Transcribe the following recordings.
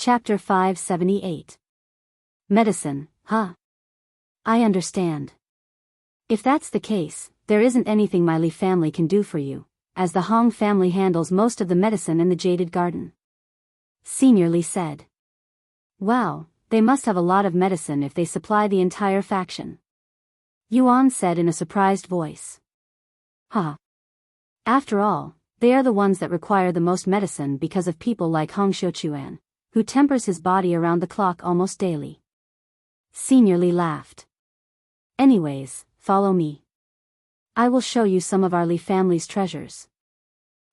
Chapter 578. Medicine, huh? I understand. If that's the case, there isn't anything my Li family can do for you, as the Hong family handles most of the medicine in the Jaded Garden. Senior Li said. Wow, they must have a lot of medicine if they supply the entire faction. Yuan said in a surprised voice. Huh. After all, they are the ones that require the most medicine because of people like Hong Xiuquan, who tempers his body around the clock almost daily. Senior Li laughed. Anyways, follow me. I will show you some of our Li family's treasures.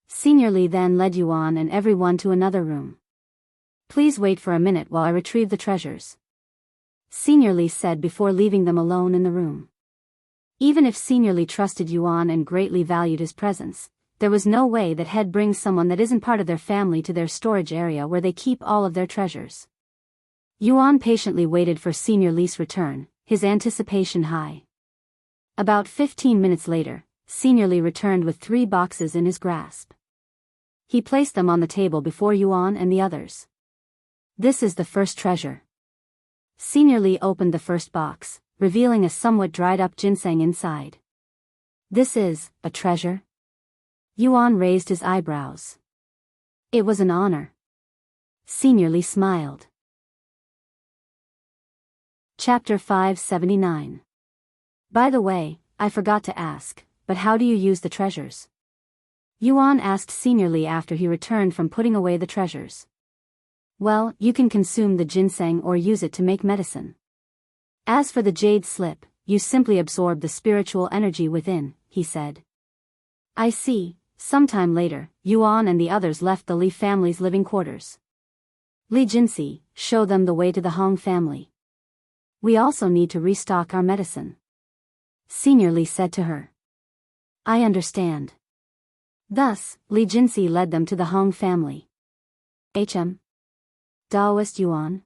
Senior Li then led Yuan and everyone to another room. Please wait for a minute while I retrieve the treasures. Senior Li said before leaving them alone in the room. Even if Senior Li trusted Yuan and greatly valued his presence, there was no way that he'd bring someone that isn't part of their family to their storage area where they keep all of their treasures. Yuan patiently waited for Senior Li's return, his anticipation high. About 15 minutes later, Senior Li returned with 3 boxes in his grasp. He placed them on the table before Yuan and the others. This is the first treasure. Senior Li opened the first box, revealing a somewhat dried-up ginseng inside. This is a treasure? Yuan raised his eyebrows. It was an honor. Senior Li smiled. Chapter 579. By the way, I forgot to ask, but how do you use the treasures? Yuan asked Senior Li after he returned from putting away the treasures. Well, you can consume the ginseng or use it to make medicine. As for the jade slip, you simply absorb the spiritual energy within, he said. I see. Sometime later, Yuan and the others left the Li family's living quarters. Li Jinxi, show them the way to the Hong family. We also need to restock our medicine. Senior Li said to her. I understand. Thus, Li Jinxi led them to the Hong family. HM. Taoist Yuan.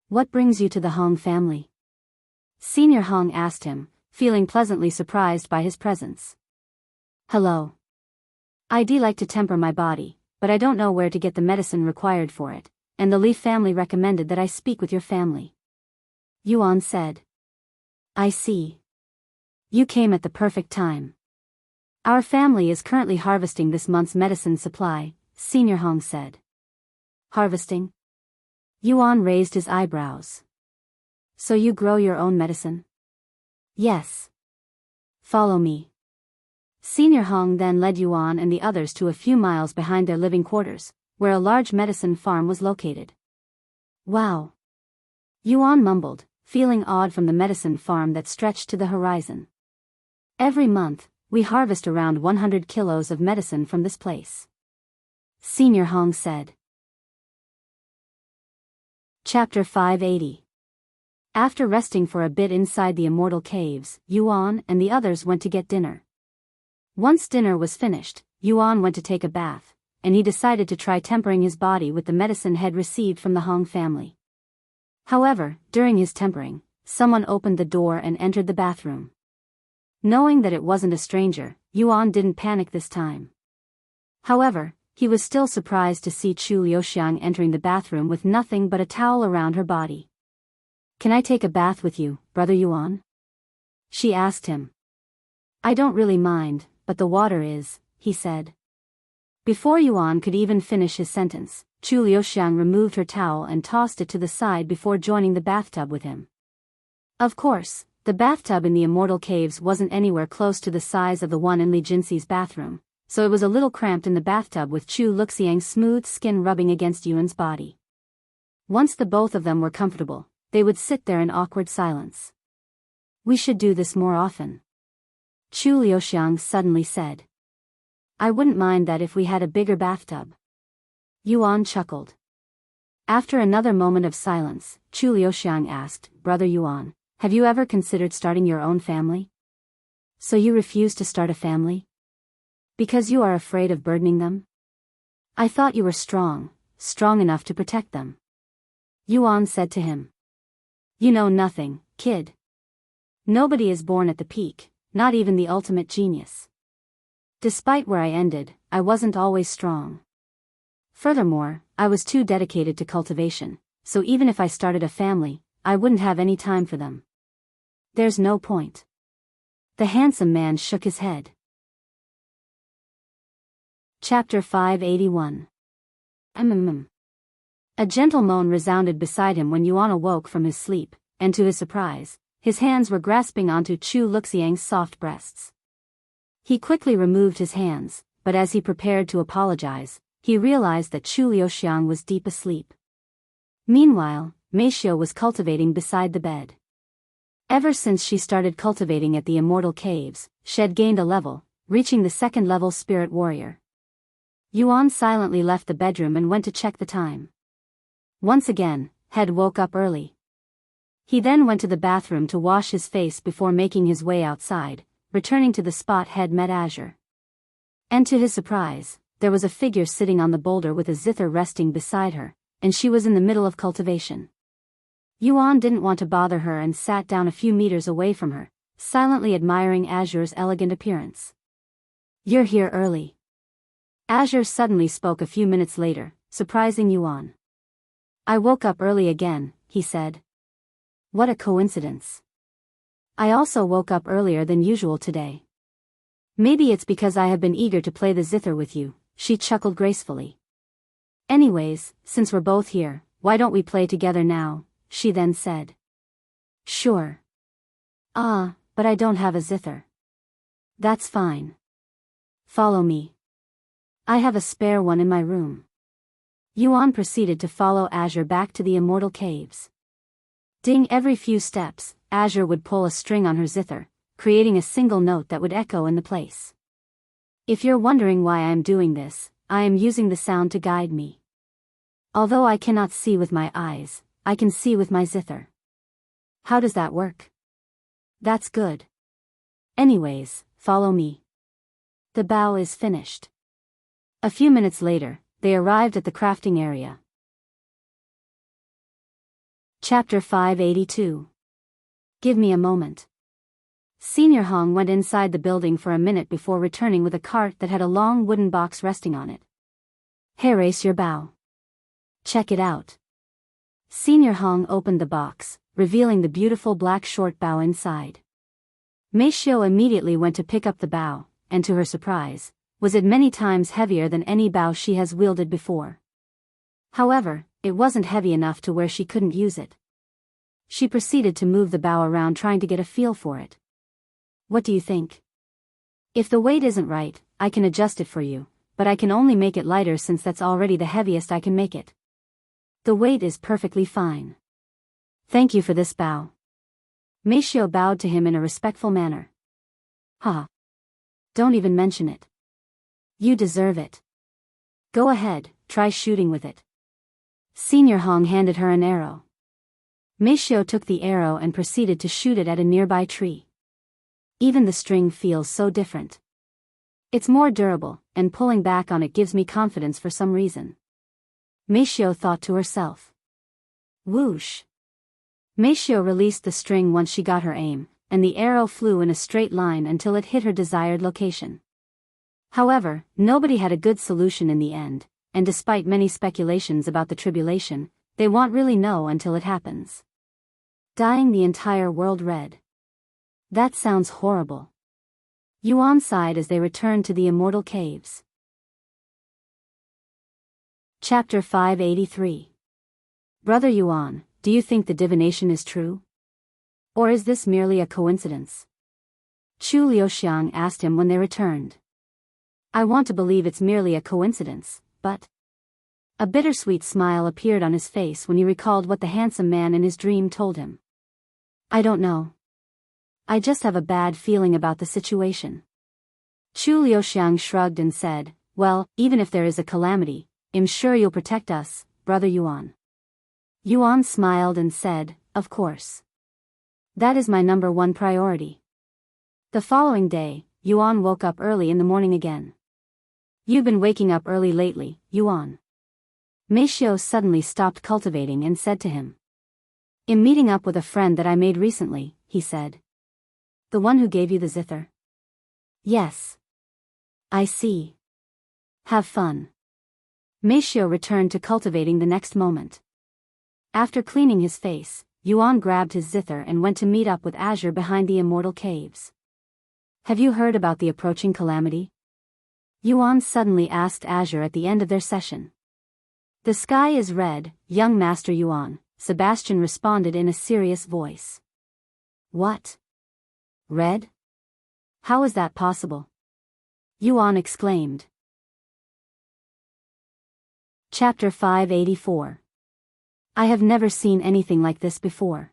What brings you to the Hong family? Senior Hong asked him, feeling pleasantly surprised by his presence. Hello. I'd like to temper my body, but I don't know where to get the medicine required for it, and the Li family recommended that I speak with your family. Yuan said. I see. You came at the perfect time. Our family is currently harvesting this month's medicine supply, Senior Hong said. Harvesting? Yuan raised his eyebrows. So you grow your own medicine? Yes. Follow me. Senior Hong then led Yuan and the others to a few miles behind their living quarters, where a large medicine farm was located. Wow. Yuan mumbled, feeling awed from the medicine farm that stretched to the horizon. Every month, we harvest around 100 kilos of medicine from this place. Senior Hong said. Chapter 580. After resting for a bit inside the immortal caves, Yuan and the others went to get dinner. Once dinner was finished, Yuan went to take a bath, and he decided to try tempering his body with the medicine he'd received from the Hong family. However, during his tempering, someone opened the door and entered the bathroom. Knowing that it wasn't a stranger, Yuan didn't panic this time. However, he was still surprised to see Chu Liuxiang entering the bathroom with nothing but a towel around her body. Can I take a bath with you, Brother Yuan? She asked him. I don't really mind, but the water is, he said. Before Yuan could even finish his sentence, Chu Liuxiang removed her towel and tossed it to the side before joining the bathtub with him. Of course, the bathtub in the Immortal Caves wasn't anywhere close to the size of the one in Li Jinxi's bathroom, so it was a little cramped in the bathtub with Chu Liuxiang's smooth skin rubbing against Yuan's body. Once the both of them were comfortable, they would sit there in awkward silence. We should do this more often. Chu Liuxiang suddenly said. I wouldn't mind that if we had a bigger bathtub. Yuan chuckled. After another moment of silence, Chu Liuxiang asked, Brother Yuan, have you ever considered starting your own family? So you refuse to start a family? Because you are afraid of burdening them? I thought you were strong enough to protect them. Yuan said to him. You know nothing, kid. Nobody is born at the peak. Not even the ultimate genius. Despite where I ended, I wasn't always strong. Furthermore, I was too dedicated to cultivation, so even if I started a family, I wouldn't have any time for them. There's no point. The handsome man shook his head. Chapter 581. A gentle moan resounded beside him when Yuan awoke from his sleep, and to his surprise, his hands were grasping onto Chu Luxiang's soft breasts. He quickly removed his hands, but as he prepared to apologize, he realized that Chu Luxiang was deep asleep. Meanwhile, Meishio was cultivating beside the bed. Ever since she started cultivating at the Immortal Caves, she had gained a level, reaching the second-level spirit warrior. Yuan silently left the bedroom and went to check the time. Once again, Head woke up early. He then went to the bathroom to wash his face before making his way outside, returning to the spot Head met Azure. And to his surprise, there was a figure sitting on the boulder with a zither resting beside her, and she was in the middle of cultivation. Yuan didn't want to bother her and sat down a few meters away from her, silently admiring Azure's elegant appearance. "You're here early." Azure suddenly spoke a few minutes later, surprising Yuan. "I woke up early again," he said. "What a coincidence. I also woke up earlier than usual today. Maybe it's because I have been eager to play the zither with you," she chuckled gracefully. "Anyways, since we're both here, why don't we play together now?" she then said. "Sure. But I don't have a zither." "That's fine. Follow me. I have a spare one in my room." Yuan proceeded to follow Azure back to the Immortal Caves. Ding, every few steps, Azure would pull a string on her zither, creating a single note that would echo in the place. If you're wondering why I am doing this, I am using the sound to guide me. Although I cannot see with my eyes, I can see with my zither. How does that work? That's good. Anyways, follow me. The bow is finished. A few minutes later, they arrived at the crafting area. Chapter 582. Give me a moment. Senior Hong went inside the building for a minute before returning with a cart that had a long wooden box resting on it. "Hey, race your bow. Check it out." Senior Hong opened the box, revealing the beautiful black short bow inside. Meishio immediately went to pick up the bow, and to her surprise, was it many times heavier than any bow she has wielded before. However, it wasn't heavy enough to where she couldn't use it. She proceeded to move the bow around trying to get a feel for it. "What do you think? If the weight isn't right, I can adjust it for you, but I can only make it lighter since that's already the heaviest I can make it." "The weight is perfectly fine. Thank you for this bow." Meishio bowed to him in a respectful manner. "Ha! Don't even mention it. You deserve it. Go ahead, try shooting with it." Senior Hong handed her an arrow. Meishio took the arrow and proceeded to shoot it at a nearby tree. Even the string feels so different. It's more durable, and pulling back on it gives me confidence for some reason. Meishio thought to herself. Whoosh! Meishio released the string once she got her aim, and the arrow flew in a straight line until it hit her desired location. However, nobody had a good solution in the end, and despite many speculations about the tribulation, they won't really know until it happens. Dyeing the entire world red. That sounds horrible. Yuan sighed as they returned to the Immortal Caves. Chapter 583. Brother Yuan, do you think the divination is true? Or is this merely a coincidence? Chu Liuxiang asked him when they returned. I want to believe it's merely a coincidence, but... A bittersweet smile appeared on his face when he recalled what the handsome man in his dream told him. I don't know. I just have a bad feeling about the situation. Chu Liuxiang shrugged and said, well, even if there is a calamity, I'm sure you'll protect us, Brother Yuan. Yuan smiled and said, of course. That is my number one priority. The following day, Yuan woke up early in the morning again. You've been waking up early lately, Yuan. Meishio suddenly stopped cultivating and said to him. I'm meeting up with a friend that I made recently, he said. The one who gave you the zither? Yes. I see. Have fun. Meishio returned to cultivating the next moment. After cleaning his face, Yuan grabbed his zither and went to meet up with Azure behind the immortal caves. Have you heard about the approaching calamity? Yuan suddenly asked Azure at the end of their session. The sky is red, young Master Yuan, Sebastian responded in a serious voice. What? Red? How is that possible? Yuan exclaimed. Chapter 584. I have never seen anything like this before.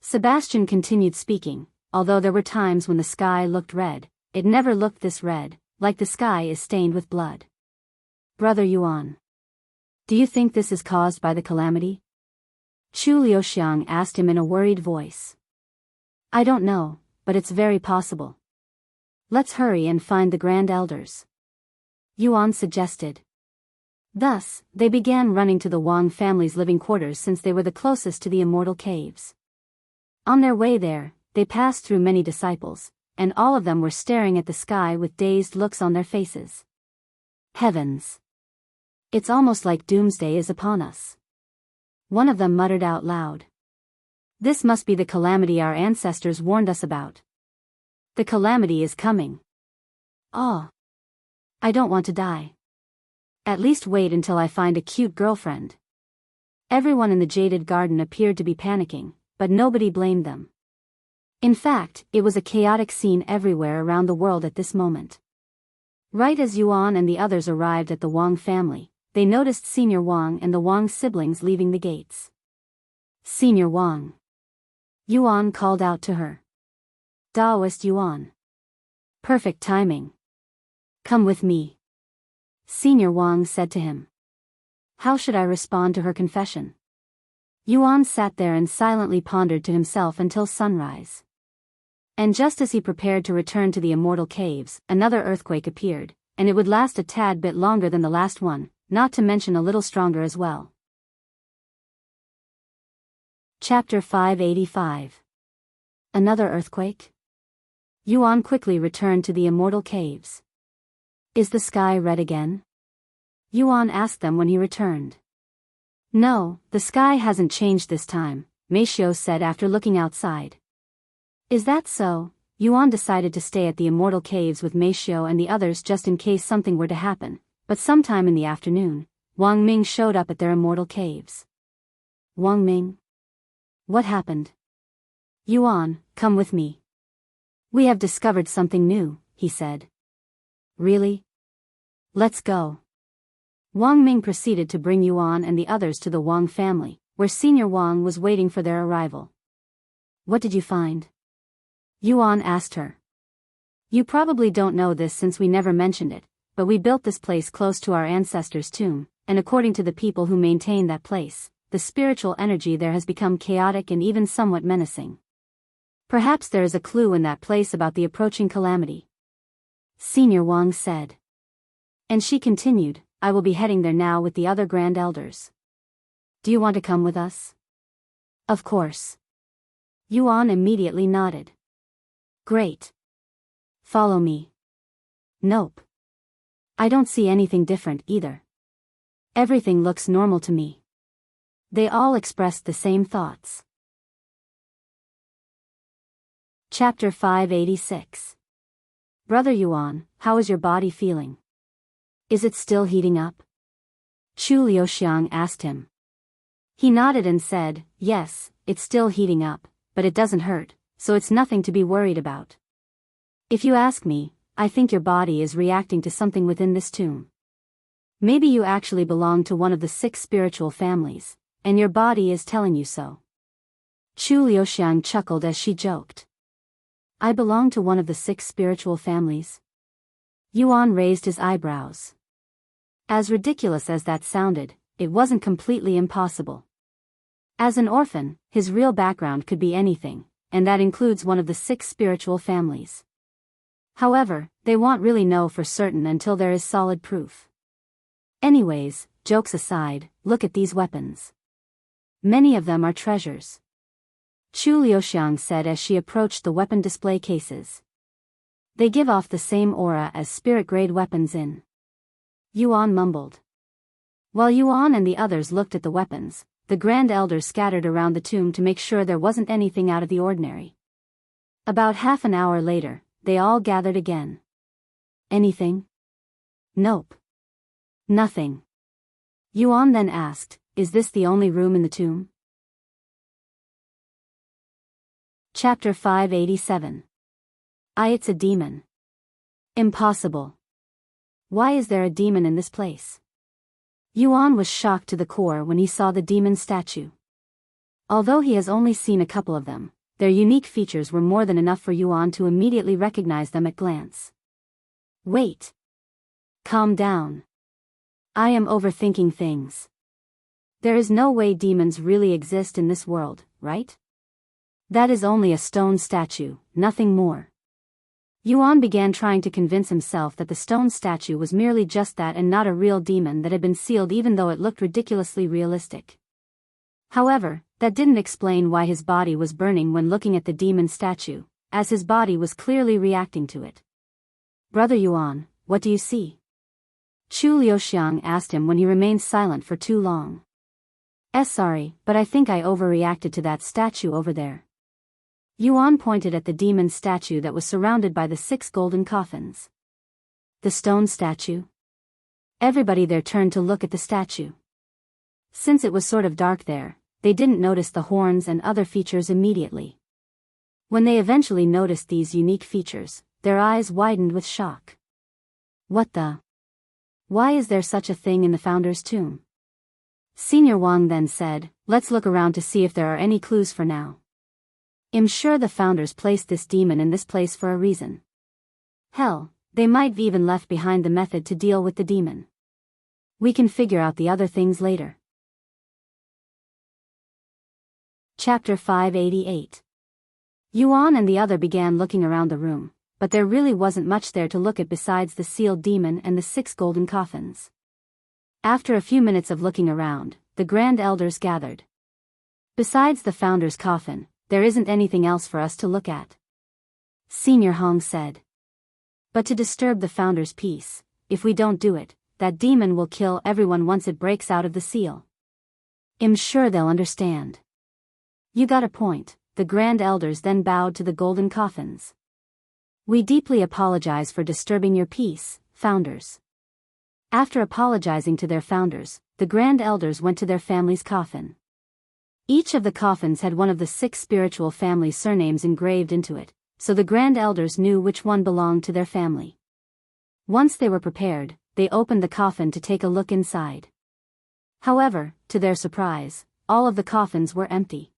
Sebastian continued speaking. Although there were times when the sky looked red, it never looked this red, like the sky is stained with blood. Brother Yuan. Do you think this is caused by the calamity? Chu Liuxiang asked him in a worried voice. I don't know, but it's very possible. Let's hurry and find the Grand Elders. Yuan suggested. Thus, they began running to the Wang family's living quarters since they were the closest to the immortal caves. On their way there, they passed through many disciples, and all of them were staring at the sky with dazed looks on their faces. Heavens! It's almost like doomsday is upon us. One of them muttered out loud. This must be the calamity our ancestors warned us about. The calamity is coming. Oh! I don't want to die. At least wait until I find a cute girlfriend. Everyone in the jaded garden appeared to be panicking, but nobody blamed them. In fact, it was a chaotic scene everywhere around the world at this moment. Right as Yuan and the others arrived at the Wang family, they noticed Senior Wang and the Wang siblings leaving the gates. Senior Wang. Yuan called out to her. Daoist Yuan. Perfect timing. Come with me. Senior Wang said to him. How should I respond to her confession? Yuan sat there and silently pondered to himself until sunrise. And just as he prepared to return to the immortal caves, another earthquake appeared, and it would last a tad bit longer than the last one, not to mention a little stronger as well. Chapter 585. Another earthquake? Yuan quickly returned to the immortal caves. Is the sky red again? Yuan asked them when he returned. No, the sky hasn't changed this time, Meishio said after looking outside. Is that so? Yuan decided to stay at the immortal caves with Meishio and the others just in case something were to happen, but sometime in the afternoon, Wang Ming showed up at their immortal caves. Wang Ming? What happened? Yuan, come with me. We have discovered something new, he said. Really? Let's go. Wang Ming proceeded to bring Yuan and the others to the Wang family, where Senior Wang was waiting for their arrival. What did you find? Yuan asked her. You probably don't know this since we never mentioned it, but we built this place close to our ancestors' tomb, and according to the people who maintain that place, the spiritual energy there has become chaotic and even somewhat menacing. Perhaps there is a clue in that place about the approaching calamity. Senior Wang said. And she continued, I will be heading there now with the other Grand Elders. Do you want to come with us? Of course. Yuan immediately nodded. Great. Follow me. Nope. I don't see anything different either. Everything looks normal to me. They all expressed the same thoughts. Chapter 586. Brother Yuan, how is your body feeling? Is it still heating up? Chu Liuxiang asked him. He nodded and said, yes, it's still heating up, but it doesn't hurt, so it's nothing to be worried about. If you ask me, I think your body is reacting to something within this tomb. Maybe you actually belong to one of the 6 spiritual families, and your body is telling you so. Chu Liuxiang chuckled as she joked. I belong to one of the 6 spiritual families? Yuan raised his eyebrows. As ridiculous as that sounded, it wasn't completely impossible. As an orphan, his real background could be anything, and that includes one of the 6 spiritual families. However, they won't really know for certain until there is solid proof. Anyways, jokes aside, look at these weapons. Many of them are treasures. Chu Liuxiang said as she approached the weapon display cases. They give off the same aura as spirit-grade weapons in. Yuan mumbled. While Yuan and the others looked at the weapons, the Grand Elders scattered around the tomb to make sure there wasn't anything out of the ordinary. About half an hour later, they all gathered again. Anything? Nope. Nothing. Yuan then asked, "Is this the only room in the tomb?" Chapter 587. It's a demon. Impossible. Why is there a demon in this place? Yuan was shocked to the core when he saw the demon statue. Although he has only seen a couple of them, their unique features were more than enough for Yuan to immediately recognize them at glance. Wait. Calm down. I am overthinking things. There is no way demons really exist in this world, right? That is only a stone statue, nothing more. Yuan began trying to convince himself that the stone statue was merely just that and not a real demon that had been sealed, even though it looked ridiculously realistic. However, that didn't explain why his body was burning when looking at the demon statue, as his body was clearly reacting to it. "Brother Yuan, what do you see?" Chu Liuxiang asked him when he remained silent for too long. Sorry, but I think I overreacted to that statue over there." Yuan pointed at the demon statue that was surrounded by the 6 golden coffins. The stone statue? Everybody there turned to look at the statue. Since it was sort of dark there, they didn't notice the horns and other features immediately. When they eventually noticed these unique features, their eyes widened with shock. What the? Why is there such a thing in the founder's tomb? Senior Wang then said, "Let's look around to see if there are any clues for now. I'm sure the founders placed this demon in this place for a reason. Hell, they might have even left behind the method to deal with the demon. We can figure out the other things later." Chapter 588. Yuan and the other began looking around the room, but there really wasn't much there to look at besides the sealed demon and the 6 golden coffins. After a few minutes of looking around, the Grand Elders gathered. "Besides the founder's coffin, there isn't anything else for us to look at," Senior Hong said. "But to disturb the founder's peace, if we don't do it, that demon will kill everyone once it breaks out of the seal. I'm sure they'll understand." "You got a point," the Grand Elders then bowed to the golden coffins. "We deeply apologize for disturbing your peace, founders." After apologizing to their founders, the Grand Elders went to their family's coffin. Each of the coffins had one of the 6 spiritual family surnames engraved into it, so the Grand Elders knew which one belonged to their family. Once they were prepared, they opened the coffin to take a look inside. However, to their surprise, all of the coffins were empty.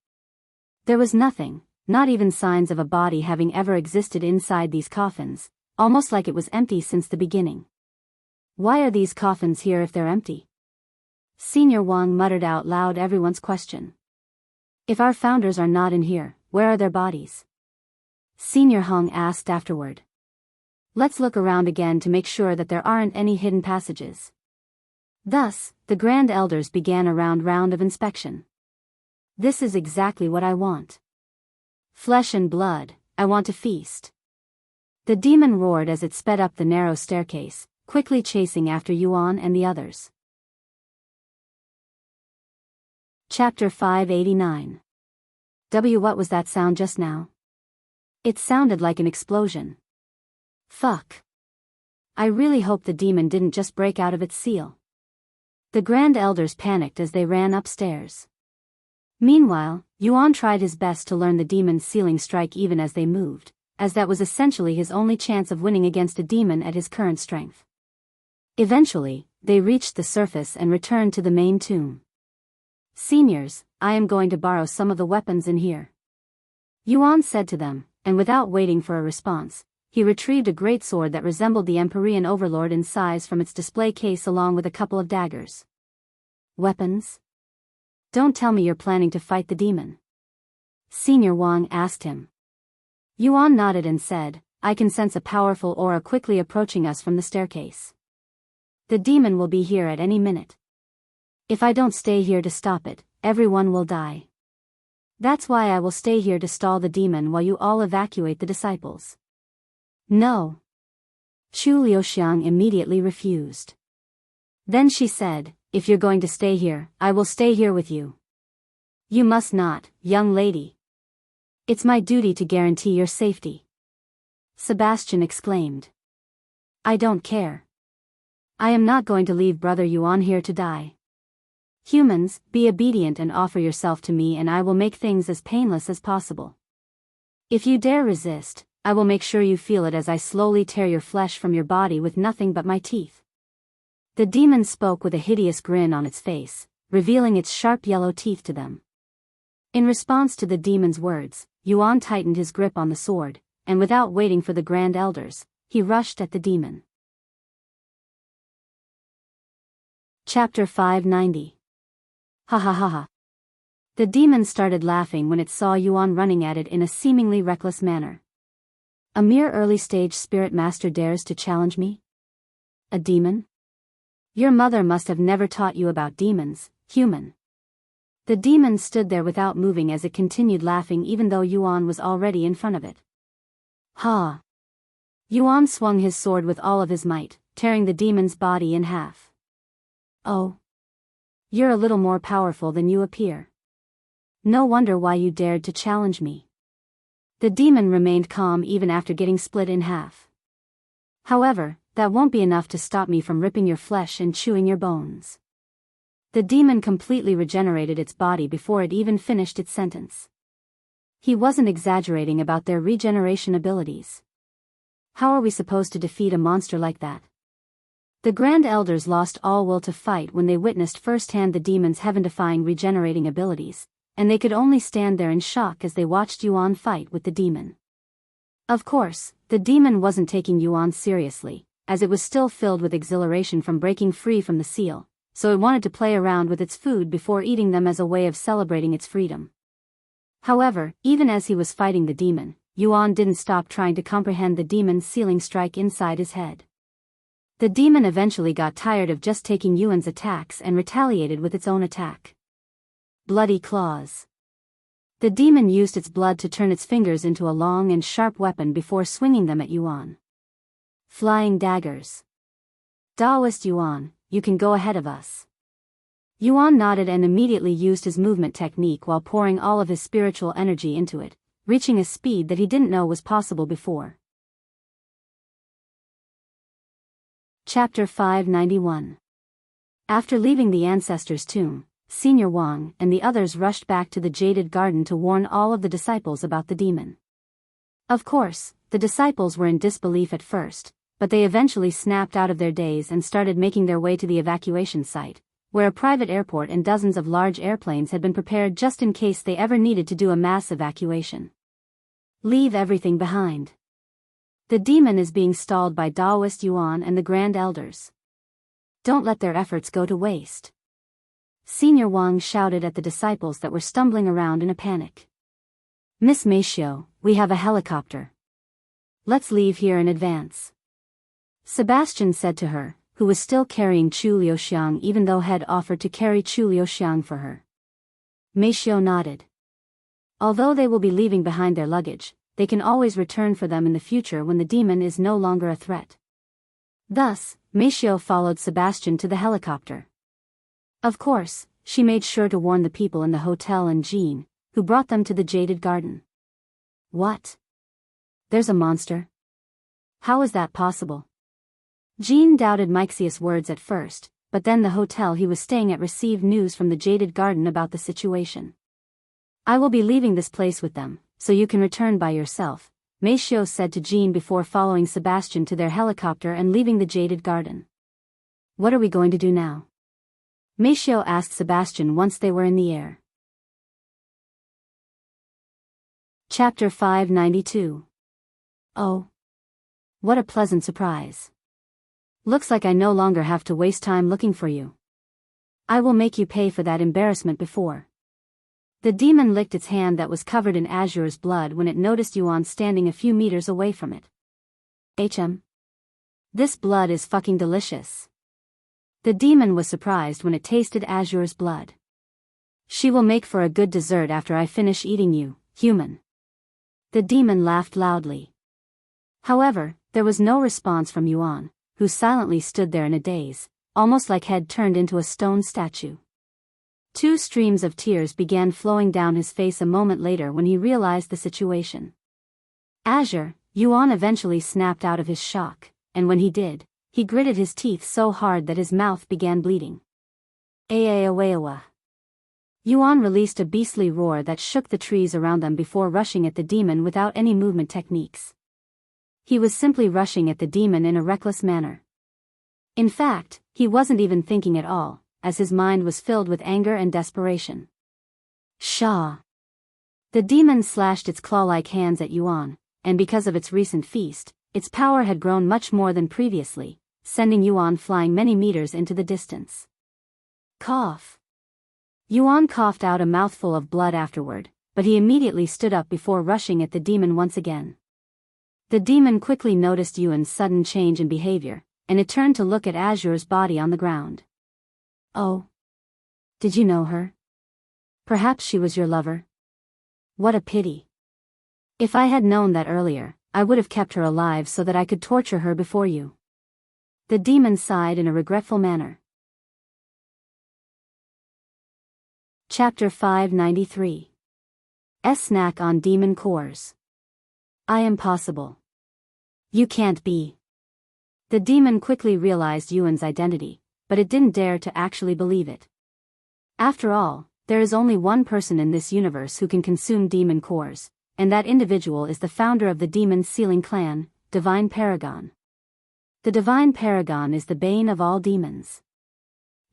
There was nothing, not even signs of a body having ever existed inside these coffins, almost like it was empty since the beginning. "Why are these coffins here if they're empty?" Senior Wang muttered out loud everyone's question. "If our founders are not in here, where are their bodies?" Senior Hong asked afterward. "Let's look around again to make sure that there aren't any hidden passages." Thus, the Grand Elders began a round of inspection. "This is exactly what I want. Flesh and blood, I want to feast." The demon roared as it sped up the narrow staircase, quickly chasing after Yuan and the others. Chapter 589. What was that sound just now? It sounded like an explosion. Fuck. I really hope the demon didn't just break out of its seal. The Grand Elders panicked as they ran upstairs. Meanwhile, Yuan tried his best to learn the demon's sealing strike even as they moved, as that was essentially his only chance of winning against a demon at his current strength. Eventually, they reached the surface and returned to the main tomb. "Seniors, I am going to borrow some of the weapons in here," Yuan said to them, and without waiting for a response, he retrieved a great sword that resembled the Empyrean Overlord in size from its display case along with a couple of daggers. "Weapons? Don't tell me you're planning to fight the demon?" Senior Wang asked him. Yuan nodded and said, "I can sense a powerful aura quickly approaching us from the staircase. The demon will be here at any minute. If I don't stay here to stop it, everyone will die. That's why I will stay here to stall the demon while you all evacuate the disciples." "No." Chu Liuxiang immediately refused. Then she said, if you're going to stay here, I will stay here with you. You must not, young lady. It's my duty to guarantee your safety. Sebastian exclaimed. I don't care. I am not going to leave Brother Yuan here to die. Humans, be obedient and offer yourself to me and I will make things as painless as possible. If you dare resist, I will make sure you feel it as I slowly tear your flesh from your body with nothing but my teeth. The demon spoke with a hideous grin on its face, revealing its sharp yellow teeth to them. In response to the demon's words, Yuan tightened his grip on the sword, and without waiting for the Grand Elders, he rushed at the demon. Chapter 590. Ha ha ha ha. The demon started laughing when it saw Yuan running at it in a seemingly reckless manner. A mere early-stage spirit master dares to challenge me? A demon? Your mother must have never taught you about demons, human. The demon stood there without moving as it continued laughing even though Yuan was already in front of it. Ha! Yuan swung his sword with all of his might, tearing the demon's body in half. Oh. You're a little more powerful than you appear. No wonder why you dared to challenge me. The demon remained calm even after getting split in half. However, that won't be enough to stop me from ripping your flesh and chewing your bones. The demon completely regenerated its body before it even finished its sentence. He wasn't exaggerating about their regeneration abilities. How are we supposed to defeat a monster like that? The Grand Elders lost all will to fight when they witnessed firsthand the demon's heaven-defying regenerating abilities, and they could only stand there in shock as they watched Yuan fight with the demon. Of course, the demon wasn't taking Yuan seriously, as it was still filled with exhilaration from breaking free from the seal, so it wanted to play around with its food before eating them as a way of celebrating its freedom. However, even as he was fighting the demon, Yuan didn't stop trying to comprehend the demon's sealing strike inside his head. The demon eventually got tired of just taking Yuan's attacks and retaliated with its own attack. Bloody claws. The demon used its blood to turn its fingers into a long and sharp weapon before swinging them at Yuan. Flying daggers. Taoist Yuan, you can go ahead of us. Yuan nodded and immediately used his movement technique while pouring all of his spiritual energy into it, reaching a speed that he didn't know was possible before. Chapter 591. After leaving the ancestor's tomb, Senior Wang and the others rushed back to the Jaded Garden to warn all of the disciples about the demon. Of course, the disciples were in disbelief at first, but they eventually snapped out of their daze and started making their way to the evacuation site, where a private airport and dozens of large airplanes had been prepared just in case they ever needed to do a mass evacuation. Leave everything behind. The demon is being stalled by Taoist Yuan and the Grand Elders. Don't let their efforts go to waste. Senior Wang shouted at the disciples that were stumbling around in a panic. Miss Meishio, we have a helicopter. Let's leave here in advance. Sebastian said to her, who was still carrying Chu Liuxiang even though had offered to carry Chu Liuxiang for her. Meishio nodded. Although they will be leaving behind their luggage, they can always return for them in the future when the demon is no longer a threat. Thus, Meishio followed Sebastian to the helicopter. Of course, she made sure to warn the people in the hotel and Jean, who brought them to the Jaded Garden. What? There's a monster? How is that possible? Jean doubted Mixius' words at first, but then the hotel he was staying at received news from the Jaded Garden about the situation. I will be leaving this place with them, so you can return by yourself, Meishio said to Jean before following Sebastian to their helicopter and leaving the Jaded Garden. What are we going to do now? Meishio asked Sebastian once they were in the air. Chapter 592. Oh. What a pleasant surprise. Looks like I no longer have to waste time looking for you. I will make you pay for that embarrassment before. The demon licked its hand that was covered in Azure's blood when it noticed Yuan standing a few meters away from it. This blood is fucking delicious. The demon was surprised when it tasted Azure's blood. She will make for a good dessert after I finish eating you, human. The demon laughed loudly. However, there was no response from Yuan, who silently stood there in a daze, almost like head turned into a stone statue. 2 streams of tears began flowing down his face a moment later when he realized the situation. Azure, Yuan eventually snapped out of his shock, and when he did, he gritted his teeth so hard that his mouth began bleeding. Aawawa. Yuan released a beastly roar that shook the trees around them before rushing at the demon without any movement techniques. He was simply rushing at the demon in a reckless manner. In fact, he wasn't even thinking at all, as his mind was filled with anger and desperation. Shah! The demon slashed its claw-like hands at Yuan, and because of its recent feast, its power had grown much more than previously, sending Yuan flying many meters into the distance. Cough! Yuan coughed out a mouthful of blood afterward, but he immediately stood up before rushing at the demon once again. The demon quickly noticed Yuan's sudden change in behavior, and it turned to look at Azure's body on the ground. Oh. Did you know her? Perhaps she was your lover? What a pity. If I had known that earlier, I would have kept her alive so that I could torture her before you. The demon sighed in a regretful manner. Chapter 593. Snack on Demon Cores. I am possible. You can't be. The demon quickly realized Yuan's identity, but it didn't dare to actually believe it. After all, there is only one person in this universe who can consume demon cores, and that individual is the founder of the demon sealing clan, Divine Paragon. The Divine Paragon is the bane of all demons.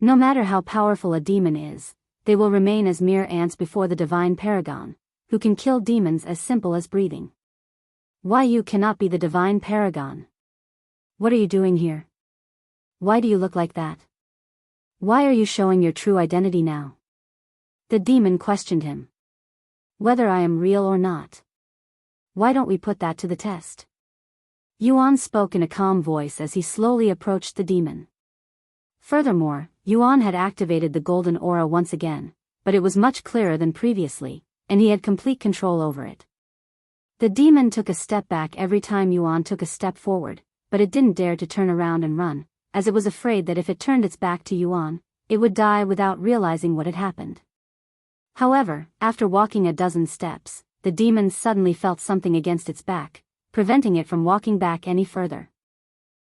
No matter how powerful a demon is, they will remain as mere ants before the Divine Paragon, who can kill demons as simple as breathing. Why you cannot be the Divine Paragon? What are you doing here? Why do you look like that? Why are you showing your true identity now? The demon questioned him. Whether I am real or not. Why don't we put that to the test? Yuan spoke in a calm voice as he slowly approached the demon. Furthermore, Yuan had activated the golden aura once again, but it was much clearer than previously, and he had complete control over it. The demon took a step back every time Yuan took a step forward, but it didn't dare to turn around and run, as it was afraid that if it turned its back to Yuan, it would die without realizing what had happened. However, after walking a dozen steps, the demon suddenly felt something against its back, preventing it from walking back any further.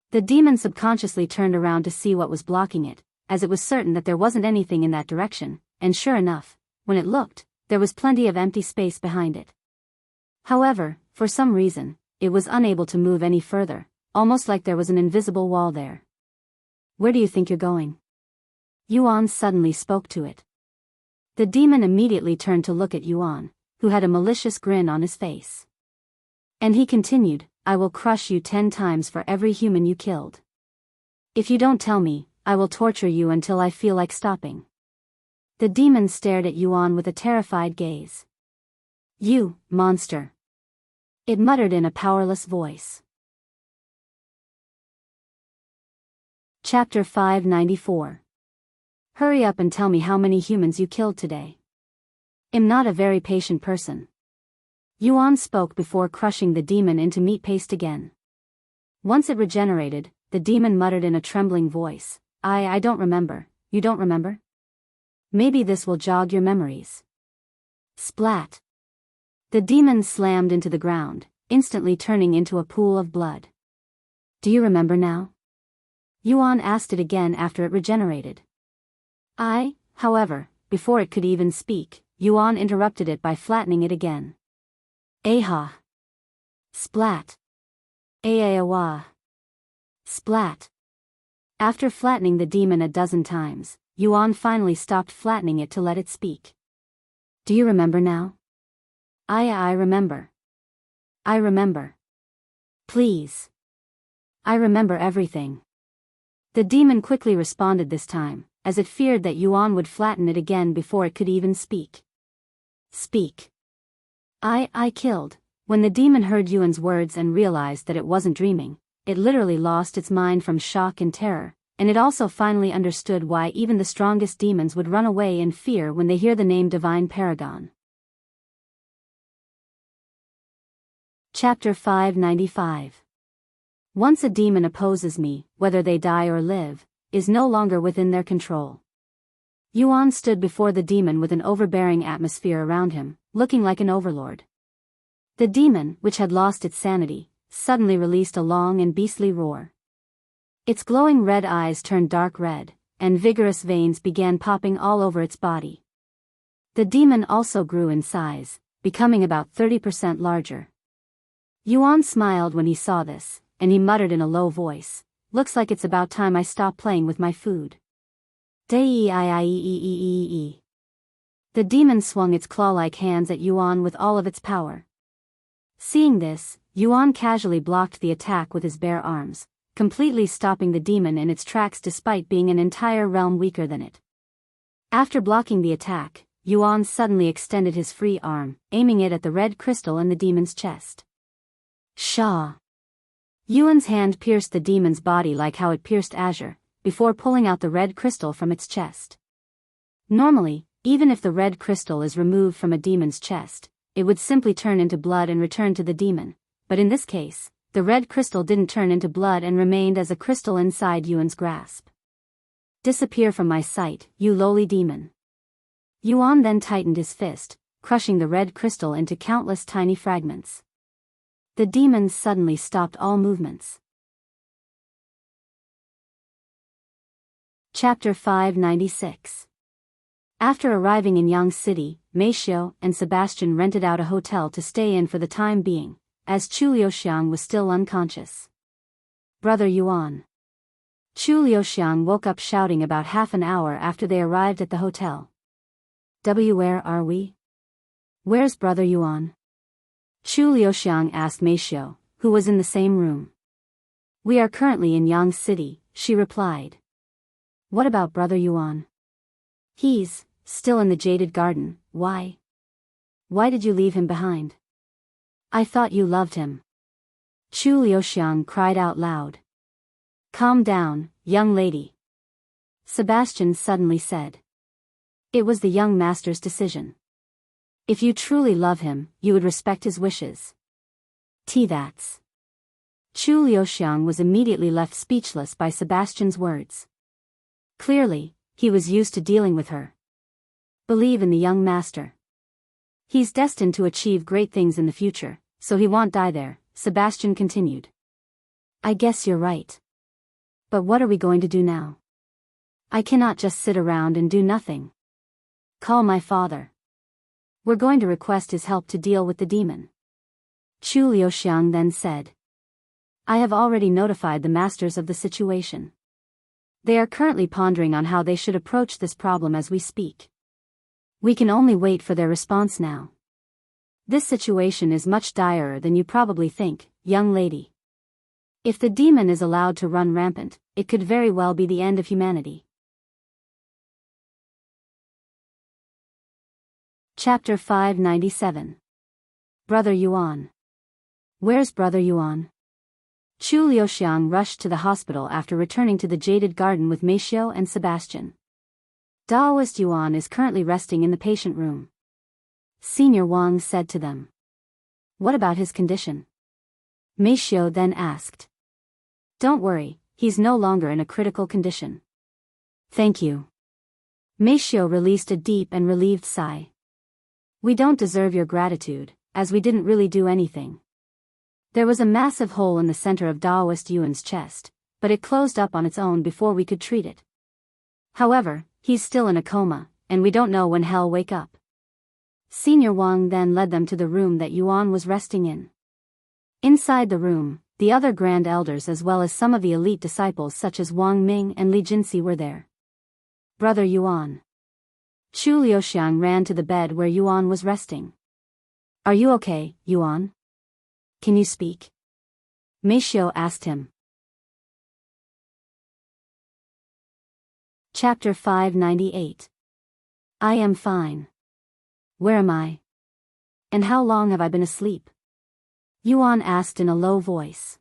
The demon subconsciously turned around to see what was blocking it, as it was certain that there wasn't anything in that direction, and sure enough, when it looked, there was plenty of empty space behind it. However, for some reason, it was unable to move any further, almost like there was an invisible wall there. Where do you think you're going? Yuan suddenly spoke to it. The demon immediately turned to look at Yuan, who had a malicious grin on his face. And he continued, I will crush you 10 times for every human you killed. If you don't tell me, I will torture you until I feel like stopping. The demon stared at Yuan with a terrified gaze. You, monster. It muttered in a powerless voice. Chapter 594. Hurry up and tell me how many humans you killed today. I'm not a very patient person. Yuan spoke before crushing the demon into meat paste again. Once it regenerated, the demon muttered in a trembling voice, I don't remember. You don't remember? Maybe this will jog your memories. Splat. The demon slammed into the ground, instantly turning into a pool of blood. Do you remember now? Yuan asked it again after it regenerated. However, before it could even speak, Yuan interrupted it by flattening it again. Aha! Splat! Aawa! Splat! After flattening the demon a dozen times, Yuan finally stopped flattening it to let it speak. Do you remember now? I remember. I remember. Please. I remember everything. The demon quickly responded this time, as it feared that Yuan would flatten it again before it could even speak. Speak. I killed. When the demon heard Yuan's words and realized that it wasn't dreaming, it literally lost its mind from shock and terror, and it also finally understood why even the strongest demons would run away in fear when they hear the name Divine Paragon. Chapter 595. Once a demon opposes me, whether they die or live, is no longer within their control. Yuan stood before the demon with an overbearing atmosphere around him, looking like an overlord. The demon, which had lost its sanity, suddenly released a long and beastly roar. Its glowing red eyes turned dark red, and vigorous veins began popping all over its body. The demon also grew in size, becoming about 30% larger. Yuan smiled when he saw this, and he muttered in a low voice, "Looks like it's about time I stop playing with my food." The demon swung its claw-like hands at Yuan with all of its power. Seeing this, Yuan casually blocked the attack with his bare arms, completely stopping the demon in its tracks despite being an entire realm weaker than it. After blocking the attack, Yuan suddenly extended his free arm, aiming it at the red crystal in the demon's chest. Shaw! Yuan's hand pierced the demon's body like how it pierced Azure, before pulling out the red crystal from its chest. Normally, even if the red crystal is removed from a demon's chest, it would simply turn into blood and return to the demon, but in this case, the red crystal didn't turn into blood and remained as a crystal inside Yuan's grasp. "Disappear from my sight, you lowly demon." Yuan then tightened his fist, crushing the red crystal into countless tiny fragments. The demon suddenly stopped all movements. Chapter 596. After arriving in Yang City, Meixiu and Sebastian rented out a hotel to stay in for the time being, as Chu Liuxiang was still unconscious. "Brother Yuan." Chu Liuxiang woke up shouting about half an hour after they arrived at the hotel. Where are we? Where's Brother Yuan?" Chu Liuxiang asked Meixiu, who was in the same room. "We are currently in Yang City," she replied. "What about Brother Yuan?" "He's still in the Jaded Garden." "Why? Why did you leave him behind? I thought you loved him." Chu Liuxiang cried out loud. "Calm down, young lady," Sebastian suddenly said. "It was the young master's decision. If you truly love him, you would respect his wishes." That's. Chu Liuxiang was immediately left speechless by Sebastian's words. Clearly, he was used to dealing with her. Believe in the young master. He's destined to achieve great things in the future, so he won't die there, Sebastian continued. "I guess you're right. But what are we going to do now? I cannot just sit around and do nothing. Call my father. We're going to request his help to deal with the demon." Chu Liuxiang then said. "I have already notified the masters of the situation. They are currently pondering on how they should approach this problem as we speak. We can only wait for their response now. This situation is much direr than you probably think, young lady. If the demon is allowed to run rampant, it could very well be the end of humanity." Chapter 597. Brother Yuan. Where's Brother Yuan? Chu Liuxiang rushed to the hospital after returning to the Jaded Garden with Meixiu and Sebastian. Daoist Yuan is currently resting in the patient room. Senior Wang said to them. "What about his condition?" Meixiu then asked. "Don't worry, he's no longer in a critical condition." "Thank you." Meixiu released a deep and relieved sigh. "We don't deserve your gratitude, as we didn't really do anything." There was a massive hole in the center of Daoist Yuan's chest, but it closed up on its own before we could treat it. However, he's still in a coma, and we don't know when he'll wake up. Senior Wang then led them to the room that Yuan was resting in. Inside the room, the other grand elders as well as some of the elite disciples such as Wang Ming and Li Jinxi were there. "Brother Yuan." Chu Liuxiang ran to the bed where Yuan was resting. "Are you okay, Yuan? Can you speak?" Meixiu asked him. Chapter 598. I am fine. Where am I? And how long have I been asleep? Yuan asked in a low voice.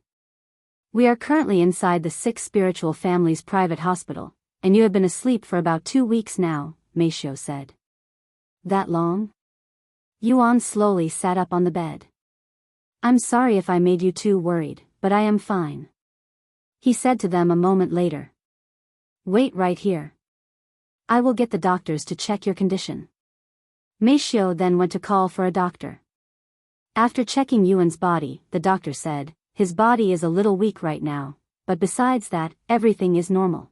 "We are currently inside the Six Spiritual Family's private hospital, and you have been asleep for about 2 weeks now," Meixiu said. "That long?" Yuan slowly sat up on the bed. "I'm sorry if I made you too worried, but I am fine," he said to them a moment later. Wait right here. I will get the doctors to check your condition. Mei Xiu then went to call for a doctor. After checking Yuan's body, the doctor said, his body is a little weak right now, but besides that, everything is normal.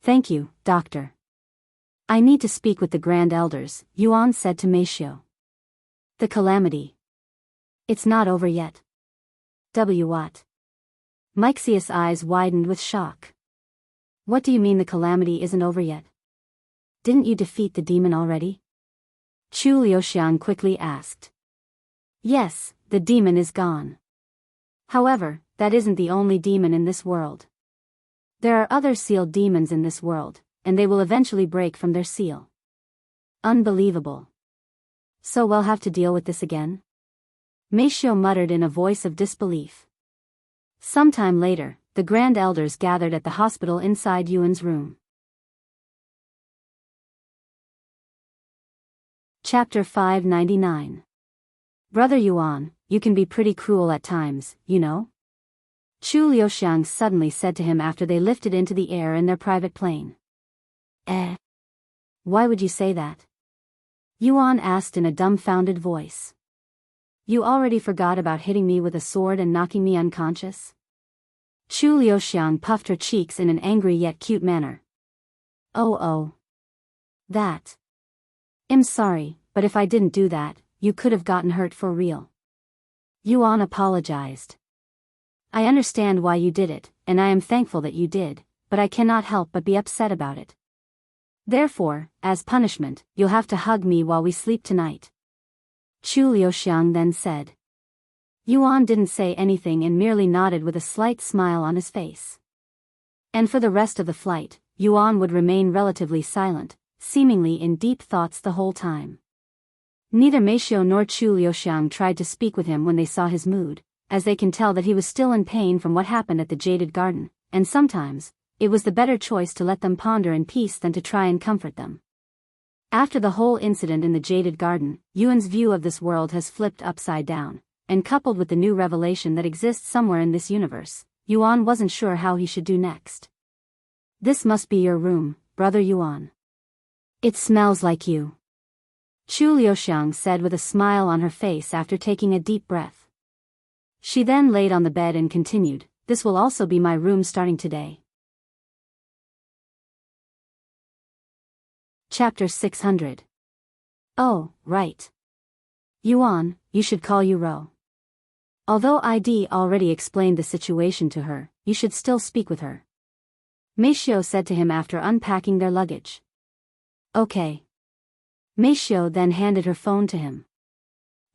Thank you, doctor. I need to speak with the Grand Elders, Yuan said to Mei Xiu. The calamity. It's not over yet. What? Mixius' eyes widened with shock. What do you mean the calamity isn't over yet? Didn't you defeat the demon already? Chu Liuxiang quickly asked. Yes, the demon is gone. However, that isn't the only demon in this world. There are other sealed demons in this world, and they will eventually break from their seal. Unbelievable. So we'll have to deal with this again? Mei Xiu muttered in a voice of disbelief. Sometime later, the Grand Elders gathered at the hospital inside Yuan's room. Chapter 599. Brother Yuan, you can be pretty cruel at times, you know? Chu Liuxiang suddenly said to him after they lifted into the air in their private plane. Why would you say that? Yuan asked in a dumbfounded voice. You already forgot about hitting me with a sword and knocking me unconscious? Chu Liuxiang puffed her cheeks in an angry yet cute manner. Oh. That. I'm sorry, but if I didn't do that, you could have gotten hurt for real. Yuan apologized. I understand why you did it, and I am thankful that you did, but I cannot help but be upset about it. Therefore, as punishment, you'll have to hug me while we sleep tonight. Chu Liuxiang then said. Yuan didn't say anything and merely nodded with a slight smile on his face. And for the rest of the flight, Yuan would remain relatively silent, seemingly in deep thoughts the whole time. Neither Mei Xiu nor Chu Liuxiang tried to speak with him when they saw his mood, as they can tell that he was still in pain from what happened at the Jaded Garden, and sometimes, it was the better choice to let them ponder in peace than to try and comfort them. After the whole incident in the Jaded Garden, Yuan's view of this world has flipped upside down, and coupled with the new revelation that exists somewhere in this universe, Yuan wasn't sure how he should do next. This must be your room, brother Yuan. It smells like you. Chu Liuxiang said with a smile on her face after taking a deep breath. She then laid on the bed and continued, this will also be my room starting today. Chapter 600. Oh, right. Yuan, you should call you Ro. Although ID already explained the situation to her, you should still speak with her. Mei Xiu said to him after unpacking their luggage. Okay. Mei Xiu then handed her phone to him.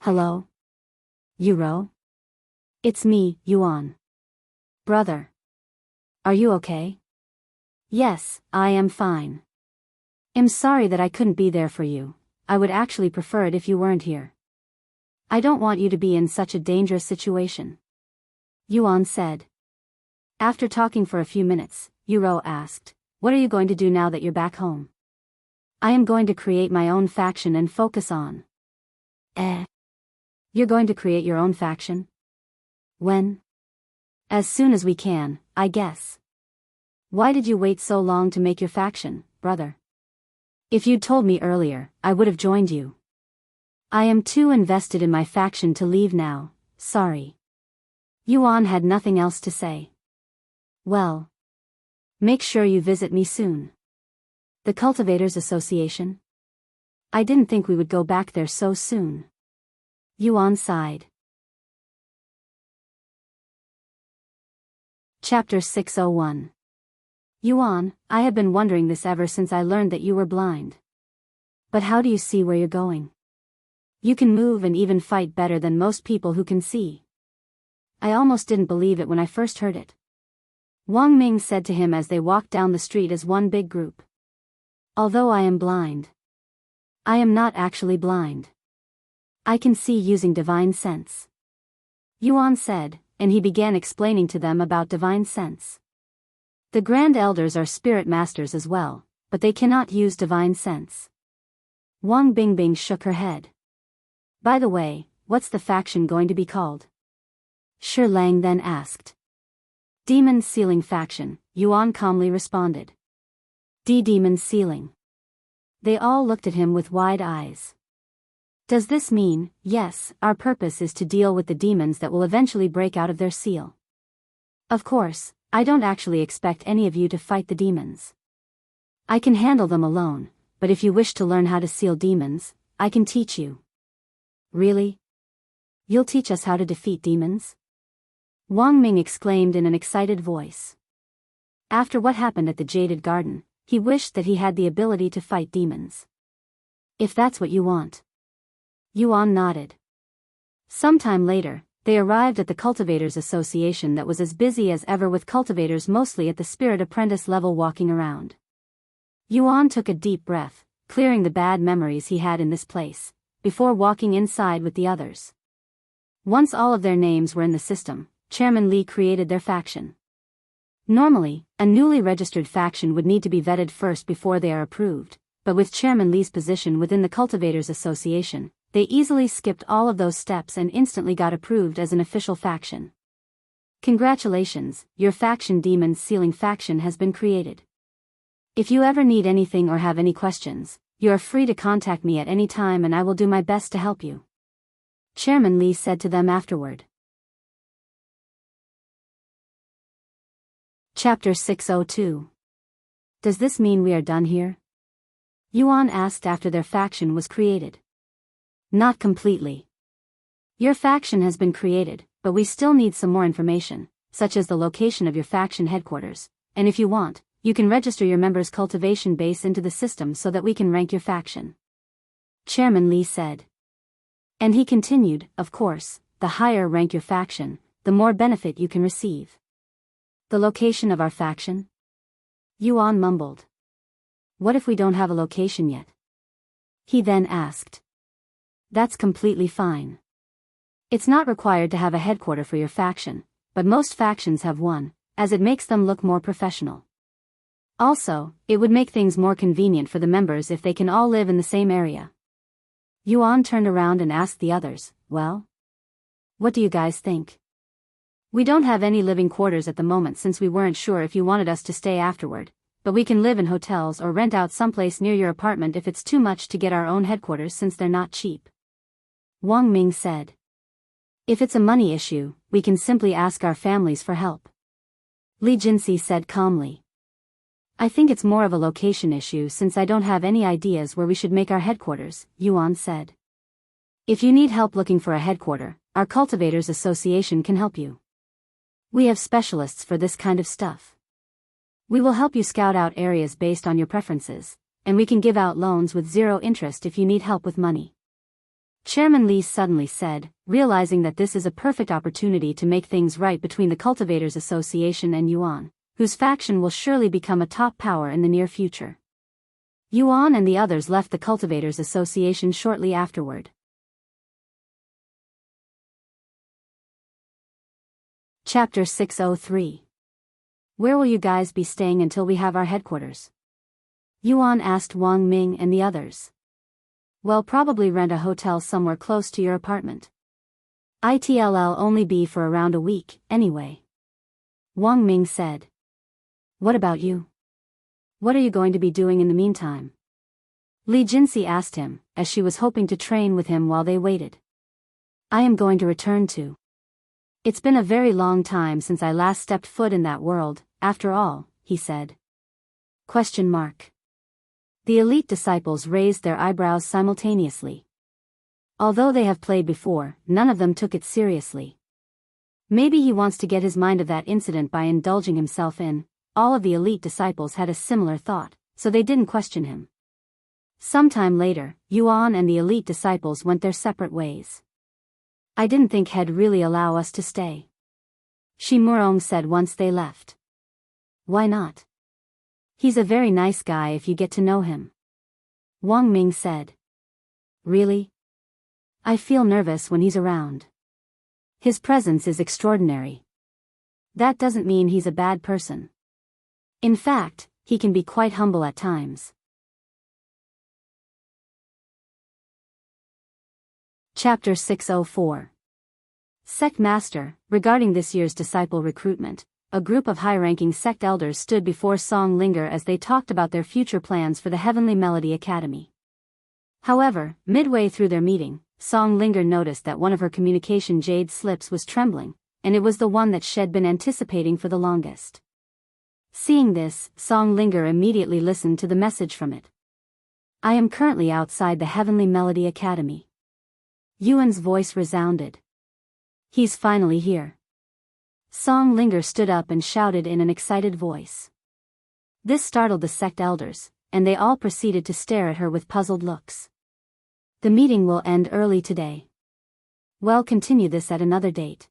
Hello? You Ro? It's me, Yuan. Brother. Are you okay? Yes, I am fine. I'm sorry that I couldn't be there for you. I would actually prefer it if you weren't here. I don't want you to be in such a dangerous situation. Yuan said. After talking for a few minutes, Yuro asked, what are you going to do now that you're back home? I am going to create my own faction and focus on. You're going to create your own faction? When? As soon as we can, I guess. Why did you wait so long to make your faction, brother? If you'd told me earlier, I would have joined you. I am too invested in my faction to leave now, sorry. Yuan had nothing else to say. Well. Make sure you visit me soon. The Cultivators Association? I didn't think we would go back there so soon. Yuan sighed. Chapter 601. Yuan, I have been wondering this ever since I learned that you were blind. But how do you see where you're going? You can move and even fight better than most people who can see. I almost didn't believe it when I first heard it. Wang Ming said to him as they walked down the street as one big group. Although I am blind, I am not actually blind. I can see using divine sense. Yuan said, and he began explaining to them about divine sense. The Grand Elders are spirit masters as well, but they cannot use divine sense. Wang Bingbing shook her head. By the way, what's the faction going to be called? Shi Lang then asked. Demon Sealing Faction, Yuan calmly responded. Demon sealing. They all looked at him with wide eyes. Does this mean, yes, our purpose is to deal with the demons that will eventually break out of their seal? Of course, I don't actually expect any of you to fight the demons. I can handle them alone, but if you wish to learn how to seal demons, I can teach you. Really? You'll teach us how to defeat demons? Wang Ming exclaimed in an excited voice. After what happened at the Jaded Garden, he wished that he had the ability to fight demons. If that's what you want. Yuan nodded. Sometime later, they arrived at the Cultivators Association that was as busy as ever with cultivators mostly at the Spirit Apprentice level walking around. Yuan took a deep breath, clearing the bad memories he had in this place, before walking inside with the others. Once all of their names were in the system, Chairman Li created their faction. Normally, a newly registered faction would need to be vetted first before they are approved, but with Chairman Li's position within the Cultivators Association, they easily skipped all of those steps and instantly got approved as an official faction. Congratulations, your faction Demon Sealing faction has been created. If you ever need anything or have any questions, you are free to contact me at any time and I will do my best to help you. Chairman Li said to them afterward. Chapter 602. Does this mean we are done here? Yuan asked after their faction was created. Not completely. Your faction has been created, but we still need some more information, such as the location of your faction headquarters, and if you want, you can register your members' cultivation base into the system so that we can rank your faction. Chairman Li said. And he continued, of course, the higher rank your faction, the more benefit you can receive. The location of our faction? Yuan mumbled. What if we don't have a location yet? He then asked. That's completely fine. It's not required to have a headquarter for your faction, but most factions have one, as it makes them look more professional. Also, it would make things more convenient for the members if they can all live in the same area. Yuan turned around and asked the others, well? What do you guys think? We don't have any living quarters at the moment since we weren't sure if you wanted us to stay afterward, but we can live in hotels or rent out someplace near your apartment if it's too much to get our own headquarters since they're not cheap. Wang Ming said. If it's a money issue, we can simply ask our families for help. Li Jinxi said calmly. I think it's more of a location issue since I don't have any ideas where we should make our headquarters, Yuan said. If you need help looking for a headquarter, our Cultivators Association can help you. We have specialists for this kind of stuff. We will help you scout out areas based on your preferences, and we can give out loans with zero interest if you need help with money. Chairman Li suddenly said, realizing that this is a perfect opportunity to make things right between the Cultivators Association and Yuan, whose faction will surely become a top power in the near future. Yuan and the others left the Cultivators Association shortly afterward. Chapter 603. Where will you guys be staying until we have our headquarters? Yuan asked Wang Ming and the others. Well, probably rent a hotel somewhere close to your apartment. It'll only be for around a week, anyway. Wang Ming said. What about you? What are you going to be doing in the meantime? Li Jinxi asked him, as she was hoping to train with him while they waited. I am going to return to. It's been a very long time since I last stepped foot in that world, after all, he said. Question mark. The elite disciples raised their eyebrows simultaneously. Although they have played before, none of them took it seriously. Maybe he wants to get his mind of that incident by indulging himself in. All of the elite disciples had a similar thought, so they didn't question him. Sometime later, Yuan and the elite disciples went their separate ways. I didn't think he'd really allow us to stay. Shi Murong said once they left. Why not? He's a very nice guy if you get to know him. Wang Ming said. Really? I feel nervous when he's around. His presence is extraordinary. That doesn't mean he's a bad person. In fact, he can be quite humble at times. Chapter 604. Sect Master, regarding this year's disciple recruitment, a group of high-ranking sect elders stood before Song Linger as they talked about their future plans for the Heavenly Melody Academy. However, midway through their meeting, Song Linger noticed that one of her communication jade slips was trembling, and it was the one that she'd been anticipating for the longest. Seeing this, Song Linger immediately listened to the message from it. I am currently outside the Heavenly Melody Academy. Yuan's voice resounded. He's finally here. Song Linger stood up and shouted in an excited voice. This startled the sect elders, and they all proceeded to stare at her with puzzled looks. The meeting will end early today. We'll continue this at another date.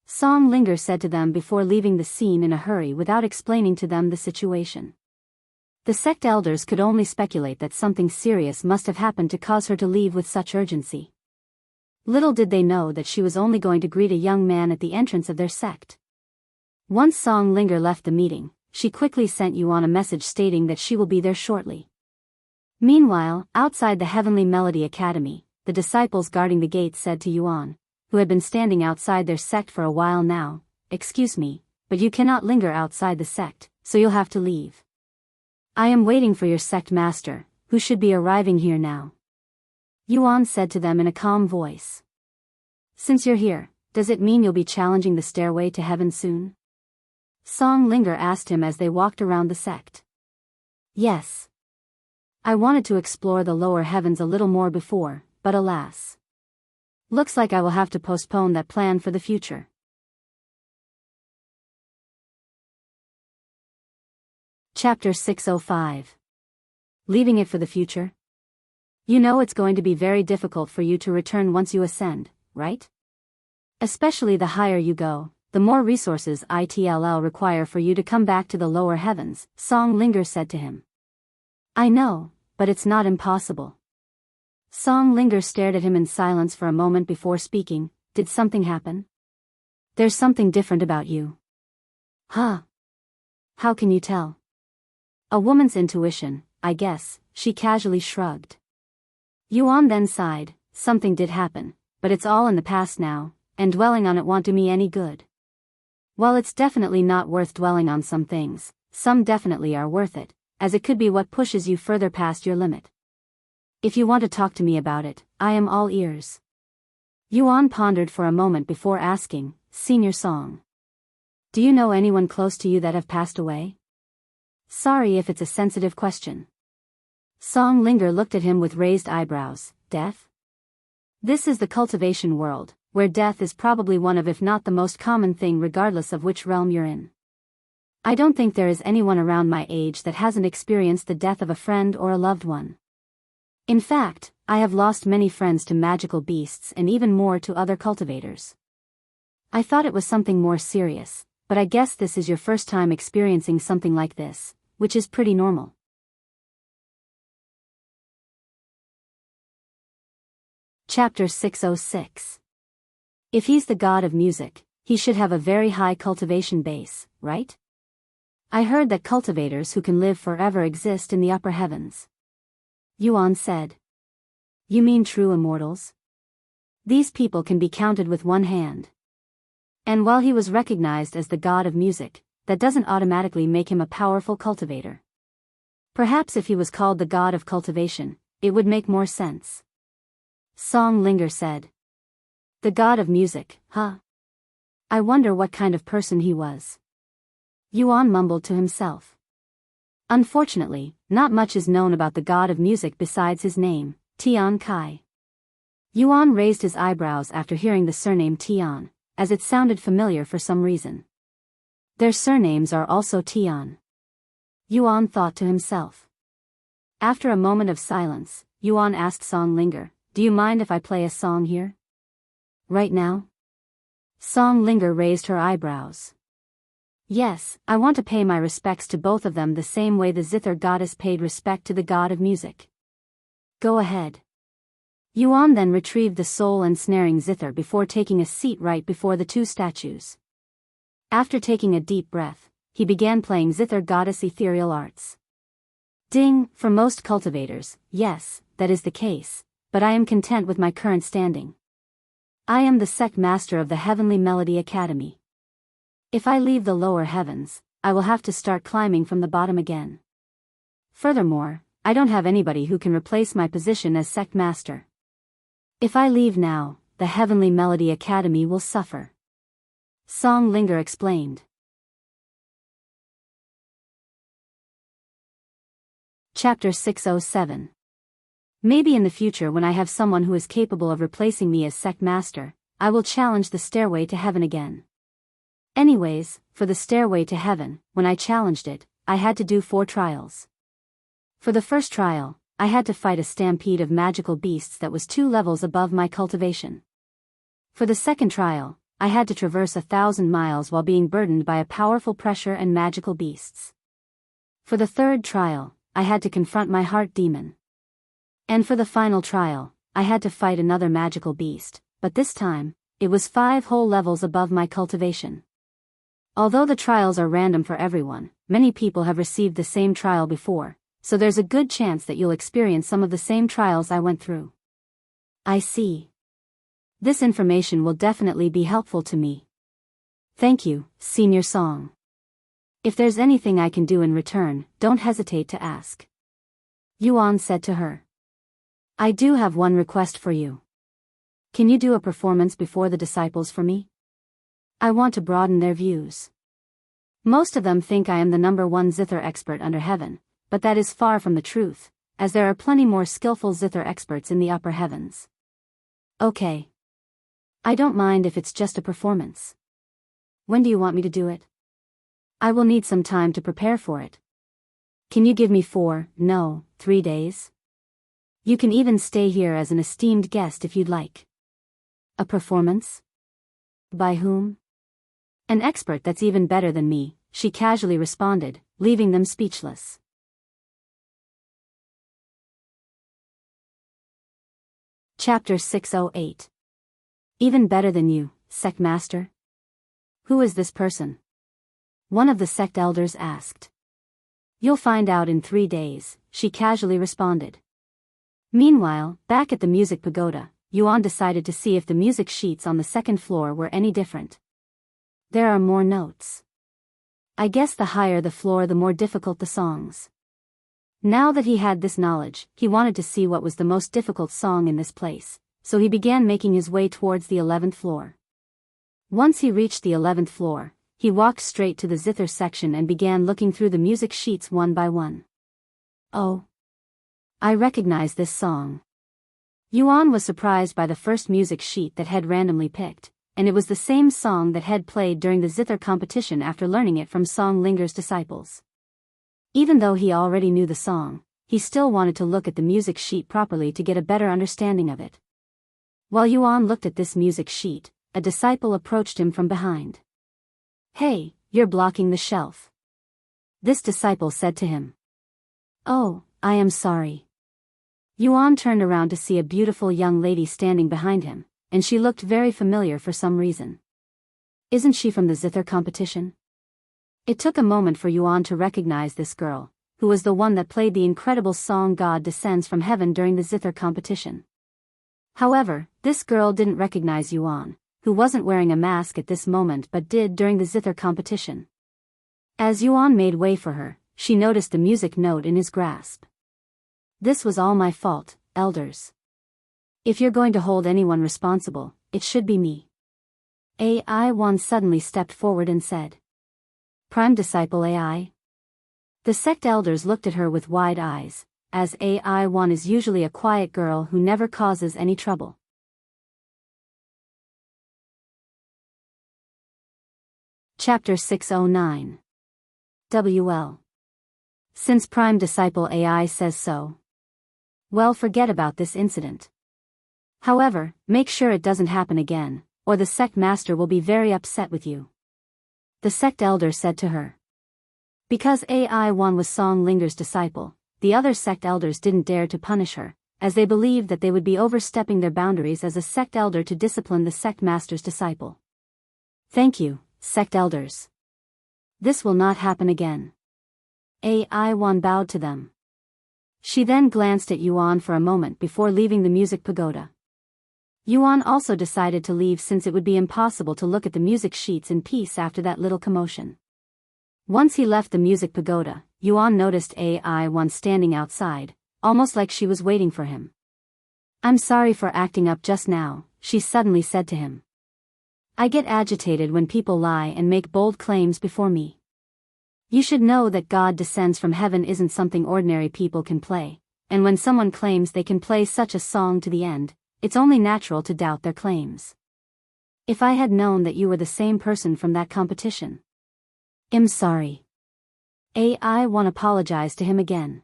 Song Linger said to them before leaving the scene in a hurry without explaining to them the situation. The sect elders could only speculate that something serious must have happened to cause her to leave with such urgency. Little did they know that she was only going to greet a young man at the entrance of their sect. Once Song Linger left the meeting, she quickly sent Yuan a message stating that she will be there shortly. Meanwhile, outside the Heavenly Melody Academy, the disciples guarding the gate said to Yuan, who had been standing outside their sect for a while now, "Excuse me, but you cannot linger outside the sect, so you'll have to leave. I am waiting for your sect master, who should be arriving here now." Yuan said to them in a calm voice. "Since you're here, does it mean you'll be challenging the stairway to heaven soon?" Song Linger asked him as they walked around the sect. "Yes. I wanted to explore the lower heavens a little more before, but alas. Looks like I will have to postpone that plan for the future." Chapter 605. Leaving it for the future? You know it's going to be very difficult for you to return once you ascend, right? Especially the higher you go, the more resources it'll require for you to come back to the lower heavens, Song Linger said to him. "I know, but it's not impossible." Song Linger stared at him in silence for a moment before speaking. "Did something happen? There's something different about you." "Huh? How can you tell?" "A woman's intuition, I guess," she casually shrugged. Yuan then sighed. "Something did happen, but it's all in the past now, and dwelling on it won't do me any good. While it's definitely not worth dwelling on some things, some definitely are worth it, as it could be what pushes you further past your limit. If you want to talk to me about it, I am all ears." Yuan pondered for a moment before asking, "Senior Song, do you know anyone close to you that have passed away?" "Sorry if it's a sensitive question." Song Linger looked at him with raised eyebrows. "Death? This is the cultivation world, where death is probably one of if not the most common thing regardless of which realm you're in. I don't think there is anyone around my age that hasn't experienced the death of a friend or a loved one. In fact, I have lost many friends to magical beasts and even more to other cultivators. I thought it was something more serious, but I guess this is your first time experiencing something like this, which is pretty normal." Chapter 606. If he's the god of music, he should have a very high cultivation base, right? I heard that cultivators who can live forever exist in the upper heavens. Yuan said. "You mean true immortals? These people can be counted with one hand." And while he was recognized as the god of music, that doesn't automatically make him a powerful cultivator. Perhaps if he was called the god of cultivation, it would make more sense. Song Linger said. "The god of music, huh? I wonder what kind of person he was." Yuan mumbled to himself. Unfortunately, not much is known about the god of music besides his name, Tian Kai. Yuan raised his eyebrows after hearing the surname Tian, as it sounded familiar for some reason. Their surnames are also Tian. Yuan thought to himself. After a moment of silence, Yuan asked Song Linger, "Do you mind if I play a song here? Right now?" Song Linger raised her eyebrows. "Yes, I want to pay my respects to both of them the same way the Zither goddess paid respect to the god of music." "Go ahead." Yuan then retrieved the soul-ensnaring zither before taking a seat right before the two statues. After taking a deep breath, he began playing Zither goddess ethereal arts. Ding, for most cultivators, yes, that is the case, but I am content with my current standing. I am the sect master of the Heavenly Melody Academy. If I leave the lower heavens, I will have to start climbing from the bottom again. Furthermore, I don't have anybody who can replace my position as sect master. If I leave now, the Heavenly Melody Academy will suffer. Song Linger explained. Chapter 607. Maybe in the future when I have someone who is capable of replacing me as sect master, I will challenge the stairway to heaven again. Anyways, for the stairway to heaven, when I challenged it, I had to do 4 trials. For the first trial, I had to fight a stampede of magical beasts that was 2 levels above my cultivation. For the second trial, I had to traverse 1,000 miles while being burdened by a powerful pressure and magical beasts. For the third trial, I had to confront my heart demon. And for the final trial, I had to fight another magical beast, but this time, it was 5 whole levels above my cultivation. Although the trials are random for everyone, many people have received the same trial before, so there's a good chance that you'll experience some of the same trials I went through. I see. This information will definitely be helpful to me. Thank you, Senior Song. If there's anything I can do in return, don't hesitate to ask. Yuan said to her. I do have one request for you. Can you do a performance before the disciples for me? I want to broaden their views. Most of them think I am the #1 zither expert under heaven, but that is far from the truth, as there are plenty more skillful zither experts in the upper heavens. Okay. I don't mind if it's just a performance. When do you want me to do it? I will need some time to prepare for it. Can you give me 3 days? You can even stay here as an esteemed guest if you'd like. A performance? By whom? An expert that's even better than me, she casually responded, leaving them speechless. Chapter 608. Even better than you, sect master? Who is this person? One of the sect elders asked. You'll find out in 3 days, she casually responded. Meanwhile, back at the music pagoda, Yuan decided to see if the music sheets on the second floor were any different. There are more notes. I guess the higher the floor the more difficult the songs. Now that he had this knowledge, he wanted to see what was the most difficult song in this place, so he began making his way towards the 11th floor. Once he reached the 11th floor, he walked straight to the zither section and began looking through the music sheets one by one. Oh. I recognize this song. Yuan was surprised by the first music sheet that Head randomly picked, and it was the same song that Head played during the zither competition after learning it from Song Linger's disciples. Even though he already knew the song, he still wanted to look at the music sheet properly to get a better understanding of it. While Yuan looked at this music sheet, a disciple approached him from behind. Hey, you're blocking the shelf. This disciple said to him. Oh, I am sorry. Yuan turned around to see a beautiful young lady standing behind him, and she looked very familiar for some reason. Isn't she from the zither competition? It took a moment for Yuan to recognize this girl, who was the one that played the incredible song God Descends from Heaven during the zither competition. However, this girl didn't recognize Yuan, who wasn't wearing a mask at this moment but did during the zither competition. As Yuan made way for her, she noticed the music note in his grasp. This was all my fault, elders. If you're going to hold anyone responsible, it should be me. AI-1 suddenly stepped forward and said. Prime Disciple AI? The sect elders looked at her with wide eyes, as AI-1 is usually a quiet girl who never causes any trouble. Chapter 609. WL. Since Prime Disciple AI says so. Well, forget about this incident. However, make sure it doesn't happen again, or the sect master will be very upset with you. The sect elder said to her. Because AI-1 was Song Linger's disciple, the other sect elders didn't dare to punish her, as they believed that they would be overstepping their boundaries as a sect elder to discipline the sect master's disciple. Thank you, sect elders. This will not happen again. AI-1 bowed to them. She then glanced at Yuan for a moment before leaving the music pagoda. Yuan also decided to leave since it would be impossible to look at the music sheets in peace after that little commotion. Once he left the music pagoda, Yuan noticed AI-1 standing outside, almost like she was waiting for him. "I'm sorry for acting up just now," she suddenly said to him. "I get agitated when people lie and make bold claims before me. You should know that God descends from heaven isn't something ordinary people can play, and when someone claims they can play such a song to the end, it's only natural to doubt their claims. If I had known that you were the same person from that competition. I'm sorry." AI-1 apologized to him again.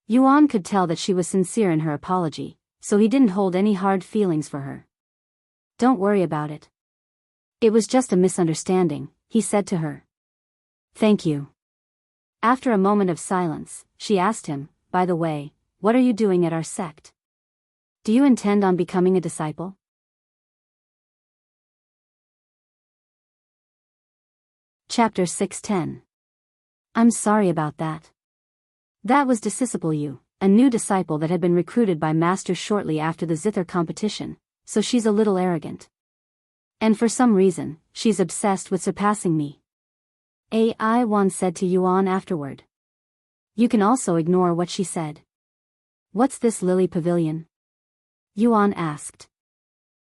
Yuan could tell that she was sincere in her apology, so he didn't hold any hard feelings for her. "Don't worry about it. It was just a misunderstanding," he said to her. "Thank you." After a moment of silence, she asked him, "By the way, what are you doing at our sect? Do you intend on becoming a disciple?" Chapter 610. I'm sorry about that. That was Disciple Yu, a new disciple that had been recruited by Master shortly after the Zither competition, so she's a little arrogant. And for some reason, she's obsessed with surpassing me. AI-1 said to Yuan afterward. You can also ignore what she said. What's this Lily Pavilion? Yuan asked.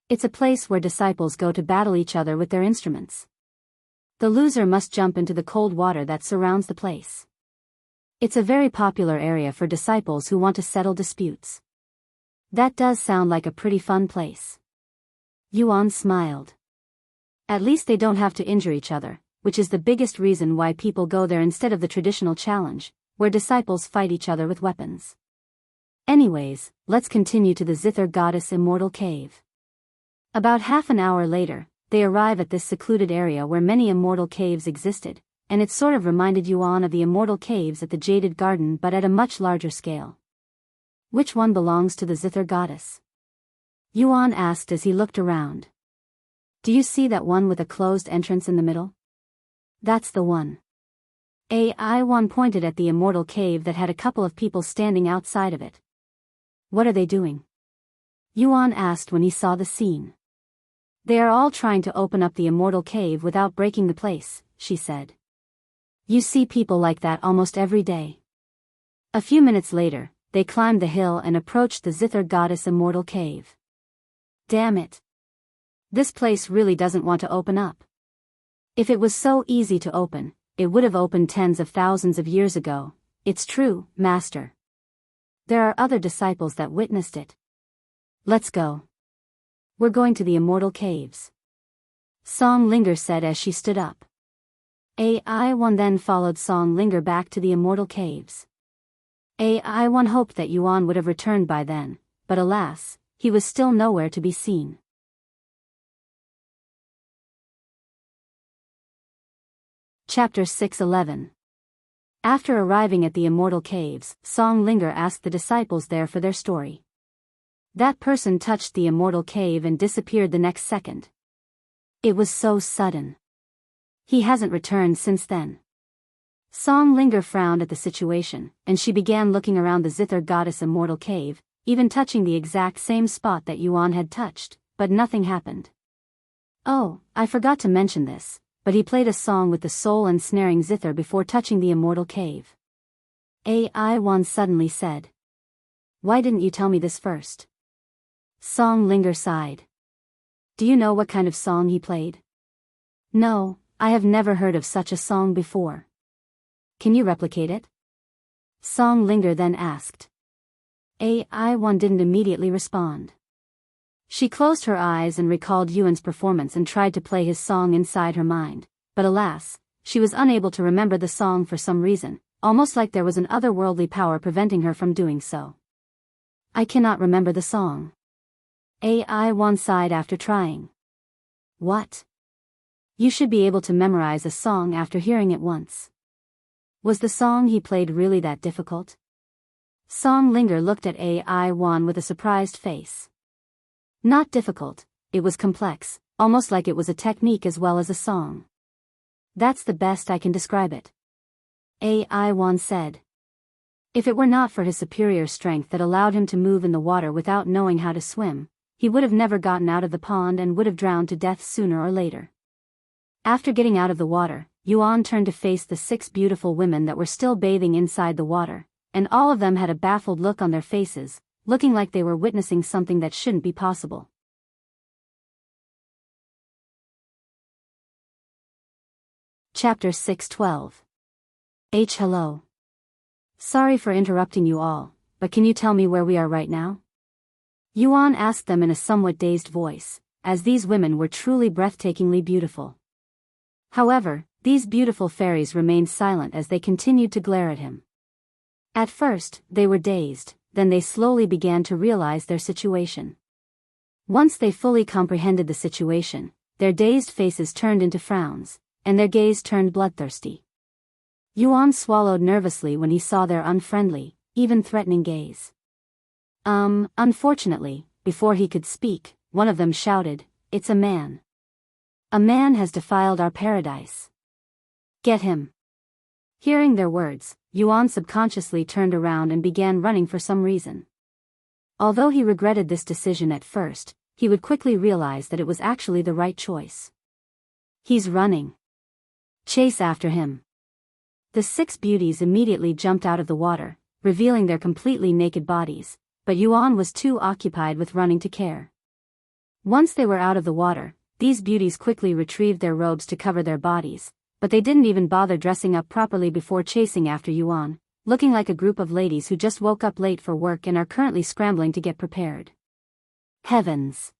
It's a place where disciples go to battle each other with their instruments. The loser must jump into the cold water that surrounds the place. It's a very popular area for disciples who want to settle disputes. That does sound like a pretty fun place. Yuan smiled. At least they don't have to injure each other, which is the biggest reason why people go there instead of the traditional challenge, where disciples fight each other with weapons. Anyways, let's continue to the Zither Goddess Immortal Cave. About half an hour later, they arrive at this secluded area where many immortal caves existed, and it sort of reminded Yuan of the immortal caves at the Jaded Garden but at a much larger scale. Which one belongs to the Zither Goddess? Yuan asked as he looked around. Do you see that one with a closed entrance in the middle? That's the one. AI-1 pointed at the immortal cave that had a couple of people standing outside of it. What are they doing? Yuan asked when he saw the scene. They are all trying to open up the immortal cave without breaking the place, she said. You see people like that almost every day. A few minutes later, they climbed the hill and approached the Zither Goddess Immortal Cave. Damn it. This place really doesn't want to open up. If it was so easy to open, it would have opened tens of thousands of years ago. It's true, Master. There are other disciples that witnessed it. Let's go. We're going to the immortal caves. Song Linger said as she stood up. AI-1 then followed Song Linger back to the immortal caves. AI-1 hoped that Yuan would have returned by then, but alas, he was still nowhere to be seen. Chapter 611. After arriving at the immortal caves, Song Linger asked the disciples there for their story. That person touched the immortal cave and disappeared the next second. It was so sudden. He hasn't returned since then. Song Linger frowned at the situation, and she began looking around the Zither Goddess Immortal Cave, even touching the exact same spot that Yuan had touched, but nothing happened. Oh, I forgot to mention this, but he played a song with the soul ensnaring zither before touching the immortal cave. AI-1 suddenly said. Why didn't you tell me this first? Song Linger sighed. Do you know what kind of song he played? No, I have never heard of such a song before. Can you replicate it? Song Linger then asked. AI-1 didn't immediately respond. She closed her eyes and recalled Yuan's performance and tried to play his song inside her mind, but alas, she was unable to remember the song for some reason, almost like there was an otherworldly power preventing her from doing so. I cannot remember the song. AI-1 sighed after trying. What? You should be able to memorize a song after hearing it once. Was the song he played really that difficult? Song Linger looked at AI-1 with a surprised face. Not difficult, it was complex, almost like it was a technique as well as a song. That's the best I can describe it. AI-1 said. If it were not for his superior strength that allowed him to move in the water without knowing how to swim, he would have never gotten out of the pond and would have drowned to death sooner or later. After getting out of the water, Yuan turned to face the 6 beautiful women that were still bathing inside the water, and all of them had a baffled look on their faces, looking like they were witnessing something that shouldn't be possible. Chapter 6:12. Hello. Sorry for interrupting you all, but can you tell me where we are right now? Yuan asked them in a somewhat dazed voice, as these women were truly breathtakingly beautiful. However, these beautiful fairies remained silent as they continued to glare at him. At first, they were dazed, then they slowly began to realize their situation. Once they fully comprehended the situation, their dazed faces turned into frowns, and their gaze turned bloodthirsty. Yuan swallowed nervously when he saw their unfriendly, even threatening gaze. Unfortunately, before he could speak, one of them shouted, "It's a man. A man has defiled our paradise. Get him." Hearing their words, Yuan subconsciously turned around and began running for some reason. Although he regretted this decision at first, he would quickly realize that it was actually the right choice. He's running. Chase after him. The 6 beauties immediately jumped out of the water, revealing their completely naked bodies, but Yuan was too occupied with running to care. Once they were out of the water, these beauties quickly retrieved their robes to cover their bodies, but they didn't even bother dressing up properly before chasing after Yuan, looking like a group of ladies who just woke up late for work and are currently scrambling to get prepared. Heavens!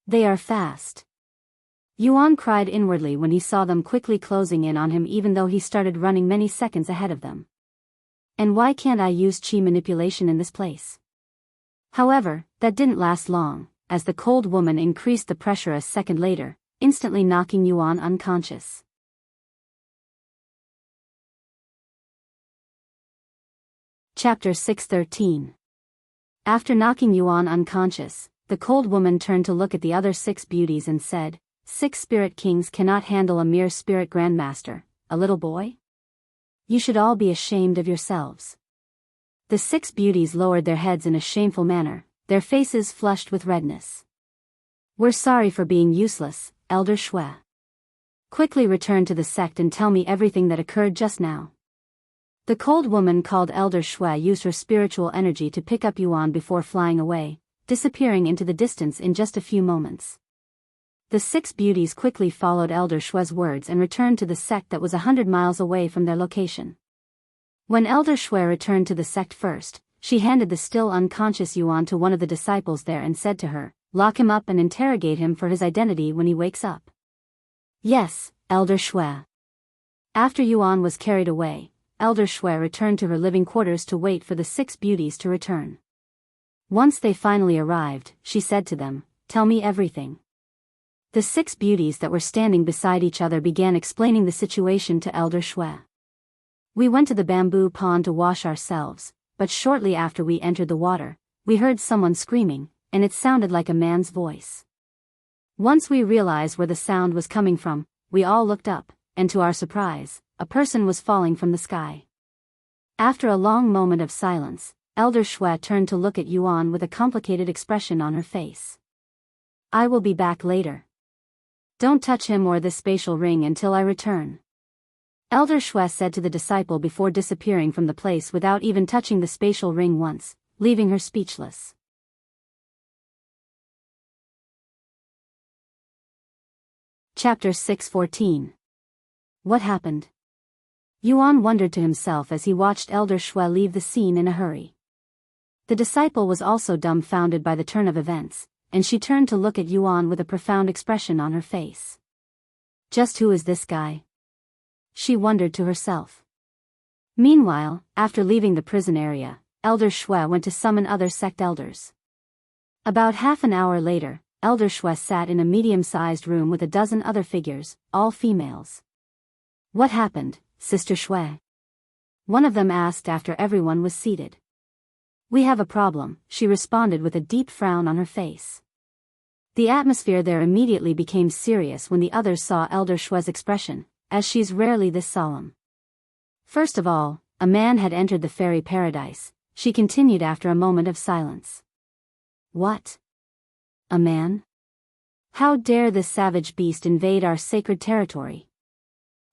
They are fast. Yuan cried inwardly when he saw them quickly closing in on him even though he started running many seconds ahead of them. And why can't I use chi manipulation in this place? However, that didn't last long, as the cold woman increased the pressure a second later, instantly knocking Yuan unconscious. Chapter 6:13. After knocking Yuan unconscious, the cold woman turned to look at the other 6 beauties and said, 6 spirit kings cannot handle a mere spirit grandmaster, a little boy? You should all be ashamed of yourselves. The 6 beauties lowered their heads in a shameful manner, their faces flushed with redness. We're sorry for being useless, Elder Shui. Quickly return to the sect and tell me everything that occurred just now. The cold woman called Elder Shui used her spiritual energy to pick up Yuan before flying away, disappearing into the distance in just a few moments. The 6 beauties quickly followed Elder Shui's words and returned to the sect that was 100 miles away from their location. When Elder Shui returned to the sect first, she handed the still unconscious Yuan to one of the disciples there and said to her, "Lock him up and interrogate him for his identity when he wakes up." Yes, Elder Shui. After Yuan was carried away, Elder Shui returned to her living quarters to wait for the 6 beauties to return. Once they finally arrived, she said to them, "Tell me everything." The 6 beauties that were standing beside each other began explaining the situation to Elder Shui. We went to the bamboo pond to wash ourselves, but shortly after we entered the water, we heard someone screaming, and it sounded like a man's voice. Once we realized where the sound was coming from, we all looked up, and to our surprise, a person was falling from the sky. After a long moment of silence, Elder Shui turned to look at Yuan with a complicated expression on her face. "I will be back later. Don't touch him or this spatial ring until I return," Elder Shui said to the disciple before disappearing from the place without even touching the spatial ring once, leaving her speechless. Chapter 6:14. What happened? Yuan wondered to himself as he watched Elder Shui leave the scene in a hurry. The disciple was also dumbfounded by the turn of events, and she turned to look at Yuan with a profound expression on her face. Just who is this guy? She wondered to herself. Meanwhile, after leaving the prison area, Elder Shui went to summon other sect elders. About half an hour later, Elder Shui sat in a medium-sized room with a dozen other figures, all females. What happened, Sister Shui? One of them asked after everyone was seated. We have a problem, she responded with a deep frown on her face. The atmosphere there immediately became serious when the others saw Elder Shui's expression, as she's rarely this solemn. First of all, a man had entered the fairy paradise, she continued after a moment of silence. What? A man? How dare this savage beast invade our sacred territory?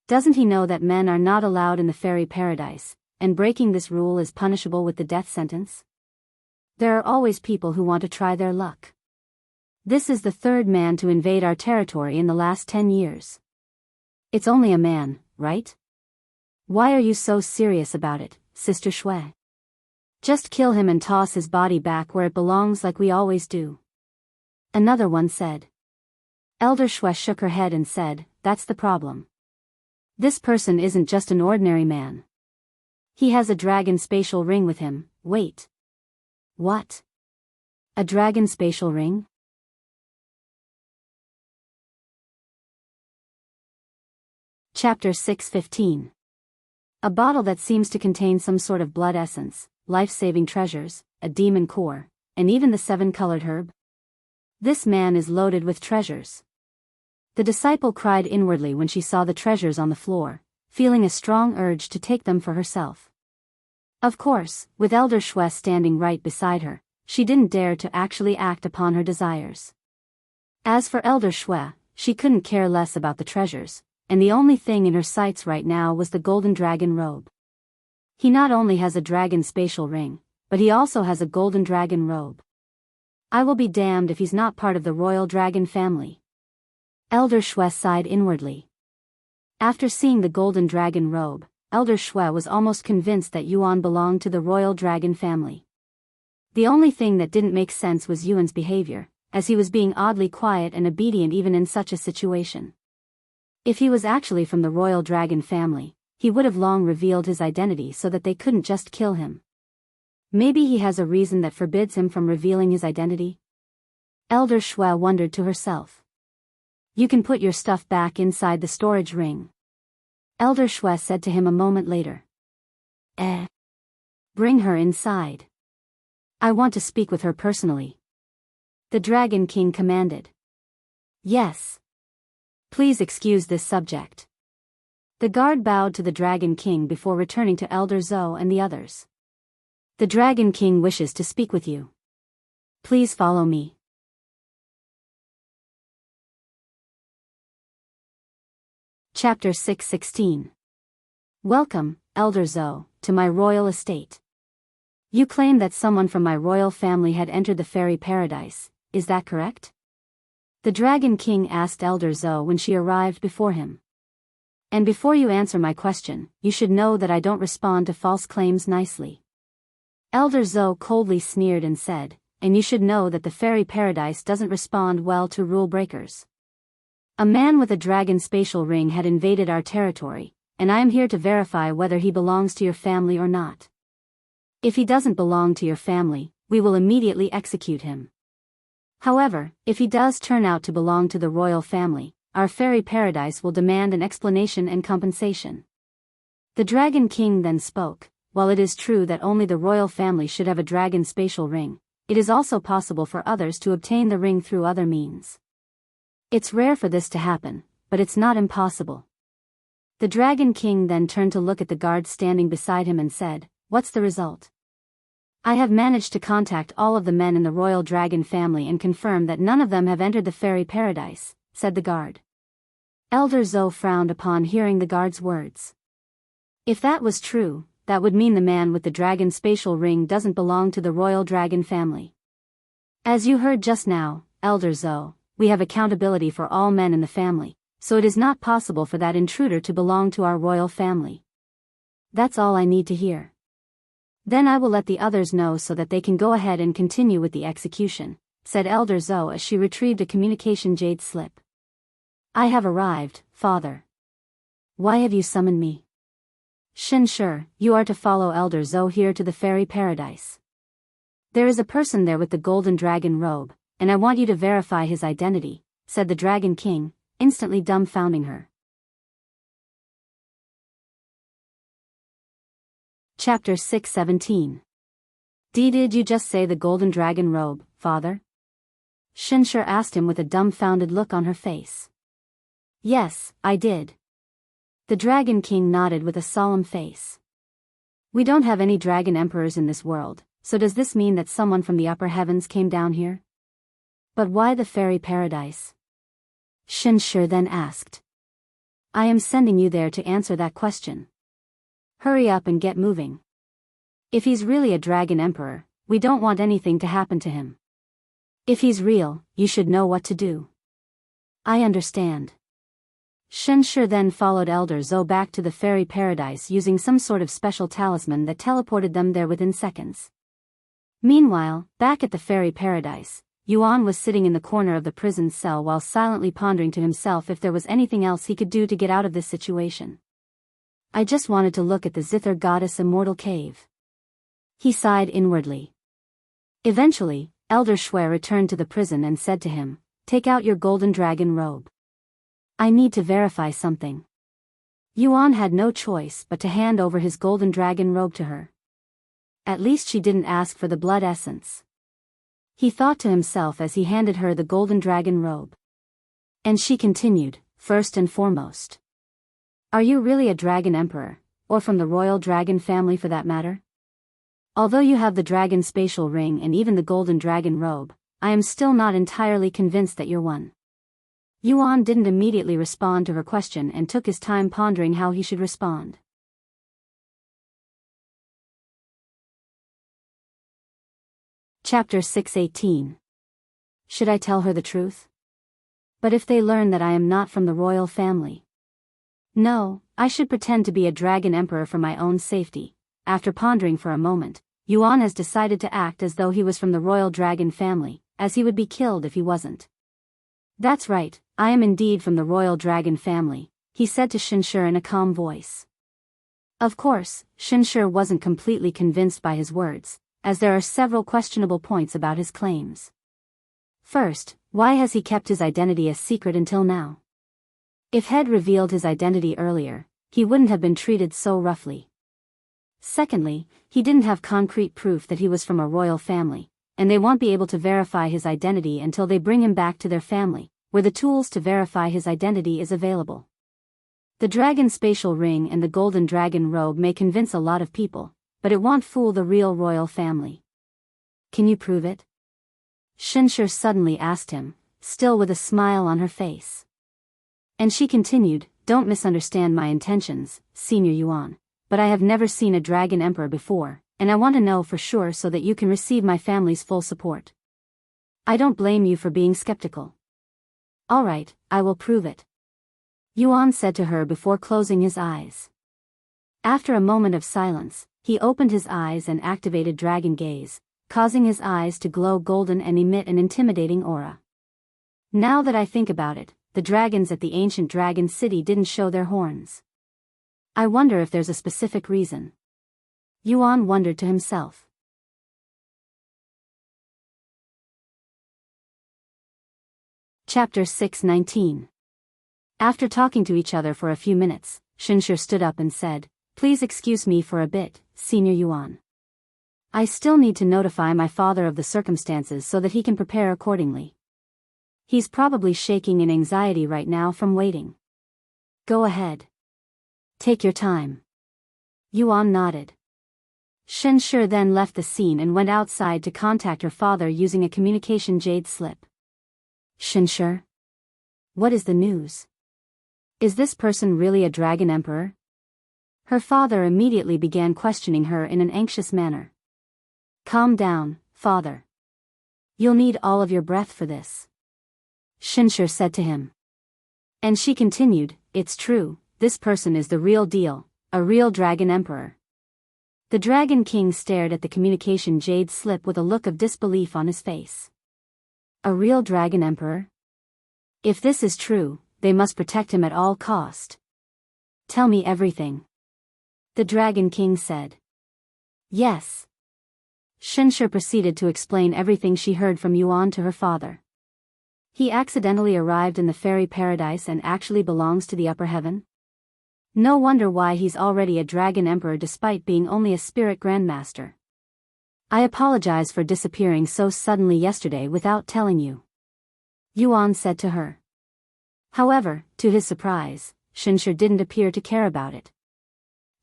Doesn't he know that men are not allowed in the fairy paradise, and breaking this rule is punishable with the death sentence? There are always people who want to try their luck. This is the third man to invade our territory in the last 10 years. It's only a man, right? Why are you so serious about it, Sister Shui? Just kill him and toss his body back where it belongs like we always do. Another one said. Elder Shui shook her head and said, that's the problem. This person isn't just an ordinary man. He has a dragon spatial ring with him. Wait. What? A dragon spatial ring? Chapter 6:15. A bottle that seems to contain some sort of blood essence, life-saving treasures, a demon core, and even the 7-colored herb. This man is loaded with treasures. The disciple cried inwardly when she saw the treasures on the floor, feeling a strong urge to take them for herself. Of course, with Elder Shui standing right beside her, she didn't dare to actually act upon her desires. As for Elder Shui, she couldn't care less about the treasures, and the only thing in her sights right now was the golden dragon robe. He not only has a dragon spatial ring, but he also has a golden dragon robe. I will be damned if he's not part of the royal dragon family. Elder Shui sighed inwardly. After seeing the golden dragon robe, Elder Shui was almost convinced that Yuan belonged to the royal dragon family. The only thing that didn't make sense was Yuan's behavior, as he was being oddly quiet and obedient even in such a situation. If he was actually from the royal dragon family, he would have long revealed his identity so that they couldn't just kill him. Maybe he has a reason that forbids him from revealing his identity? Elder Shui wondered to herself. You can put your stuff back inside the storage ring. Elder Shui said to him a moment later. Bring her inside. I want to speak with her personally. The Dragon King commanded. Yes. Please excuse this subject. The guard bowed to the Dragon King before returning to Elder Zhou and the others. The Dragon King wishes to speak with you. Please follow me. Chapter 6:16. Welcome, Elder Zhou, to my royal estate. You claim that someone from my royal family had entered the fairy paradise, is that correct? The Dragon King asked Elder Zhou when she arrived before him. And before you answer my question, you should know that I don't respond to false claims nicely. Elder Zhou coldly sneered and said, and you should know that the fairy paradise doesn't respond well to rule breakers. A man with a dragon spatial ring had invaded our territory, and I am here to verify whether he belongs to your family or not. If he doesn't belong to your family, we will immediately execute him. However, if he does turn out to belong to the royal family, our fairy paradise will demand an explanation and compensation. The Dragon King then spoke. While it is true that only the royal family should have a dragon spatial ring, it is also possible for others to obtain the ring through other means. It's rare for this to happen, but it's not impossible. The Dragon King then turned to look at the guard standing beside him and said, what's the result? I have managed to contact all of the men in the royal dragon family and confirm that none of them have entered the fairy paradise, said the guard. Elder Zhou frowned upon hearing the guard's words. If that was true, that would mean the man with the dragon spatial ring doesn't belong to the royal dragon family. As you heard just now, Elder Zhou, we have accountability for all men in the family, so it is not possible for that intruder to belong to our royal family. That's all I need to hear. Then I will let the others know so that they can go ahead and continue with the execution, said Elder Zhou as she retrieved a communication jade slip. I have arrived, Father. Why have you summoned me? Xianxia, you are to follow Elder Zhou here to the fairy paradise. There is a person there with the golden dragon robe, and I want you to verify his identity, said the Dragon King, instantly dumbfounding her. Chapter 6:17. Did you just say the golden dragon robe, Father? Xianxia asked him with a dumbfounded look on her face. Yes, I did. The Dragon King nodded with a solemn face. We don't have any dragon emperors in this world, so does this mean that someone from the upper heavens came down here? But why the fairy paradise? Xianxia then asked. I am sending you there to answer that question. Hurry up and get moving. If he's really a dragon emperor, we don't want anything to happen to him. If he's real, you should know what to do. I understand. Xianxia then followed Elder Zhou back to the fairy paradise using some sort of special talisman that teleported them there within seconds. Meanwhile, back at the fairy paradise, Yuan was sitting in the corner of the prison cell while silently pondering to himself if there was anything else he could do to get out of this situation. I just wanted to look at the Zither Goddess Immortal Cave. He sighed inwardly. Eventually, Elder Shui returned to the prison and said to him, Take out your golden dragon robe. I need to verify something. Yuan had no choice but to hand over his golden dragon robe to her. At least she didn't ask for the blood essence. He thought to himself as he handed her the golden dragon robe. And she continued, First and foremost. Are you really a dragon emperor, or from the royal dragon family for that matter? Although you have the dragon spatial ring and even the golden dragon robe, I am still not entirely convinced that you're one. Yuan didn't immediately respond to her question and took his time pondering how he should respond. Chapter 618. Should I tell her the truth? But if they learn that I am not from the royal family? No, I should pretend to be a dragon emperor for my own safety. After pondering for a moment, Yuan has decided to act as though he was from the royal dragon family, as he would be killed if he wasn't. That's right, I am indeed from the royal dragon family, he said to Xianxia in a calm voice. Of course, Xianxia wasn't completely convinced by his words, as there are several questionable points about his claims. First, why has he kept his identity a secret until now? If Head revealed his identity earlier, he wouldn't have been treated so roughly. Secondly, he didn't have concrete proof that he was from a royal family, and they won't be able to verify his identity until they bring him back to their family, where the tools to verify his identity is available. The dragon spatial ring and the golden dragon robe may convince a lot of people, but it won't fool the real royal family. Can you prove it? Xianxia suddenly asked him, still with a smile on her face. And she continued, Don't misunderstand my intentions, Senior Yuan, but I have never seen a dragon emperor before, and I want to know for sure so that you can receive my family's full support. I don't blame you for being skeptical. Alright, I will prove it. Yuan said to her before closing his eyes. After a moment of silence, he opened his eyes and activated Dragon Gaze, causing his eyes to glow golden and emit an intimidating aura. Now that I think about it, the dragons at the ancient dragon city didn't show their horns. I wonder if there's a specific reason. Yuan wondered to himself. Chapter 619. After talking to each other for a few minutes, Xianxia stood up and said, Please excuse me for a bit, Senior Yuan. I still need to notify my father of the circumstances so that he can prepare accordingly. He's probably shaking in anxiety right now from waiting. Go ahead. Take your time. Yuan nodded. Xianxia then left the scene and went outside to contact her father using a communication jade slip. Xianxia? What is the news? Is this person really a dragon emperor? Her father immediately began questioning her in an anxious manner. Calm down, father. You'll need all of your breath for this. Xianxia said to him. And she continued, It's true, this person is the real deal, a real dragon emperor. The Dragon King stared at the communication jade slip with a look of disbelief on his face. A real dragon emperor? If this is true, they must protect him at all cost. Tell me everything. The Dragon King said. Yes. Xianxia proceeded to explain everything she heard from Yuan to her father. He accidentally arrived in the fairy paradise and actually belongs to the upper heaven? No wonder why he's already a dragon emperor despite being only a spirit grandmaster. I apologize for disappearing so suddenly yesterday without telling you. Yuan said to her. However, to his surprise, Xianxia didn't appear to care about it.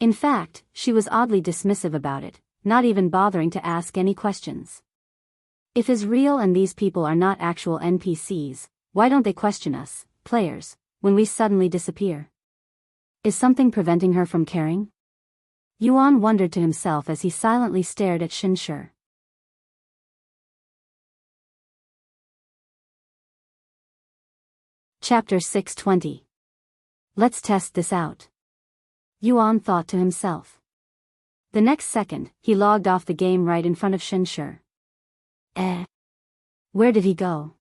In fact, she was oddly dismissive about it, not even bothering to ask any questions. If is real and these people are not actual NPCs, why don't they question us, players, when we suddenly disappear? Is something preventing her from caring? Yuan wondered to himself as he silently stared at Xianxia. Chapter 620. Let's test this out. Yuan thought to himself. The next second, he logged off the game right in front of Xianxia. Where did he go?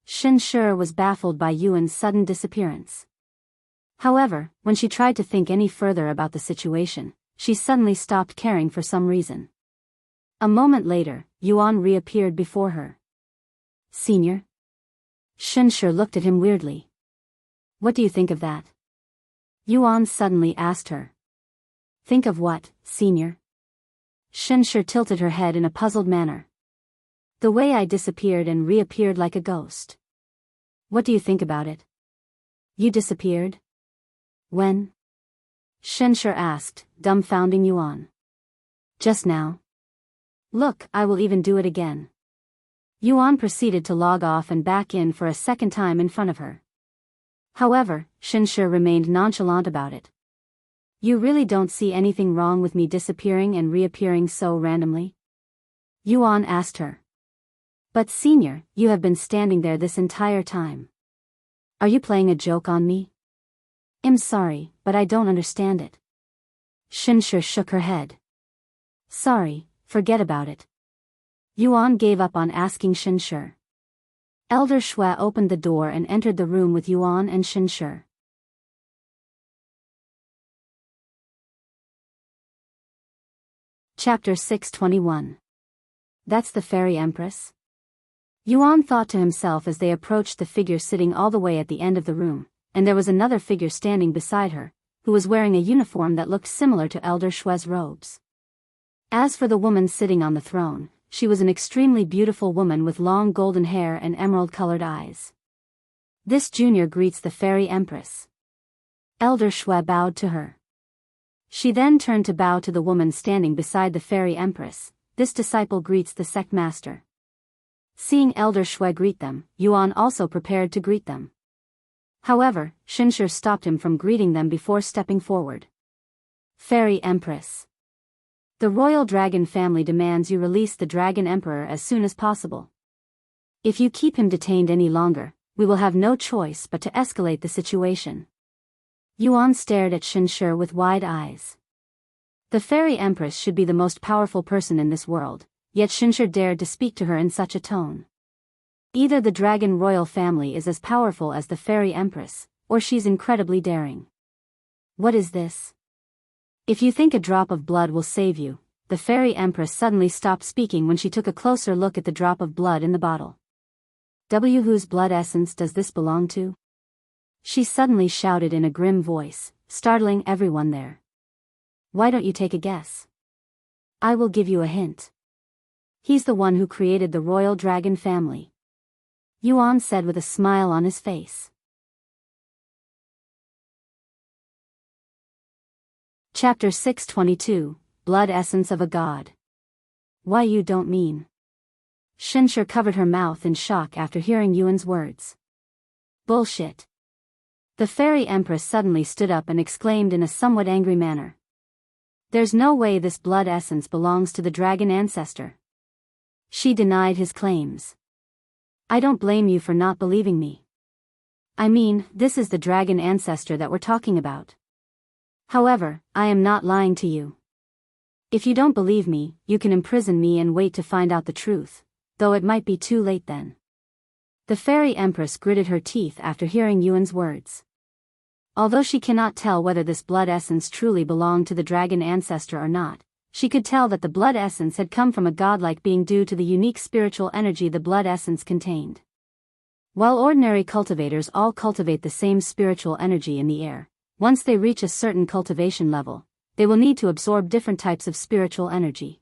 Xianxia was baffled by Yuan's sudden disappearance. However, when she tried to think any further about the situation, she suddenly stopped caring for some reason. A moment later, Yuan reappeared before her. Senior? Xianxia looked at him weirdly. What do you think of that? Yuan suddenly asked her. Think of what, senior? Xianxia tilted her head in a puzzled manner. The way I disappeared and reappeared like a ghost. What do you think about it? You disappeared? When? Xianxia asked, dumbfounding Yuan. Just now. Look, I will even do it again. Yuan proceeded to log off and back in for a second time in front of her. However, Xianxia remained nonchalant about it. You really don't see anything wrong with me disappearing and reappearing so randomly? Yuan asked her. But senior, you have been standing there this entire time. Are you playing a joke on me? I'm sorry, but I don't understand it. Xianxia shook her head. Sorry, forget about it. Yuan gave up on asking Xianxia. Elder Shui opened the door and entered the room with Yuan and Xianxia. Chapter 621. That's the Fairy Empress? Yuan thought to himself as they approached the figure sitting all the way at the end of the room, and there was another figure standing beside her, who was wearing a uniform that looked similar to Elder Shui's robes. As for the woman sitting on the throne, she was an extremely beautiful woman with long golden hair and emerald-colored eyes. This junior greets the Fairy Empress. Elder Shui bowed to her. She then turned to bow to the woman standing beside the Fairy Empress. This disciple greets the sect master. Seeing Elder Shui greet them, Yuan also prepared to greet them. However, Xianxia stopped him from greeting them before stepping forward. Fairy Empress. The royal dragon family demands you release the Dragon Emperor as soon as possible. If you keep him detained any longer, we will have no choice but to escalate the situation. Yuan stared at Xianxia with wide eyes. The Fairy Empress should be the most powerful person in this world, yet Xianxia dared to speak to her in such a tone. Either the dragon royal family is as powerful as the Fairy Empress, or she's incredibly daring. What is this? If you think a drop of blood will save you, the Fairy Empress suddenly stopped speaking when she took a closer look at the drop of blood in the bottle. Whose blood essence does this belong to? She suddenly shouted in a grim voice, startling everyone there. Why don't you take a guess? I will give you a hint. He's the one who created the royal dragon family. Yuan said with a smile on his face. Chapter 622, Blood Essence of a God. Why you don't mean? Xianxia covered her mouth in shock after hearing Yuan's words. Bullshit. The Fairy Empress suddenly stood up and exclaimed in a somewhat angry manner. There's no way this blood essence belongs to the dragon ancestor. She denied his claims. I don't blame you for not believing me. I mean, this is the dragon ancestor that we're talking about. However, I am not lying to you. If you don't believe me, you can imprison me and wait to find out the truth, though it might be too late then. The Fairy Empress gritted her teeth after hearing Yuan's words. Although she cannot tell whether this blood essence truly belonged to the dragon ancestor or not, she could tell that the blood essence had come from a godlike being due to the unique spiritual energy the blood essence contained. While ordinary cultivators all cultivate the same spiritual energy in the air, once they reach a certain cultivation level, they will need to absorb different types of spiritual energy.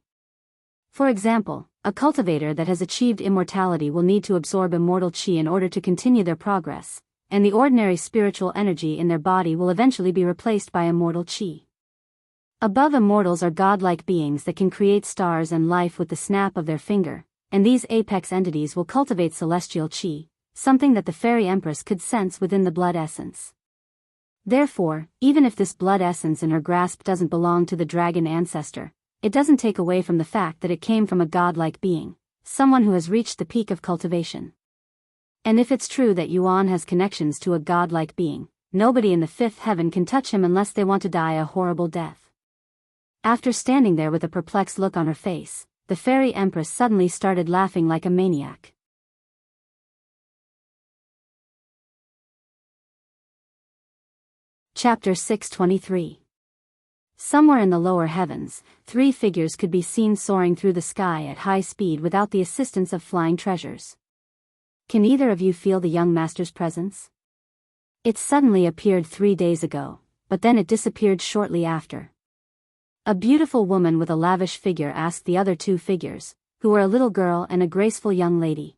For example, a cultivator that has achieved immortality will need to absorb immortal chi in order to continue their progress, and the ordinary spiritual energy in their body will eventually be replaced by immortal chi. Above immortals are godlike beings that can create stars and life with the snap of their finger, and these apex entities will cultivate celestial qi, something that the fairy empress could sense within the blood essence. Therefore, even if this blood essence in her grasp doesn't belong to the dragon ancestor, it doesn't take away from the fact that it came from a godlike being, someone who has reached the peak of cultivation. And if it's true that Yuan has connections to a godlike being, nobody in the fifth heaven can touch him unless they want to die a horrible death. After standing there with a perplexed look on her face, the fairy empress suddenly started laughing like a maniac. Chapter 623. Somewhere in the lower heavens, 3 figures could be seen soaring through the sky at high speed without the assistance of flying treasures. Can either of you feel the young master's presence? It suddenly appeared 3 days ago, but then it disappeared shortly after. A beautiful woman with a lavish figure asked the other 2 figures, who were a little girl and a graceful young lady.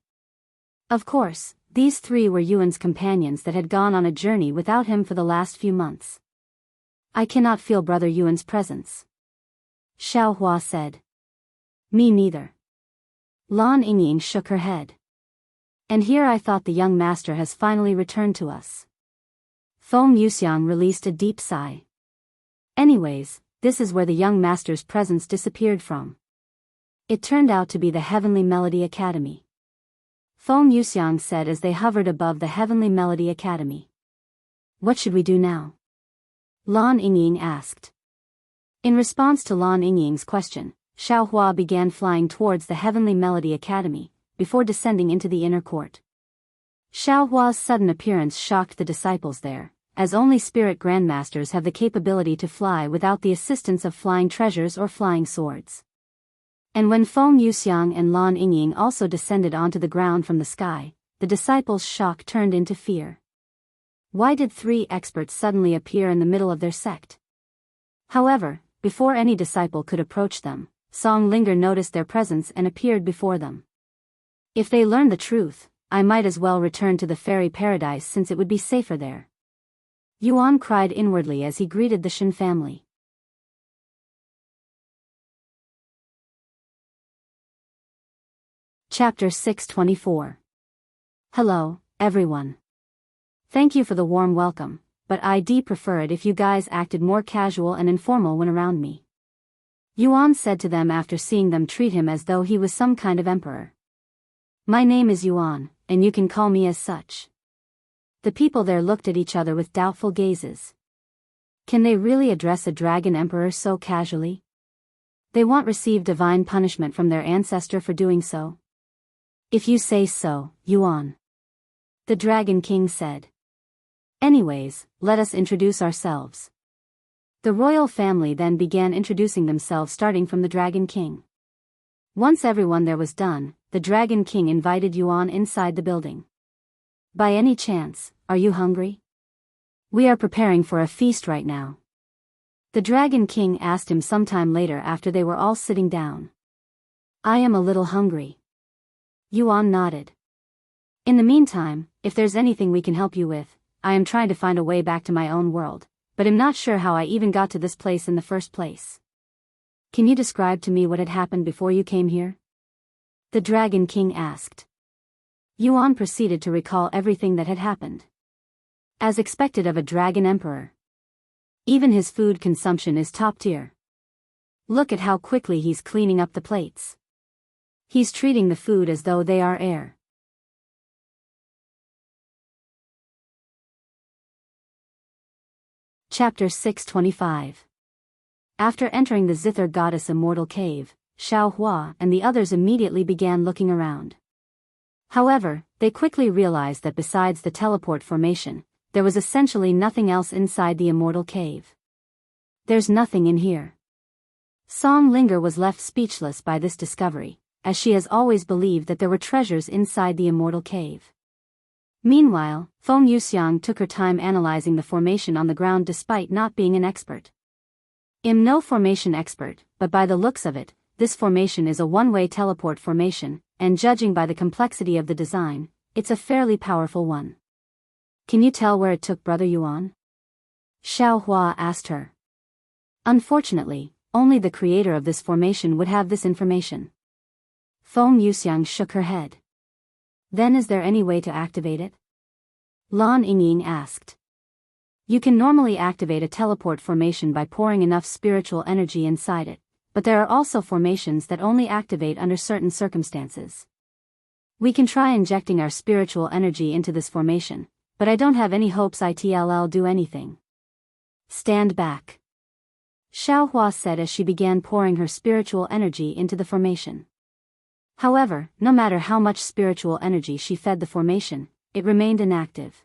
Of course, these 3 were Yuan's companions that had gone on a journey without him for the last few months. I cannot feel Brother Yuan's presence, Xiaohua said. Me neither. Lan Yingying shook her head. And here I thought the young master has finally returned to us. Feng Yuxiang released a deep sigh. Anyways, this is where the young master's presence disappeared from. It turned out to be the Heavenly Melody Academy. Feng Yuxiang said as they hovered above the Heavenly Melody Academy. What should we do now? Lan Yingying asked. In response to Lan Yingying's question, Xiaohua began flying towards the Heavenly Melody Academy, before descending into the inner court. Xiaohua's sudden appearance shocked the disciples there, as only spirit grandmasters have the capability to fly without the assistance of flying treasures or flying swords. And when Feng Yuxiang and Lan Yingying also descended onto the ground from the sky, the disciples' shock turned into fear. Why did 3 experts suddenly appear in the middle of their sect? However, before any disciple could approach them, Song Linger noticed their presence and appeared before them. If they learn the truth, I might as well return to the fairy paradise since it would be safer there. Yuan cried inwardly as he greeted the Shen family. Chapter 624. Hello, everyone. Thank you for the warm welcome, but I'd prefer it if you guys acted more casual and informal when around me. Yuan said to them after seeing them treat him as though he was some kind of emperor. My name is Yuan, and you can call me as such. The people there looked at each other with doubtful gazes. Can they really address a dragon emperor so casually? They won't receive divine punishment from their ancestor for doing so? If you say so, Yuan, the Dragon King said. Anyways, let us introduce ourselves. The royal family then began introducing themselves starting from the Dragon King. Once everyone there was done, the Dragon King invited Yuan inside the building. By any chance, are you hungry? We are preparing for a feast right now. The Dragon King asked him sometime later after they were all sitting down. I am a little hungry. Yuan nodded. In the meantime, if there's anything we can help you with, I am trying to find a way back to my own world, but am not sure how I even got to this place in the first place. Can you describe to me what had happened before you came here? The Dragon King asked. Yuan proceeded to recall everything that had happened. As expected of a dragon emperor. Even his food consumption is top tier. Look at how quickly he's cleaning up the plates. He's treating the food as though they are air. Chapter 625. After entering the Zither Goddess Immortal Cave, Xiaohua and the others immediately began looking around. However, they quickly realized that besides the teleport formation, there was essentially nothing else inside the Immortal Cave. There's nothing in here. Song Linger was left speechless by this discovery, as she has always believed that there were treasures inside the Immortal Cave. Meanwhile, Feng Yuxiang took her time analyzing the formation on the ground despite not being an expert. I'm no formation expert, but by the looks of it, this formation is a one-way teleport formation, and judging by the complexity of the design, it's a fairly powerful one. Can you tell where it took Brother Yuan? Xiaohua asked her. Unfortunately, only the creator of this formation would have this information. Feng Yuxiang shook her head. Then is there any way to activate it? Lan Yingying asked. You can normally activate a teleport formation by pouring enough spiritual energy inside it, but there are also formations that only activate under certain circumstances. We can try injecting our spiritual energy into this formation, but I don't have any hopes it'll do anything. Stand back. Xiaohua said as she began pouring her spiritual energy into the formation. However, no matter how much spiritual energy she fed the formation, it remained inactive.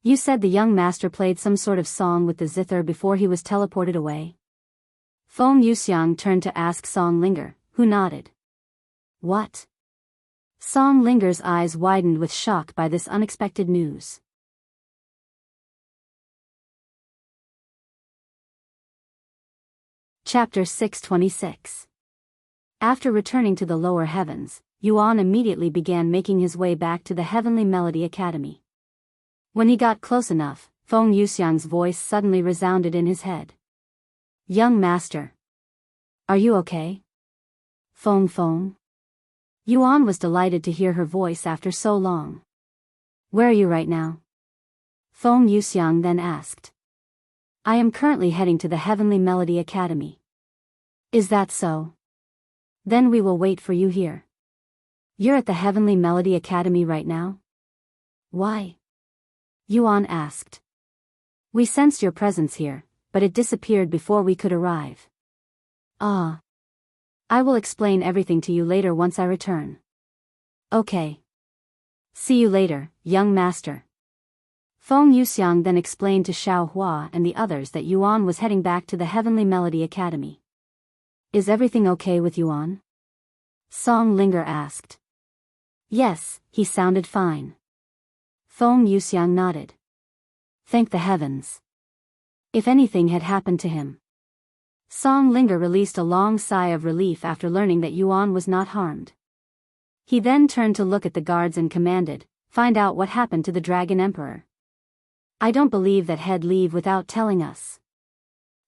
You said the young master played some sort of song with the zither before he was teleported away? Feng Yuxiang turned to ask Song Linger, who nodded. What? Song Linger's eyes widened with shock by this unexpected news. Chapter 626. After returning to the lower heavens, Yuan immediately began making his way back to the Heavenly Melody Academy. When he got close enough, Feng Yuxiang's voice suddenly resounded in his head. Young master. Are you okay? Feng. Yuan was delighted to hear her voice after so long. Where are you right now? Feng Yuxiang then asked. I am currently heading to the Heavenly Melody Academy. Is that so? Then we will wait for you here. You're at the Heavenly Melody Academy right now? Why? Yuan asked. We sensed your presence here, but it disappeared before we could arrive. Ah. I will explain everything to you later once I return. Okay. See you later, young master. Feng Yuxiang then explained to Xiaohua and the others that Yuan was heading back to the Heavenly Melody Academy. Is everything okay with Yuan? Song Linger asked. Yes, he sounded fine. Feng Yuxiang nodded. Thank the heavens. If anything had happened to him. Song Linger released a long sigh of relief after learning that Yuan was not harmed. He then turned to look at the guards and commanded, find out what happened to the Dragon Emperor. I don't believe that he'd leave without telling us.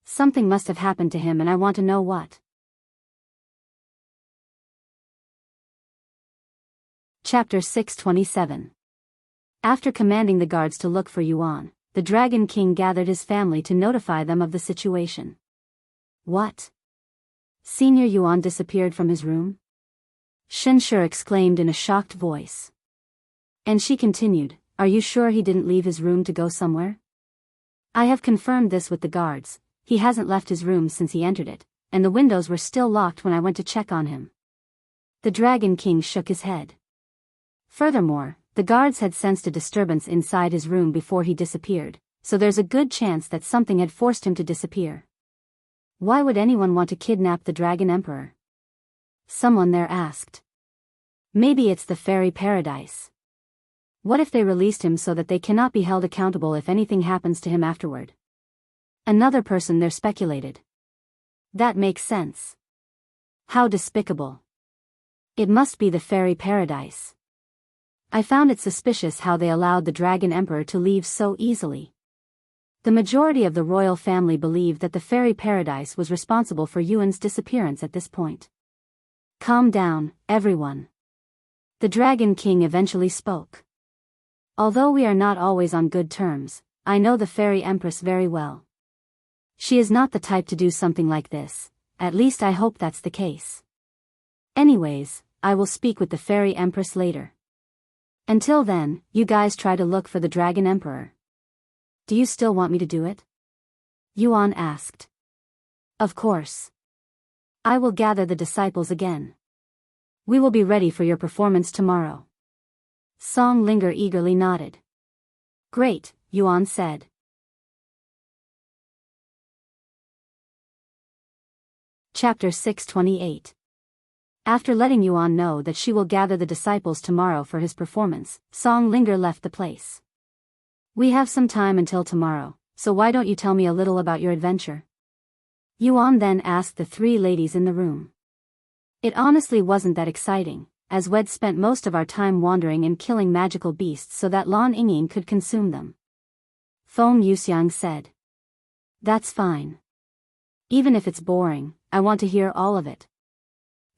Something must have happened to him and I want to know what. Chapter 627. After commanding the guards to look for Yuan, the Dragon King gathered his family to notify them of the situation. What? Senior Yuan disappeared from his room? Xianxia exclaimed in a shocked voice. And she continued, are you sure he didn't leave his room to go somewhere? I have confirmed this with the guards, he hasn't left his room since he entered it, and the windows were still locked when I went to check on him. The Dragon King shook his head. Furthermore, the guards had sensed a disturbance inside his room before he disappeared, so there's a good chance that something had forced him to disappear. Why would anyone want to kidnap the Dragon Emperor? Someone there asked. Maybe it's the fairy paradise. What if they released him so that they cannot be held accountable if anything happens to him afterward? Another person there speculated. That makes sense. How despicable. It must be the fairy paradise. I found it suspicious how they allowed the Dragon Emperor to leave so easily. The majority of the royal family believed that the fairy paradise was responsible for Yuan's disappearance at this point. Calm down, everyone. The Dragon King eventually spoke. Although we are not always on good terms, I know the Fairy Empress very well. She is not the type to do something like this, at least I hope that's the case. Anyways, I will speak with the Fairy Empress later. Until then, you guys try to look for the Dragon Emperor. Do you still want me to do it? Yuan asked. Of course. I will gather the disciples again. We will be ready for your performance tomorrow. Song Linger eagerly nodded. Great, Yuan said. Chapter 628. After letting Yuan know that she will gather the disciples tomorrow for his performance, Song Linger left the place. We have some time until tomorrow, so why don't you tell me a little about your adventure? Yuan then asked the three ladies in the room. It honestly wasn't that exciting, as we'd spent most of our time wandering and killing magical beasts so that Lan Yingying could consume them. Feng Yuxiang said. That's fine. Even if it's boring, I want to hear all of it.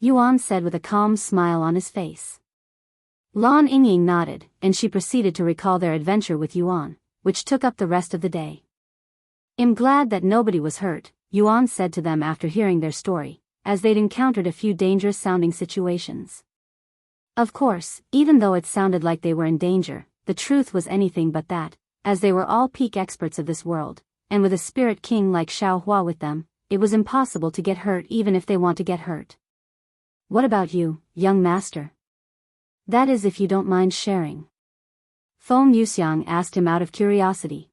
Yuan said with a calm smile on his face. Lan Yingying nodded, and she proceeded to recall their adventure with Yuan, which took up the rest of the day. "I'm glad that nobody was hurt," Yuan said to them after hearing their story, as they'd encountered a few dangerous-sounding situations. Of course, even though it sounded like they were in danger, the truth was anything but that, as they were all peak experts of this world, and with a spirit king like Xiaohua with them, it was impossible to get hurt even if they want to get hurt. "What about you, young master? That is, if you don't mind sharing." Feng Yuxiang asked him out of curiosity.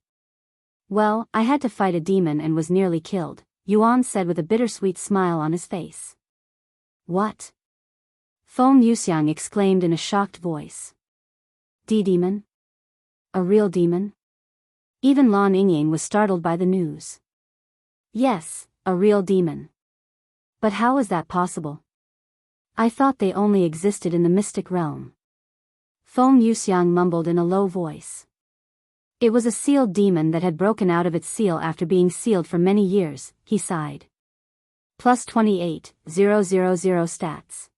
"Well, I had to fight a demon and was nearly killed," Yuan said with a bittersweet smile on his face. "What?" Feng Yuxiang exclaimed in a shocked voice. "Demon? A real demon?" Even Lan Yingying was startled by the news. "Yes, a real demon. But how is that possible? I thought they only existed in the mystic realm." Feng Yuxiang mumbled in a low voice. "It was a sealed demon that had broken out of its seal after being sealed for many years," he sighed. Plus 28,000 stats.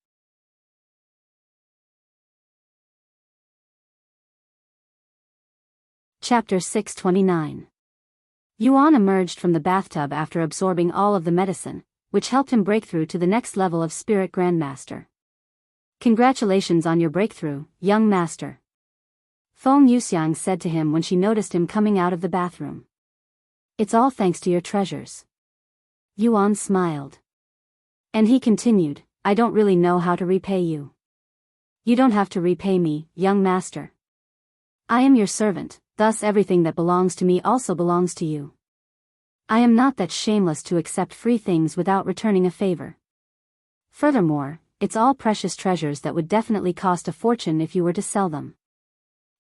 Chapter 629. Yuan emerged from the bathtub after absorbing all of the medicine, which helped him break through to the next level of Spirit Grandmaster. "Congratulations on your breakthrough, young master," Feng Yuxiang said to him when she noticed him coming out of the bathroom. "It's all thanks to your treasures." Yuan smiled. And he continued, "I don't really know how to repay you." "You don't have to repay me, young master. I am your servant, thus everything that belongs to me also belongs to you. I am not that shameless to accept free things without returning a favor. Furthermore, it's all precious treasures that would definitely cost a fortune if you were to sell them.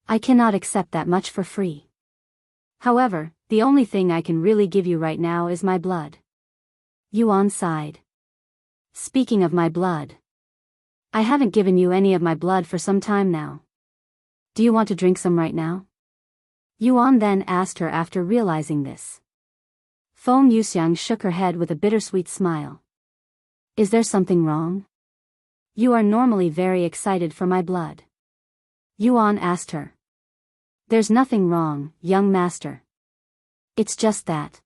I cannot accept that much for free. However, the only thing I can really give you right now is my blood." Yuan sighed. "Speaking of my blood, I haven't given you any of my blood for some time now. Do you want to drink some right now?" Yuan then asked her after realizing this. Feng Yuxiang shook her head with a bittersweet smile. "Is there something wrong? You are normally very excited for my blood." Yuan asked her. "There's nothing wrong, young master. It's just that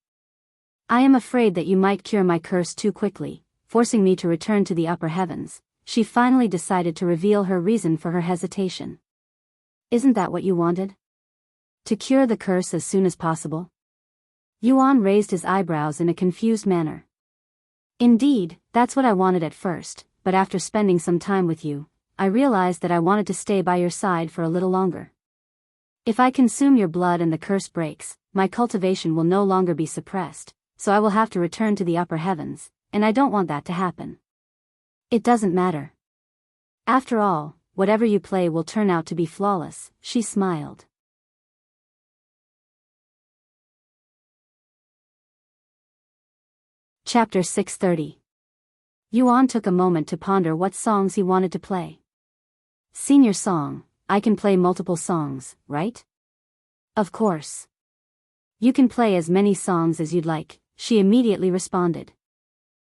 I am afraid that you might cure my curse too quickly, forcing me to return to the upper heavens." She finally decided to reveal her reason for her hesitation. "Isn't that what you wanted? To cure the curse as soon as possible?" Yuan raised his eyebrows in a confused manner. "Indeed, that's what I wanted at first, but after spending some time with you, I realized that I wanted to stay by your side for a little longer. If I consume your blood and the curse breaks, my cultivation will no longer be suppressed, so I will have to return to the upper heavens, and I don't want that to happen. It doesn't matter. After all, whatever you play will turn out to be flawless," she smiled. Chapter 630. Yuan took a moment to ponder what songs he wanted to play. "Senior song, I can play multiple songs, right?" "Of course. You can play as many songs as you'd like," she immediately responded.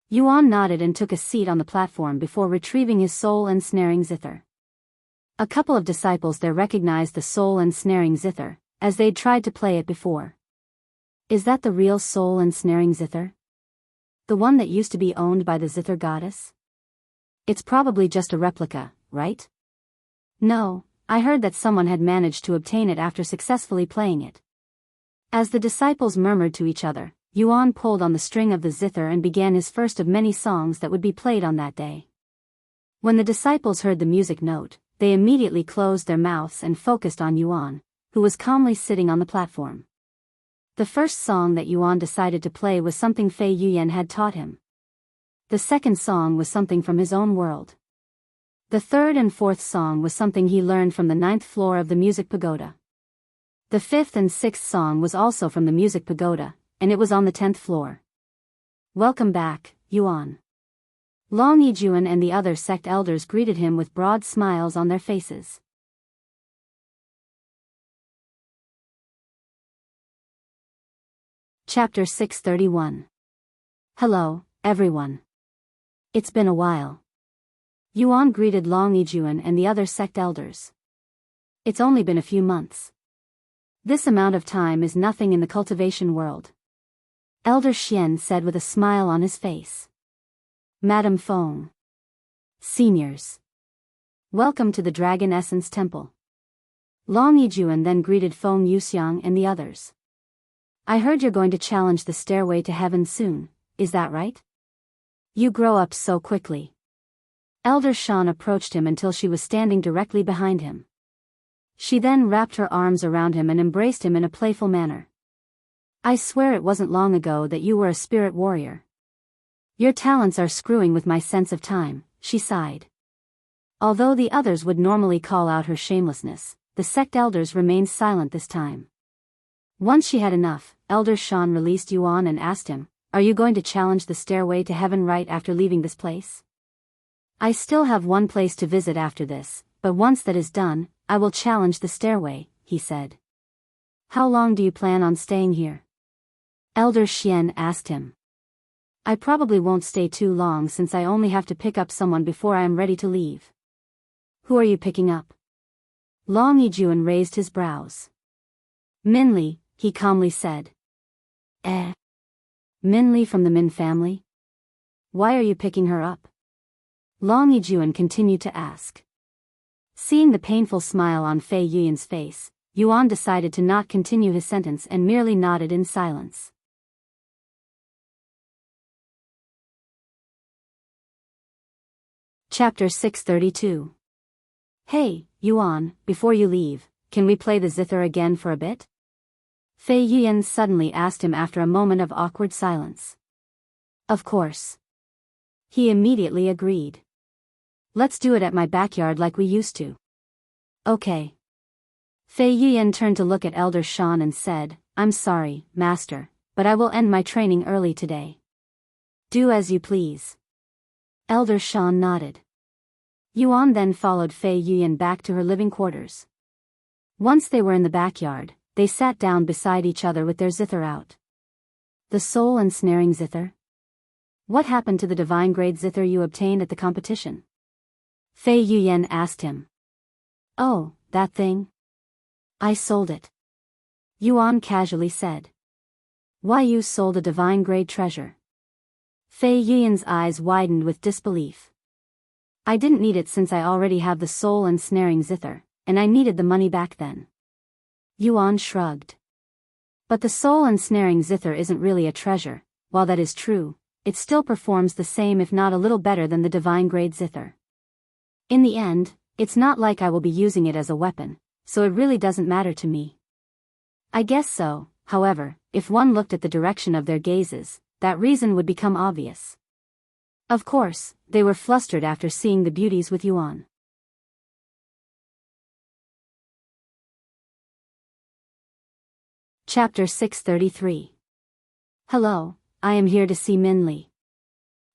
Yuan nodded and took a seat on the platform before retrieving his soul-ensnaring zither. A couple of disciples there recognized the soul-ensnaring zither, as they'd tried to play it before. "Is that the real soul-ensnaring zither? The one that used to be owned by the zither goddess? It's probably just a replica, right?" "No, I heard that someone had managed to obtain it after successfully playing it." As the disciples murmured to each other, Yuan pulled on the string of the zither and began his first of many songs that would be played on that day. When the disciples heard the music note, they immediately closed their mouths and focused on Yuan, who was calmly sitting on the platform. The first song that Yuan decided to play was something Fei Yuyan had taught him. The second song was something from his own world. The third and fourth song was something he learned from the 9th floor of the music pagoda. The fifth and sixth song was also from the music pagoda, and it was on the 10th floor. "Welcome back, Yuan." Long Yijuan and the other sect elders greeted him with broad smiles on their faces. Chapter 631. Hello, everyone. It's been a while. Yuan greeted Long Yijuan and the other sect elders. It's only been a few months. This amount of time is nothing in the cultivation world. Elder Xian said with a smile on his face. Madam Feng. Seniors. Welcome to the Dragon Essence Temple. Long Yijuan then greeted Feng Yuxiang and the others. I heard you're going to challenge the stairway to heaven soon, is that right? You grow up so quickly. Elder Shan approached him until she was standing directly behind him. She then wrapped her arms around him and embraced him in a playful manner. I swear it wasn't long ago that you were a spirit warrior. Your talents are screwing with my sense of time, she sighed. Although the others would normally call out her shamelessness, the sect elders remained silent this time. Once she had enough, Elder Shan released Yuan and asked him, Are you going to challenge the stairway to heaven right after leaving this place? I still have one place to visit after this, but once that is done, I will challenge the stairway, he said. How long do you plan on staying here? Elder Xian asked him. I probably won't stay too long since I only have to pick up someone before I am ready to leave. Who are you picking up? Long Yijuan raised his brows. Minli, he calmly said. Minli from the Min family? Why are you picking her up? Long Yijuan continued to ask. Seeing the painful smile on Fei Yuyan's face, Yuan decided to not continue his sentence and merely nodded in silence. Chapter 632. Hey, Yuan, before you leave, can we play the zither again for a bit? Fei Yuyan suddenly asked him after a moment of awkward silence. Of course. He immediately agreed. Let's do it at my backyard like we used to. Okay. Fei Yuyan turned to look at Elder Shan and said, I'm sorry, Master, but I will end my training early today. Do as you please. Elder Shan nodded. Yuan then followed Fei Yuyan back to her living quarters. Once they were in the backyard, they sat down beside each other with their zither out. The soul ensnaring zither? What happened to the divine grade zither you obtained at the competition? Fei Yuyan asked him. Oh, that thing? I sold it. Yuan casually said. Why you sold a divine grade treasure? Fei Yuyan's eyes widened with disbelief. I didn't need it since I already have the soul ensnaring zither, and I needed the money back then. Yuan shrugged. But the soul ensnaring zither isn't really a treasure. While that is true, it still performs the same if not a little better than the divine grade zither. In the end, it's not like I will be using it as a weapon, so it really doesn't matter to me. I guess so, however, if one looked at the direction of their gazes, that reason would become obvious. Of course, they were flustered after seeing the beauties with Yuan. Chapter 633. Hello, I am here to see Minli.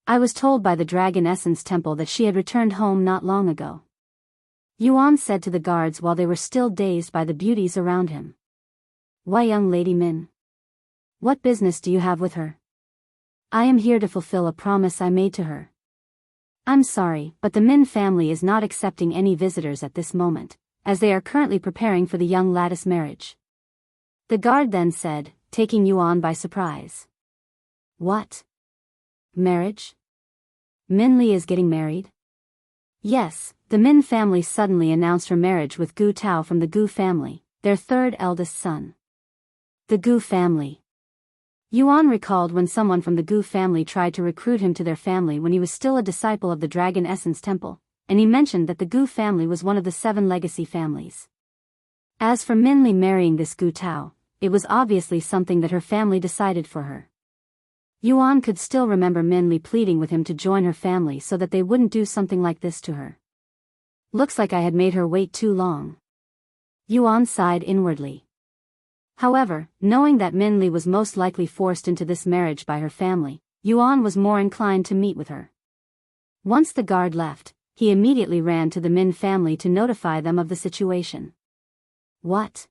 I was told by the Dragon Essence Temple that she had returned home not long ago. Yuan said to the guards while they were still dazed by the beauties around him. Why, young lady Min? What business do you have with her? I am here to fulfill a promise I made to her. I'm sorry, but the Min family is not accepting any visitors at this moment, as they are currently preparing for the young lattice marriage. The guard then said, taking Yuan by surprise. What? Marriage? Minli is getting married? Yes, the Min family suddenly announced her marriage with Gu Tao from the Gu family, their third eldest son. The Gu family. Yuan recalled when someone from the Gu family tried to recruit him to their family when he was still a disciple of the Dragon Essence Temple, and he mentioned that the Gu family was one of the 7 legacy families. As for Minli marrying this Gu Tao, it was obviously something that her family decided for her. Yuan could still remember Minli pleading with him to join her family so that they wouldn't do something like this to her. Looks like I had made her wait too long. Yuan sighed inwardly. However, knowing that Minli was most likely forced into this marriage by her family, Yuan was more inclined to meet with her. Once the guard left, he immediately ran to the Min family to notify them of the situation. What?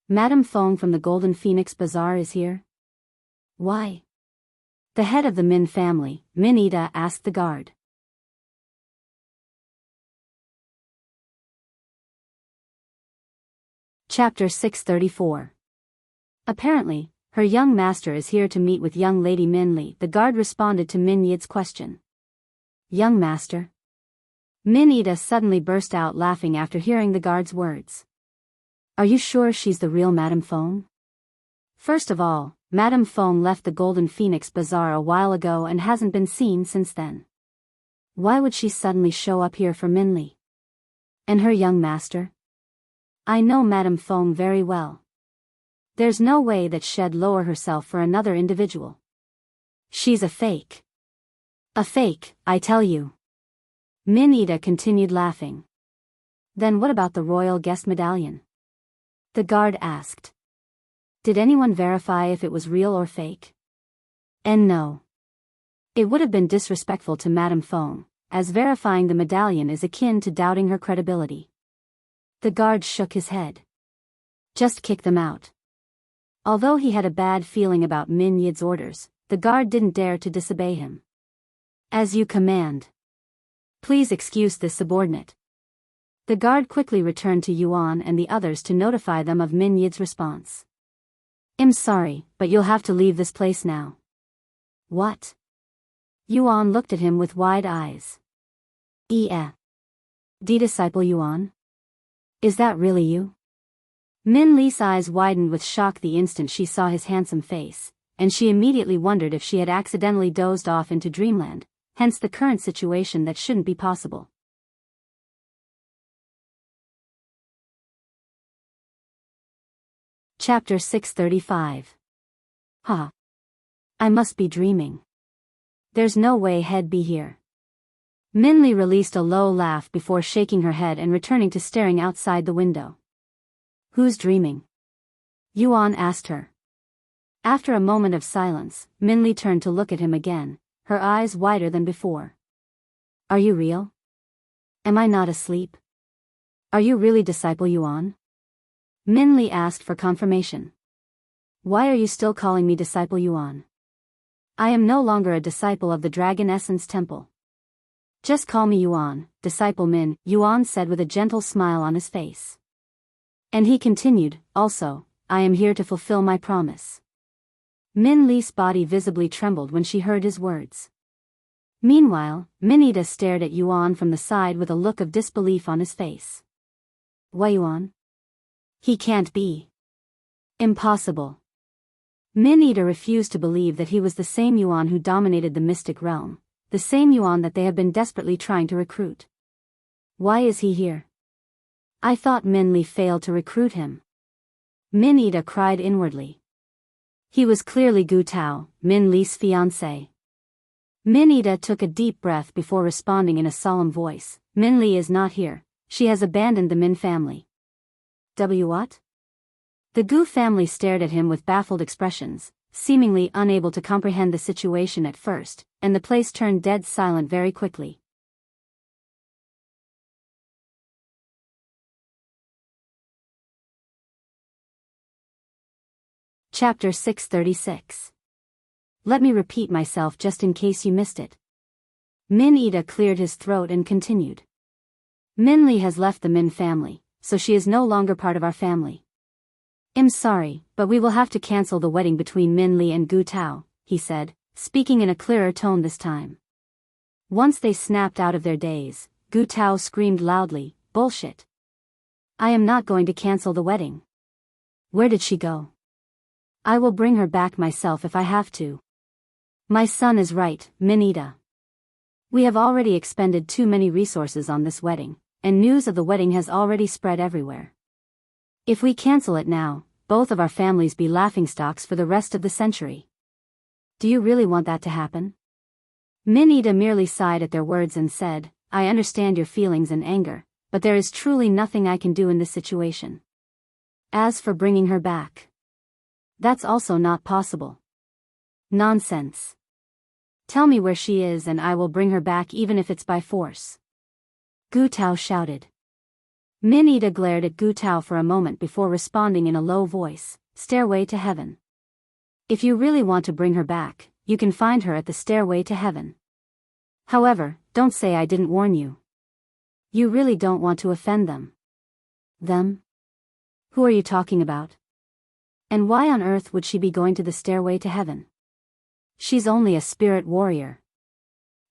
Madame Feng from the Golden Phoenix Bazaar is here? Why? The head of the Min family, Min Ida, asked the guard. Chapter 634. Apparently, her young master is here to meet with young lady Min Li. The guard responded to Min Yi's question. Young master? Min Ida suddenly burst out laughing after hearing the guard's words. Are you sure she's the real Madame Fong? First of all, Madame Fong left the Golden Phoenix Bazaar a while ago and hasn't been seen since then. Why would she suddenly show up here for Min Li? And her young master? I know Madame Fong very well. There's no way that she'd lower herself for another individual. She's a fake. A fake, I tell you. Min Ida continued laughing. Then what about the royal guest medallion? The guard asked. Did anyone verify if it was real or fake? And no. It would have been disrespectful to Madame Fong, as verifying the medallion is akin to doubting her credibility. The guard shook his head. Just kick them out. Although he had a bad feeling about Min Yi's orders, the guard didn't dare to disobey him. As you command. Please excuse this subordinate. The guard quickly returned to Yuan and the others to notify them of Min Yi's response. I'm sorry, but you'll have to leave this place now. What? Yuan looked at him with wide eyes. Disciple Yuan? Is that really you? Min Li's eyes widened with shock the instant she saw his handsome face, and she immediately wondered if she had accidentally dozed off into dreamland, hence the current situation that shouldn't be possible. Chapter 635. I must be dreaming. There's no way he'd be here. Min Li released a low laugh before shaking her head and returning to staring outside the window. Who's dreaming? Yuan asked her. After a moment of silence, Min Li turned to look at him again, her eyes wider than before. Are you real? Am I not asleep? Are you really disciple Yuan? Min Li asked for confirmation. Why are you still calling me disciple Yuan? I am no longer a disciple of the Dragon Essence Temple. Just call me Yuan, disciple Min, Yuan said with a gentle smile on his face. And he continued, also, I am here to fulfill my promise. Min Li's body visibly trembled when she heard his words. Meanwhile, Min Ida stared at Yuan from the side with a look of disbelief on his face. Why Yuan? He can't be. Impossible. Min Ida refused to believe that he was the same Yuan who dominated the mystic realm, the same Yuan that they have been desperately trying to recruit. Why is he here? I thought Min Li failed to recruit him. Min Ida cried inwardly. He was clearly Gu Tao, Min Li's fiancé. Min Ida took a deep breath before responding in a solemn voice. Min Li is not here. She has abandoned the Min family. What? The Gu family stared at him with baffled expressions, seemingly unable to comprehend the situation at first, and the place turned dead silent very quickly. Chapter 636. Let me repeat myself just in case you missed it. Min Ida cleared his throat and continued. Min Li has left the Min family, so she is no longer part of our family. I'm sorry, but we will have to cancel the wedding between Min Li and Gu Tao, he said, speaking in a clearer tone this time. Once they snapped out of their daze, Gu Tao screamed loudly, bullshit. I am not going to cancel the wedding. Where did she go? I will bring her back myself if I have to. My son is right, Min Ida. We have already expended too many resources on this wedding, and news of the wedding has already spread everywhere. If we cancel it now, both of our families be laughingstocks for the rest of the century. Do you really want that to happen? Min Ida merely sighed at their words and said, I understand your feelings and anger, but there is truly nothing I can do in this situation. As for bringing her back, that's also not possible. Nonsense. Tell me where she is and I will bring her back even if it's by force. Gu Tao shouted. Min Ida glared at Gu Tao for a moment before responding in a low voice, Stairway to Heaven. If you really want to bring her back, you can find her at the Stairway to Heaven. However, don't say I didn't warn you. You really don't want to offend them. Them? Who are you talking about? And why on earth would she be going to the stairway to heaven? She's only a spirit warrior.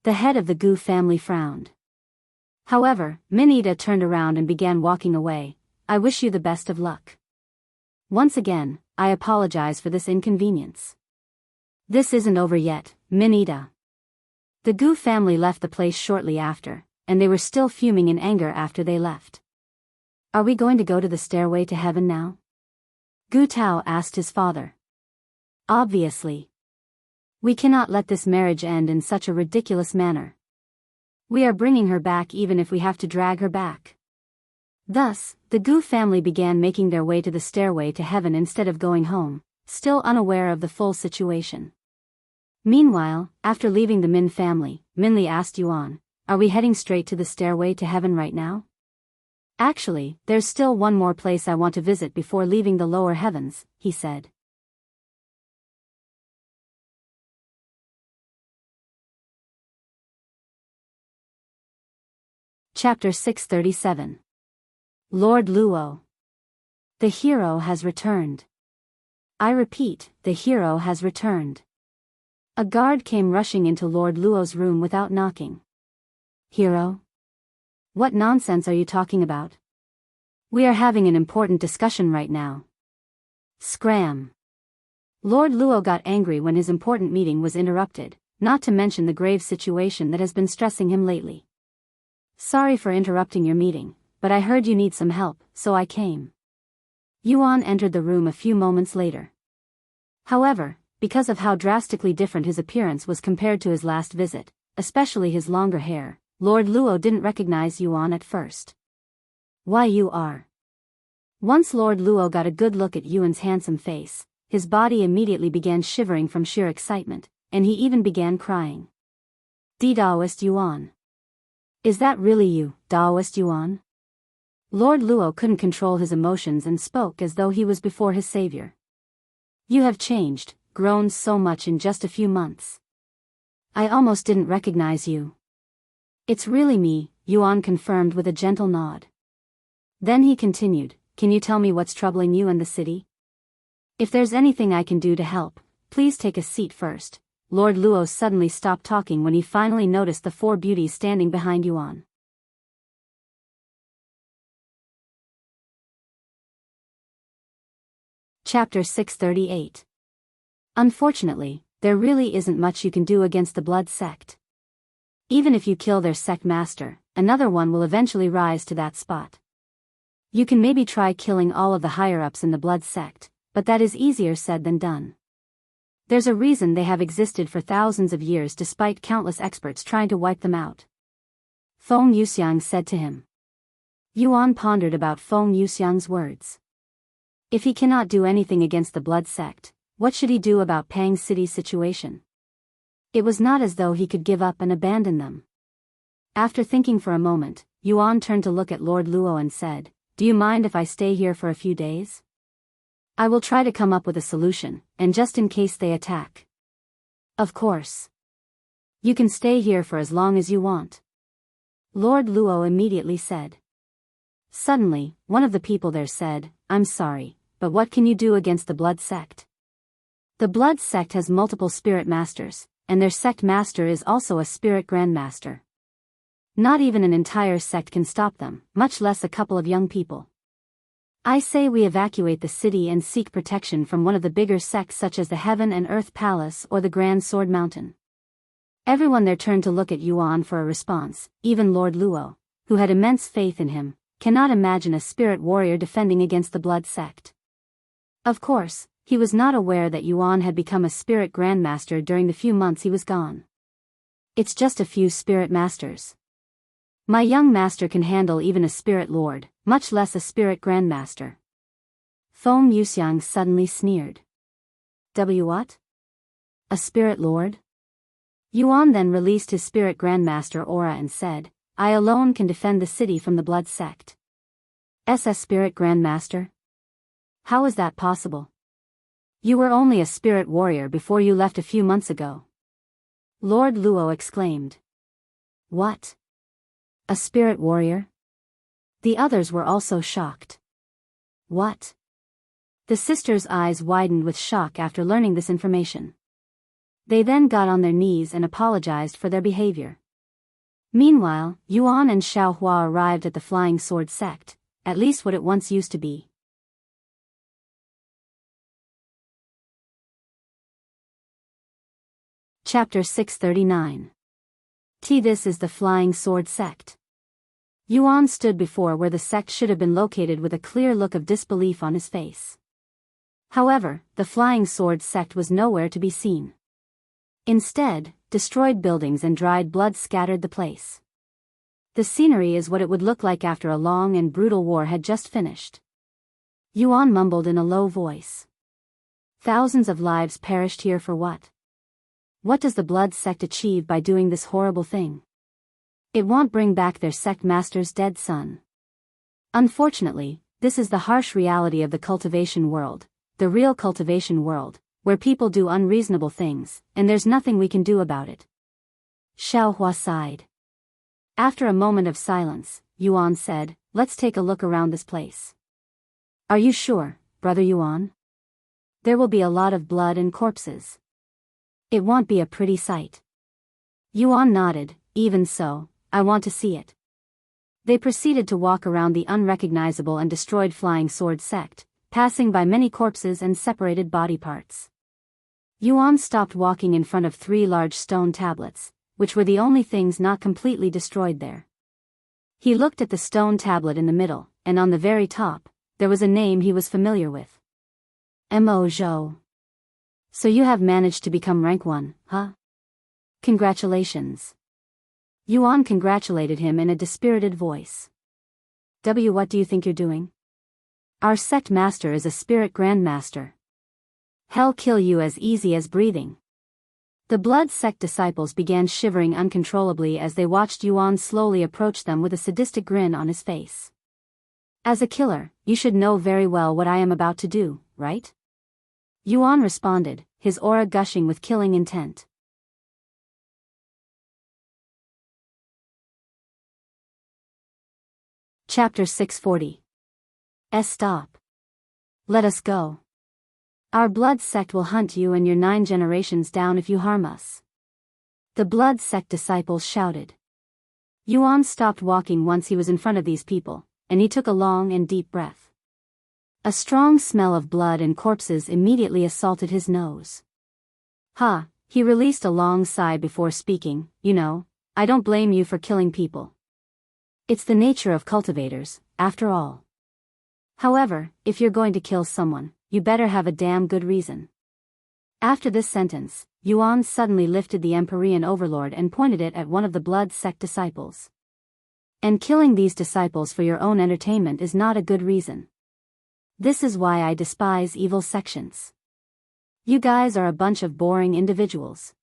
The head of the Gu family frowned. However, Minita turned around and began walking away. I wish you the best of luck. Once again, I apologize for this inconvenience. This isn't over yet, Minita. The Gu family left the place shortly after, and they were still fuming in anger after they left. Are we going to go to the stairway to heaven now? Gu Tao asked his father. Obviously. We cannot let this marriage end in such a ridiculous manner. We are bringing her back even if we have to drag her back. Thus, the Gu family began making their way to the stairway to heaven instead of going home, still unaware of the full situation. Meanwhile, after leaving the Min family, Minli asked Yuan, are we heading straight to the stairway to heaven right now? Actually, there's still one more place I want to visit before leaving the lower heavens, he said. Chapter 637. Lord Luo. The hero has returned. I repeat, the hero has returned. A guard came rushing into Lord Luo's room without knocking. Hero? What nonsense are you talking about? We are having an important discussion right now. Scram. Lord Luo got angry when his important meeting was interrupted, not to mention the grave situation that has been stressing him lately. Sorry for interrupting your meeting, but I heard you need some help, so I came. Yuan entered the room a few moments later. However, because of how drastically different his appearance was compared to his last visit, especially his longer hair, Lord Luo didn't recognize Yuan at first. Why you are? Once Lord Luo got a good look at Yuan's handsome face, his body immediately began shivering from sheer excitement, and he even began crying. Daoist Yuan. Is that really you, Daoist Yuan? Lord Luo couldn't control his emotions and spoke as though he was before his savior. You have changed, grown so much in just a few months. I almost didn't recognize you. It's really me, Yuan confirmed with a gentle nod. Then he continued, can you tell me what's troubling you and the city? If there's anything I can do to help, please take a seat first. Lord Luo suddenly stopped talking when he finally noticed the four beauties standing behind Yuan. Chapter 638. Unfortunately, there really isn't much you can do against the Blood Sect. Even if you kill their sect master, another one will eventually rise to that spot. You can maybe try killing all of the higher-ups in the Blood Sect, but that is easier said than done. There's a reason they have existed for thousands of years despite countless experts trying to wipe them out. Feng Yuxiang said to him. Yuan pondered about Feng Yuxiang's words. If he cannot do anything against the Blood Sect, what should he do about Pang City's situation? It was not as though he could give up and abandon them. After thinking for a moment, Yuan turned to look at Lord Luo and said, do you mind if I stay here for a few days? I will try to come up with a solution, and just in case they attack. Of course. You can stay here for as long as you want. Lord Luo immediately said. Suddenly, one of the people there said, I'm sorry, but what can you do against the Blood Sect? The Blood Sect has multiple spirit masters, and their sect master is also a spirit grandmaster. Not even an entire sect can stop them, much less a couple of young people. I say we evacuate the city and seek protection from one of the bigger sects such as the Heaven and Earth Palace or the Grand Sword Mountain. Everyone there turned to look at Yuan for a response. Even Lord Luo, who had immense faith in him, cannot imagine a spirit warrior defending against the Blood Sect. Of course, he was not aware that Yuan had become a spirit grandmaster during the few months he was gone. It's just a few spirit masters. My young master can handle even a spirit lord, much less a spirit grandmaster. Feng Yuxiang suddenly sneered. What? A spirit lord? Yuan then released his spirit grandmaster aura and said, I alone can defend the city from the Blood Sect. SS spirit grandmaster? How is that possible? You were only a spirit warrior before you left a few months ago. Lord Luo exclaimed. What? A spirit warrior? The others were also shocked. What? The sisters' eyes widened with shock after learning this information. They then got on their knees and apologized for their behavior. Meanwhile, Yuan and Xiaohua arrived at the Flying Sword sect, at least what it once used to be. Chapter 639. This is the Flying Sword sect. Yuan stood before where the sect should have been located with a clear look of disbelief on his face. However, the Flying Sword sect was nowhere to be seen. Instead, destroyed buildings and dried blood scattered the place. The scenery is what it would look like after a long and brutal war had just finished. Yuan mumbled in a low voice. Thousands of lives perished here for what? What does the blood sect achieve by doing this horrible thing? It won't bring back their sect master's dead son. Unfortunately, this is the harsh reality of the cultivation world, the real cultivation world, where people do unreasonable things, and there's nothing we can do about it. Xiaohua sighed. After a moment of silence, Yuan said, "Let's take a look around this place." "Are you sure, Brother Yuan? There will be a lot of blood and corpses. It won't be a pretty sight." Yuan nodded. "Even so, I want to see it." They proceeded to walk around the unrecognizable and destroyed Flying Sword sect, passing by many corpses and separated body parts. Yuan stopped walking in front of 3 large stone tablets, which were the only things not completely destroyed there. He looked at the stone tablet in the middle, and on the very top, there was a name he was familiar with. Mo Zhou. "So you have managed to become rank 1, huh? Congratulations." Yuan congratulated him in a dispirited voice. What do you think you're doing? Our sect master is a spirit grandmaster. Hell kill you as easy as breathing. The blood sect disciples began shivering uncontrollably as they watched Yuan slowly approach them with a sadistic grin on his face. "As a killer, you should know very well what I am about to do, right?" Yuan responded, his aura gushing with killing intent. Chapter 640. Stop. Let us go. Our blood sect will hunt you and your 9 generations down if you harm us. The blood sect disciples shouted. Yuan stopped walking once he was in front of these people, and he took a long and deep breath. A strong smell of blood and corpses immediately assaulted his nose. He released a long sigh before speaking. I don't blame you for killing people. It's the nature of cultivators, after all. However, if you're going to kill someone, you better have a damn good reason. After this sentence, Yuan suddenly lifted the Empyrean Overlord and pointed it at one of the blood sect disciples. And killing these disciples for your own entertainment is not a good reason. This is why I despise evil sections. You guys are a bunch of boring individuals.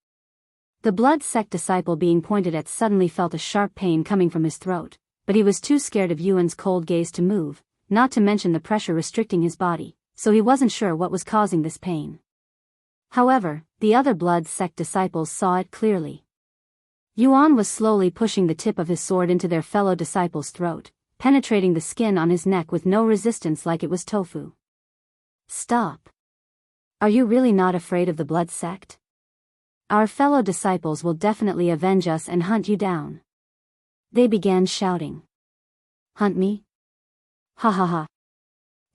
The blood sect disciple being pointed at suddenly felt a sharp pain coming from his throat, but he was too scared of Yuan's cold gaze to move, not to mention the pressure restricting his body, so he wasn't sure what was causing this pain. However, the other blood sect disciples saw it clearly. Yuan was slowly pushing the tip of his sword into their fellow disciple's throat, penetrating the skin on his neck with no resistance like it was tofu. Stop. Are you really not afraid of the blood sect? Our fellow disciples will definitely avenge us and hunt you down. They began shouting. Hunt me? Ha ha ha.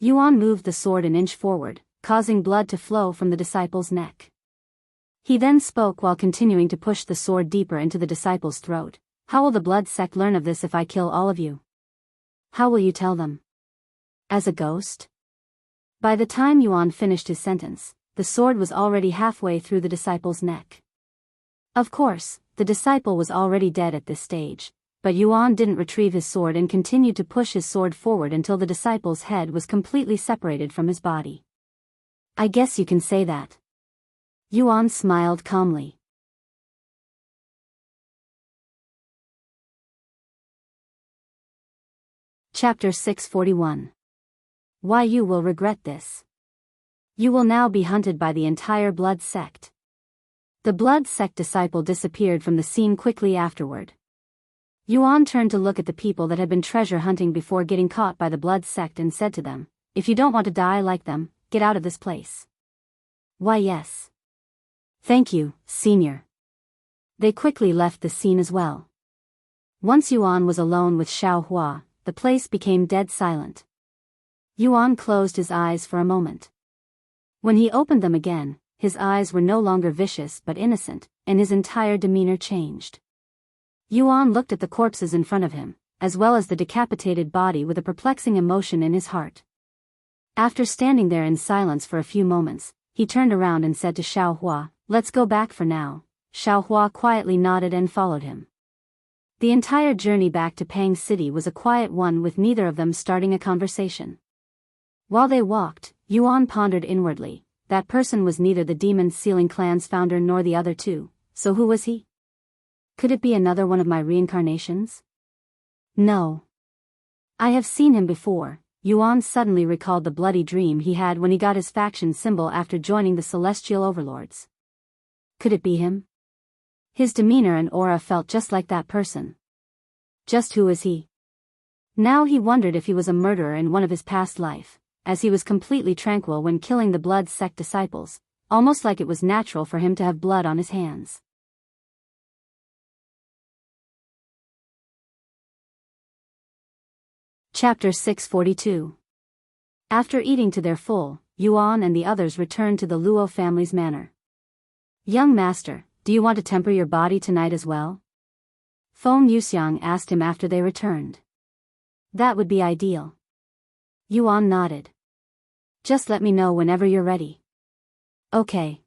Yuan moved the sword an inch forward, causing blood to flow from the disciple's neck. He then spoke while continuing to push the sword deeper into the disciple's throat. How will the blood sect learn of this if I kill all of you? How will you tell them? As a ghost? By the time Yuan finished his sentence, the sword was already halfway through the disciple's neck. Of course, the disciple was already dead at this stage, but Yuan didn't retrieve his sword and continued to push his sword forward until the disciple's head was completely separated from his body. I guess you can say that. Yuan smiled calmly. Chapter 641. Why you will regret this. You will now be hunted by the entire blood sect. The blood sect disciple disappeared from the scene quickly afterward. Yuan turned to look at the people that had been treasure hunting before getting caught by the blood sect and said to them, if you don't want to die like them, get out of this place. Why yes. Thank you, Senior. They quickly left the scene as well. Once Yuan was alone with Xiaohua, the place became dead silent. Yuan closed his eyes for a moment. When he opened them again, his eyes were no longer vicious but innocent, and his entire demeanor changed. Yuan looked at the corpses in front of him, as well as the decapitated body with a perplexing emotion in his heart. After standing there in silence for a few moments, he turned around and said to Xiaohua, "Let's go back for now." Xiaohua quietly nodded and followed him. The entire journey back to Pang City was a quiet one, with neither of them starting a conversation. While they walked, Yuan pondered inwardly. That person was neither the Demon Sealing Clan's founder nor the other two, so who was he? Could it be another one of my reincarnations? No. I have seen him before. Yuan suddenly recalled the bloody dream he had when he got his faction symbol after joining the Celestial Overlords. Could it be him? His demeanor and aura felt just like that person. Just who is he? Now he wondered if he was a murderer in one of his past life, as he was completely tranquil when killing the blood sect disciples, almost like it was natural for him to have blood on his hands. Chapter 642. After eating to their full, Yuan and the others returned to the Luo family's manor. "Young master, do you want to temper your body tonight as well?" Feng Yuxiang asked him after they returned. "That would be ideal." Yuan nodded. "Just let me know whenever you're ready." "Okay."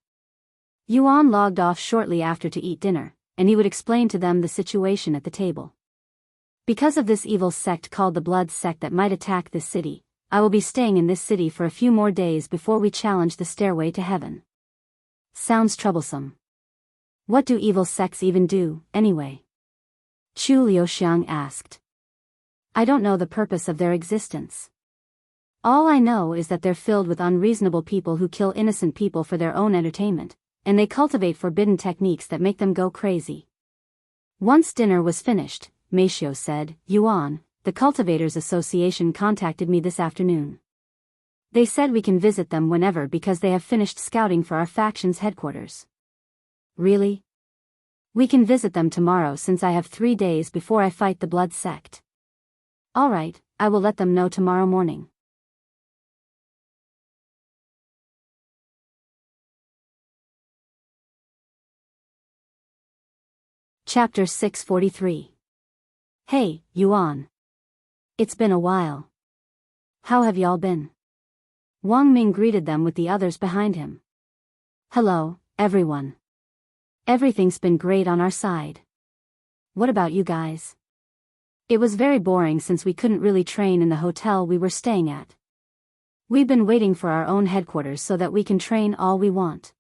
Yuan logged off shortly after to eat dinner, and he would explain to them the situation at the table. "Because of this evil sect called the Blood Sect that might attack this city, I will be staying in this city for a few more days before we challenge the stairway to heaven." Sounds troublesome. What do evil sects even do, anyway? Chu Liuxiang asked. "I don't know the purpose of their existence. All I know is that they're filled with unreasonable people who kill innocent people for their own entertainment, and they cultivate forbidden techniques that make them go crazy." Once dinner was finished, Meishio said, "Yuan, the Cultivators Association contacted me this afternoon. They said we can visit them whenever because they have finished scouting for our faction's headquarters." "Really?" "We can visit them tomorrow since I have 3 days before I fight the Blood Sect." "All right, I will let them know tomorrow morning." Chapter 643. Hey, Yuan. It's been a while. How have y'all been? Wang Ming greeted them with the others behind him. "Hello, everyone. Everything's been great on our side. What about you guys?" "It was very boring since we couldn't really train in the hotel we were staying at. We've been waiting for our own headquarters so that we can train all we want."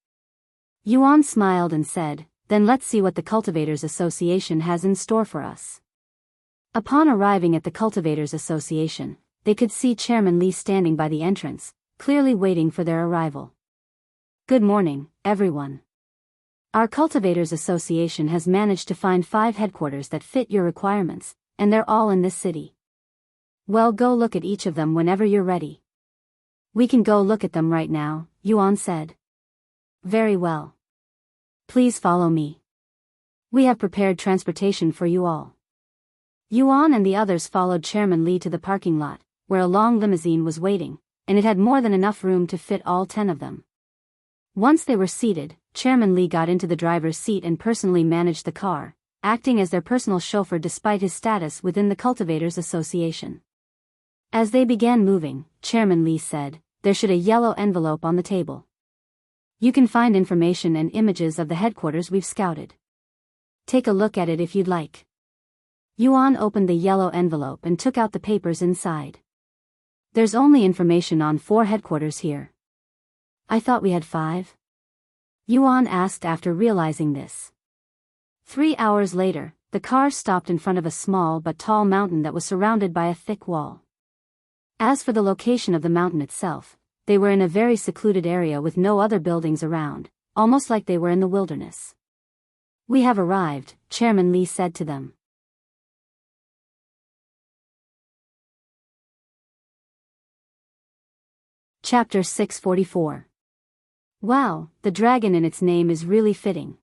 Yuan smiled and said, "Then let's see what the Cultivators Association has in store for us." Upon arriving at the Cultivators Association, they could see Chairman Li standing by the entrance, clearly waiting for their arrival. "Good morning, everyone. Our Cultivators Association has managed to find 5 headquarters that fit your requirements, and they're all in this city. Well, go look at each of them whenever you're ready." "We can go look at them right now," Yuan said. "Very well. Please follow me. We have prepared transportation for you all." Yuan and the others followed Chairman Li to the parking lot, where a long limousine was waiting, and it had more than enough room to fit all 10 of them. Once they were seated, Chairman Li got into the driver's seat and personally managed the car, acting as their personal chauffeur despite his status within the Cultivators Association. As they began moving, Chairman Li said, "There should a yellow envelope on the table. You can find information and images of the headquarters we've scouted. Take a look at it if you'd like." Yuan opened the yellow envelope and took out the papers inside. "There's only information on 4 headquarters here. I thought we had 5. Yuan asked after realizing this. 3 hours later, the car stopped in front of a small but tall mountain that was surrounded by a thick wall. As for the location of the mountain itself, they were in a very secluded area with no other buildings around, almost like they were in the wilderness. "We have arrived," Chairman Li said to them. Chapter 644. Wow, the dragon in its name is really fitting.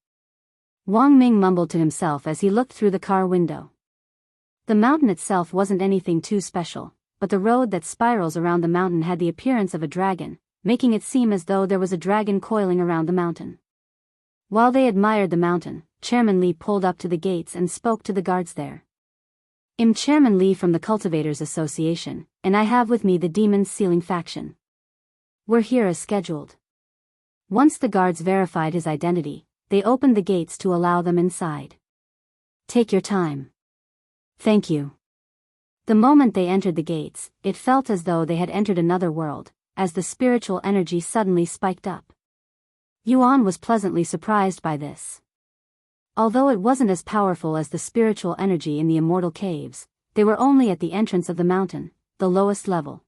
Wang Ming mumbled to himself as he looked through the car window. The mountain itself wasn't anything too special, but the road that spirals around the mountain had the appearance of a dragon, making it seem as though there was a dragon coiling around the mountain. While they admired the mountain, Chairman Li pulled up to the gates and spoke to the guards there. I'm Chairman Li from the Cultivators Association, and I have with me the Demon's Sealing faction. We're here as scheduled. Once the guards verified his identity, they opened the gates to allow them inside. Take your time. Thank you. The moment they entered the gates, it felt as though they had entered another world, as the spiritual energy suddenly spiked up. Yuan was pleasantly surprised by this. Although it wasn't as powerful as the spiritual energy in the immortal caves, they were only at the entrance of the mountain, the lowest level.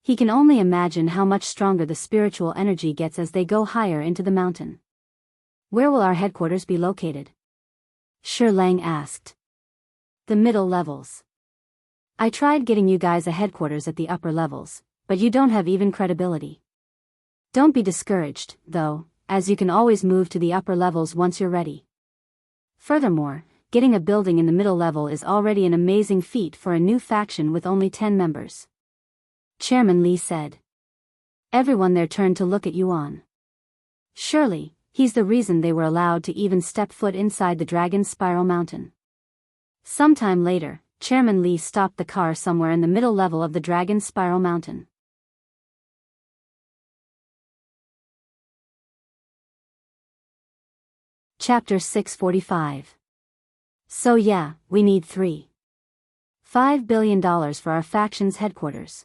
He can only imagine how much stronger the spiritual energy gets as they go higher into the mountain. Where will our headquarters be located? Shi Lang asked. The middle levels. I tried getting you guys a headquarters at the upper levels, but you don't have even credibility. Don't be discouraged, though, as you can always move to the upper levels once you're ready. Furthermore, getting a building in the middle level is already an amazing feat for a new faction with only 10 members. Chairman Li said. Everyone there turned to look at Yuan. Surely, he's the reason they were allowed to even step foot inside the Dragon Spiral Mountain. Sometime later, Chairman Li stopped the car somewhere in the middle level of the Dragon Spiral Mountain. Chapter 645. So yeah, we need $3.5 billion for our faction's headquarters.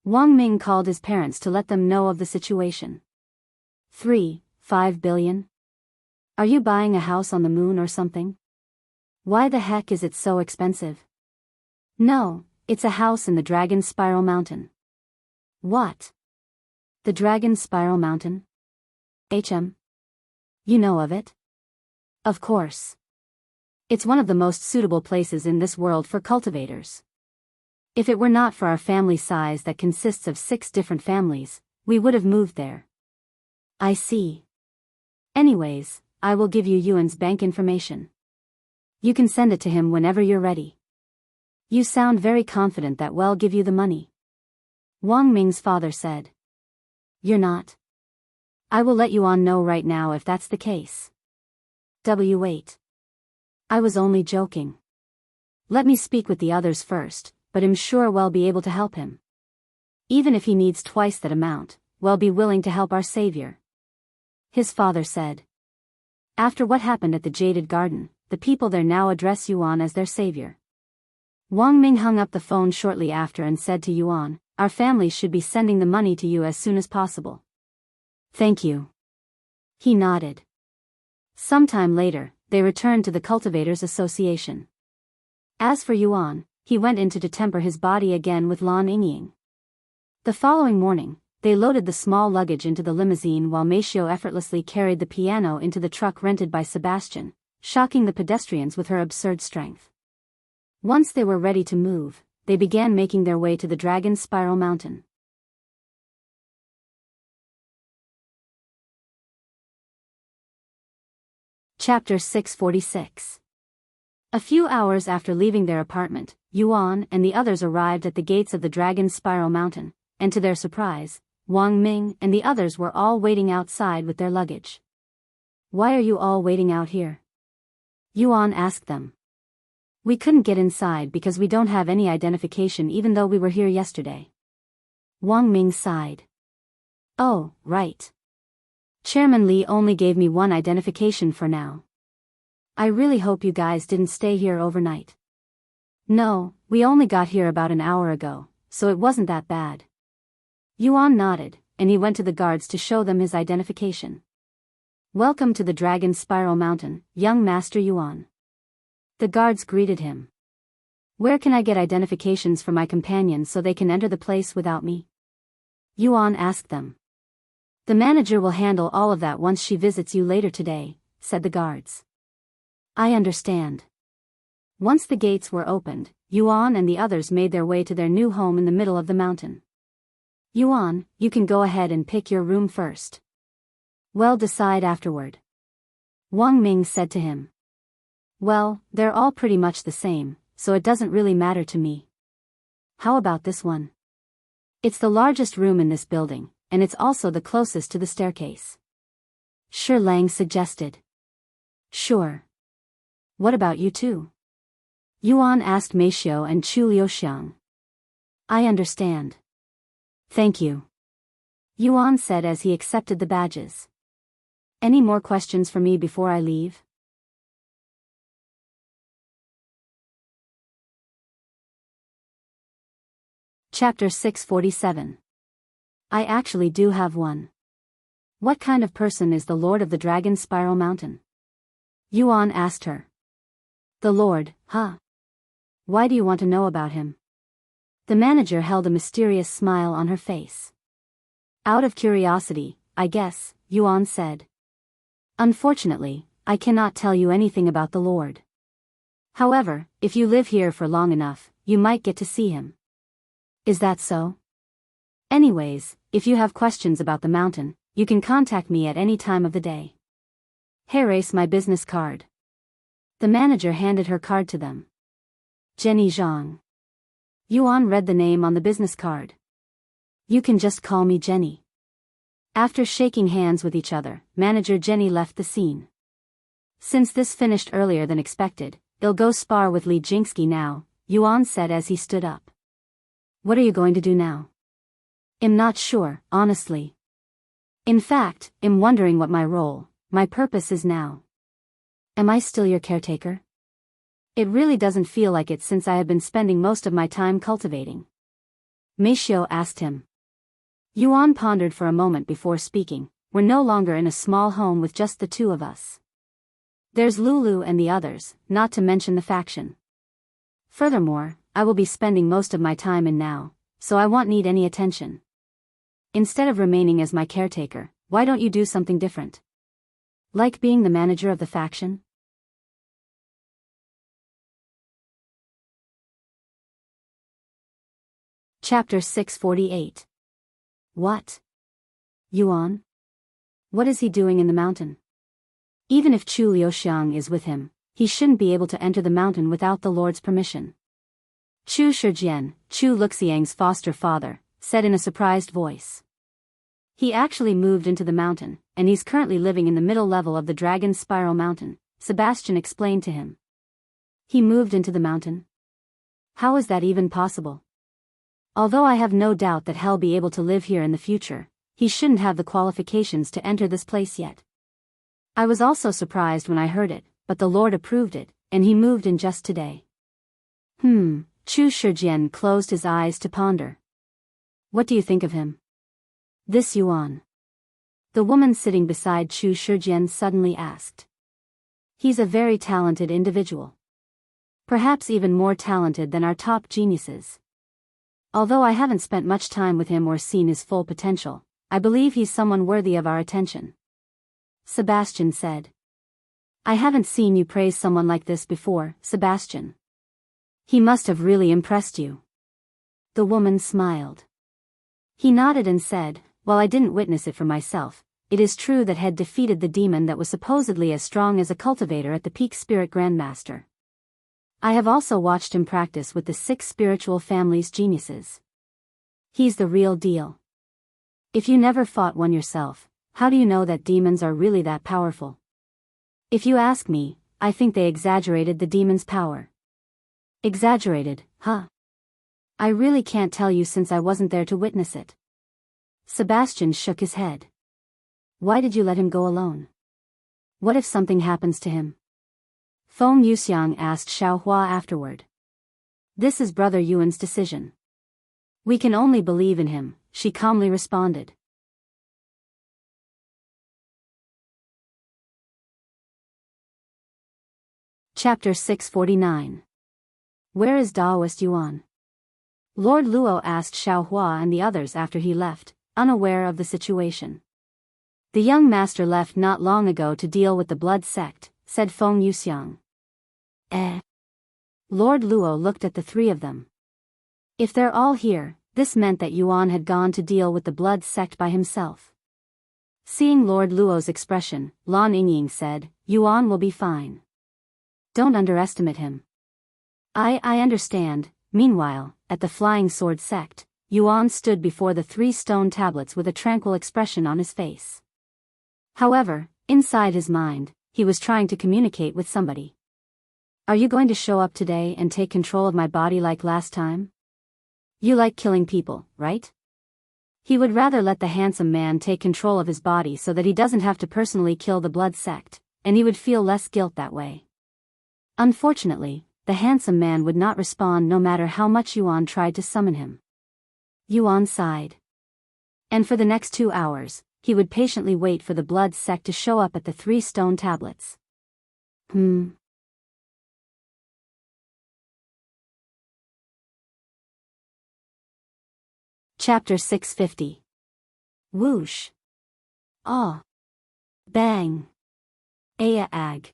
Wang Ming called his parents to let them know of the situation. $3.5 billion? Are you buying a house on the moon or something? Why the heck is it so expensive? No, it's a house in the Dragon Spiral Mountain. What? The Dragon Spiral Mountain? You know of it? Of course. It's one of the most suitable places in this world for cultivators. If it were not for our family size that consists of 6 different families, we would have moved there. I see. Anyways, I will give you Yuan's bank information. You can send it to him whenever you're ready. You sound very confident that we'll give you the money. Wang Ming's father said. You're not. I will let Yuan know right now if that's the case. Wait. I was only joking. Let me speak with the others first, but I'm sure we'll be able to help him. Even if he needs twice that amount, we'll be willing to help our savior. His father said. After what happened at the Jaded Garden, the people there now address Yuan as their savior. Wang Ming hung up the phone shortly after and said to Yuan, our family should be sending the money to you as soon as possible. Thank you. He nodded. Sometime later, they returned to the Cultivators Association. As for Yuan, he went in to temper his body again with Lan Yingying. The following morning, they loaded the small luggage into the limousine while Meishio effortlessly carried the piano into the truck rented by Sebastian, shocking the pedestrians with her absurd strength. Once they were ready to move, they began making their way to the Dragon Spiral Mountain. Chapter 646. A few hours after leaving their apartment, Yuan and the others arrived at the gates of the Dragon Spiral Mountain, and to their surprise, Wang Ming and the others were all waiting outside with their luggage. Why are you all waiting out here? Yuan asked them. We couldn't get inside because we don't have any identification even though we were here yesterday. Wang Ming sighed. Oh, right. Chairman Li only gave me one identification for now. I really hope you guys didn't stay here overnight. No, we only got here about an hour ago, so it wasn't that bad. Yuan nodded, and he went to the guards to show them his identification. Welcome to the Dragon Spiral Mountain, young Master Yuan. The guards greeted him. Where can I get identifications for my companions so they can enter the place without me? Yuan asked them. The manager will handle all of that once she visits you later today, said the guards. I understand. Once the gates were opened, Yuan and the others made their way to their new home in the middle of the mountain. Yuan, you can go ahead and pick your room first. Well, decide afterward. Wang Ming said to him. Well, they're all pretty much the same, so it doesn't really matter to me. How about this one? It's the largest room in this building, and it's also the closest to the staircase. Shi Lang suggested. Sure. What about you two? Yuan asked Meishio and Chu Liuxiang. I understand. Thank you. Yuan said as he accepted the badges. Any more questions for me before I leave? Chapter 647. I actually do have one. What kind of person is the Lord of the Dragon Spiral Mountain? Yuan asked her. The Lord, huh? Why do you want to know about him? The manager held a mysterious smile on her face. Out of curiosity, I guess, Yuan said. Unfortunately, I cannot tell you anything about the Lord. However, if you live here for long enough, you might get to see him. Is that so? Anyways, if you have questions about the mountain, you can contact me at any time of the day. Here is my business card. The manager handed her card to them. Jenny Zhang. Yuan read the name on the business card. You can just call me Jenny. After shaking hands with each other, manager Jenny left the scene. Since this finished earlier than expected, I'll go spar with Li Jingsky now, Yuan said as he stood up. What are you going to do now? I'm not sure, honestly. In fact, I'm wondering what my purpose is now. Am I still your caretaker? It really doesn't feel like it since I have been spending most of my time cultivating. Meishio asked him. Yuan pondered for a moment before speaking. We're no longer in a small home with just the two of us. There's Lulu and the others, not to mention the faction. Furthermore, I will be spending most of my time in now, so I won't need any attention. Instead of remaining as my caretaker, why don't you do something different? Like being the manager of the faction? Chapter 648. What? Yuan? What is he doing in the mountain? Even if Chu Liuxiang is with him, he shouldn't be able to enter the mountain without the Lord's permission. Chu Shijian, Chu Luxiang's foster father, said in a surprised voice. He actually moved into the mountain, and he's currently living in the middle level of the Dragon Spiral Mountain, Sebastian explained to him. He moved into the mountain? How is that even possible? Although I have no doubt that he'll be able to live here in the future, he shouldn't have the qualifications to enter this place yet. I was also surprised when I heard it, but the Lord approved it, and he moved in just today. Chu Shijian closed his eyes to ponder. What do you think of him? This Yuan. The woman sitting beside Chu Shijian suddenly asked. He's a very talented individual. Perhaps even more talented than our top geniuses. Although I haven't spent much time with him or seen his full potential, I believe he's someone worthy of our attention. Sebastian said. I haven't seen you praise someone like this before, Sebastian. He must have really impressed you. The woman smiled. He nodded and said, while I didn't witness it for myself, it is true that had defeated the demon that was supposedly as strong as a cultivator at the peak spirit grandmaster. I have also watched him practice with the 6 spiritual family's geniuses. He's the real deal. If you never fought one yourself, how do you know that demons are really that powerful? If you ask me, I think they exaggerated the demon's power. Exaggerated, huh? I really can't tell you since I wasn't there to witness it. Sebastian shook his head. Why did you let him go alone? What if something happens to him? Feng Yuxiang asked Xiaohua afterward. This is Brother Yuan's decision. We can only believe in him, she calmly responded. Chapter 649. Where is Daoist Yuan? Lord Luo asked Xiaohua and the others after he left, unaware of the situation. The young master left not long ago to deal with the blood sect, said Feng Yuxiang. Lord Luo looked at the 3 of them. If they're all here, This meant that Yuan had gone to deal with the blood sect by himself. Seeing Lord Luo's expression, Lan Yingying said, Yuan will be fine. Don't underestimate him. I understand. Meanwhile, at the Flying Sword sect, Yuan stood before the 3 stone tablets with a tranquil expression on his face. However, inside his mind, he was trying to communicate with somebody. Are you going to show up today and take control of my body like last time? You like killing people, right? He would rather let the handsome man take control of his body so that he doesn't have to personally kill the blood sect, and he would feel less guilt that way. Unfortunately, the handsome man would not respond no matter how much Yuan tried to summon him. Yuan sighed. And for the next 2 hours, he would patiently wait for the blood sect to show up at the 3 stone tablets. Chapter 650. Whoosh. Ah. Bang. Aya ag.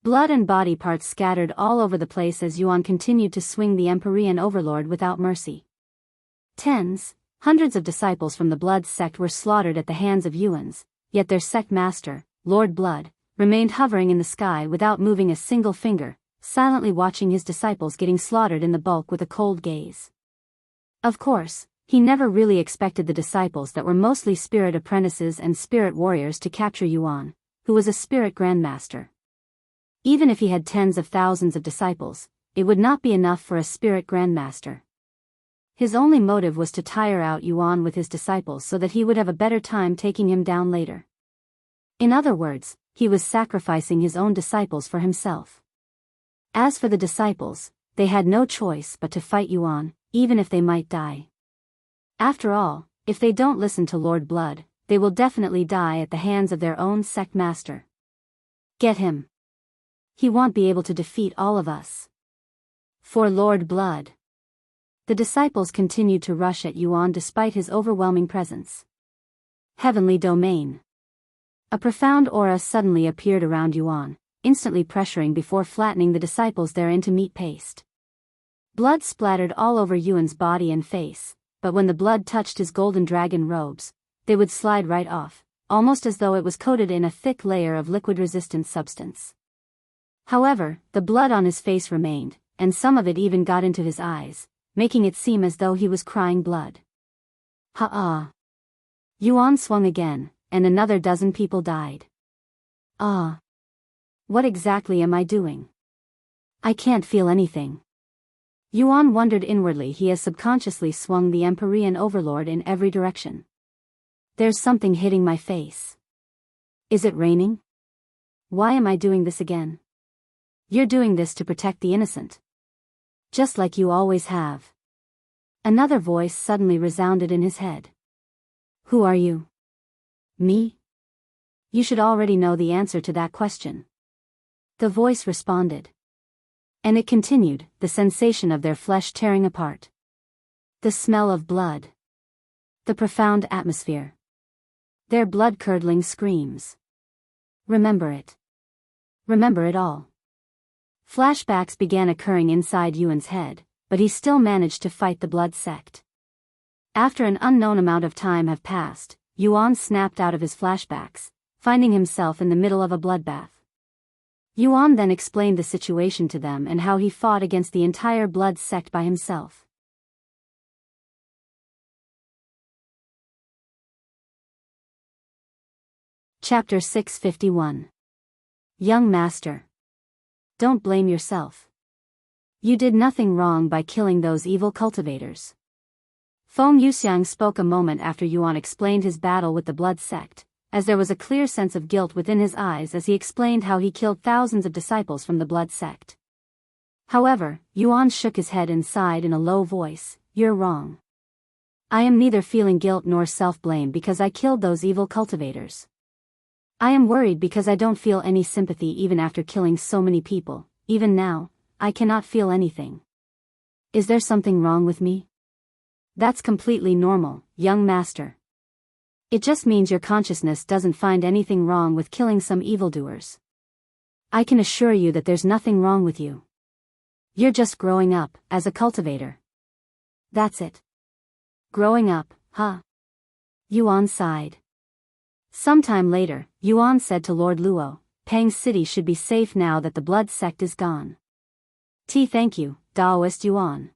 Blood and body parts scattered all over the place as Yuan continued to swing the Empyrean overlord without mercy. Tens, hundreds of disciples from the blood sect were slaughtered at the hands of Yuan's, yet their sect master, Lord Blood, remained hovering in the sky without moving a single finger, silently watching his disciples getting slaughtered in the bulk with a cold gaze. Of course, he never really expected the disciples that were mostly spirit apprentices and spirit warriors to capture Yuan, who was a spirit grandmaster. Even if he had tens of thousands of disciples, it would not be enough for a spirit grandmaster. His only motive was to tire out Yuan with his disciples so that he would have a better time taking him down later. In other words, he was sacrificing his own disciples for himself. As for the disciples, they had no choice but to fight Yuan, even if they might die. After all, if they don't listen to Lord Blood, they will definitely die at the hands of their own sect master. Get him. He won't be able to defeat all of us. For Lord Blood. The disciples continued to rush at Yuan despite his overwhelming presence. Heavenly Domain. A profound aura suddenly appeared around Yuan, instantly pressuring before flattening the disciples there into meat paste. Blood splattered all over Yuan's body and face, but when the blood touched his golden dragon robes, they would slide right off, almost as though it was coated in a thick layer of liquid-resistant substance. However, the blood on his face remained, and some of it even got into his eyes, making it seem as though he was crying blood. Ha-ah. Yuan swung again, and another dozen people died. Ah. What exactly am I doing? I can't feel anything. Yuan wondered inwardly. He has subconsciously swung the Empyrean overlord in every direction. There's something hitting my face. Is it raining? Why am I doing this again? You're doing this to protect the innocent. Just like you always have. Another voice suddenly resounded in his head. Who are you? Me? You should already know the answer to that question. The voice responded. And it continued, the sensation of their flesh tearing apart. The smell of blood. The profound atmosphere. Their blood-curdling screams. Remember it. Remember it all. Flashbacks began occurring inside Yuan's head, but he still managed to fight the blood sect. After an unknown amount of time have passed, Yuan snapped out of his flashbacks, finding himself in the middle of a bloodbath. Yuan then explained the situation to them and how he fought against the entire blood sect by himself. Chapter 651. Young Master. Don't blame yourself. You did nothing wrong by killing those evil cultivators. Feng Yuxiang spoke a moment after Yuan explained his battle with the blood sect, as there was a clear sense of guilt within his eyes as he explained how he killed thousands of disciples from the blood sect. However, Yuan shook his head and sighed in a low voice, "You're wrong. I am neither feeling guilt nor self-blame because I killed those evil cultivators. I am worried because I don't feel any sympathy even after killing so many people. Even now, I cannot feel anything. Is there something wrong with me? That's completely normal, young master. It just means your consciousness doesn't find anything wrong with killing some evildoers. I can assure you that there's nothing wrong with you. You're just growing up, as a cultivator. That's it. Growing up, huh? Yuan sighed. Sometime later, Yuan said to Lord Luo, Pang City should be safe now that the blood sect is gone. Thank you, Daoist Yuan.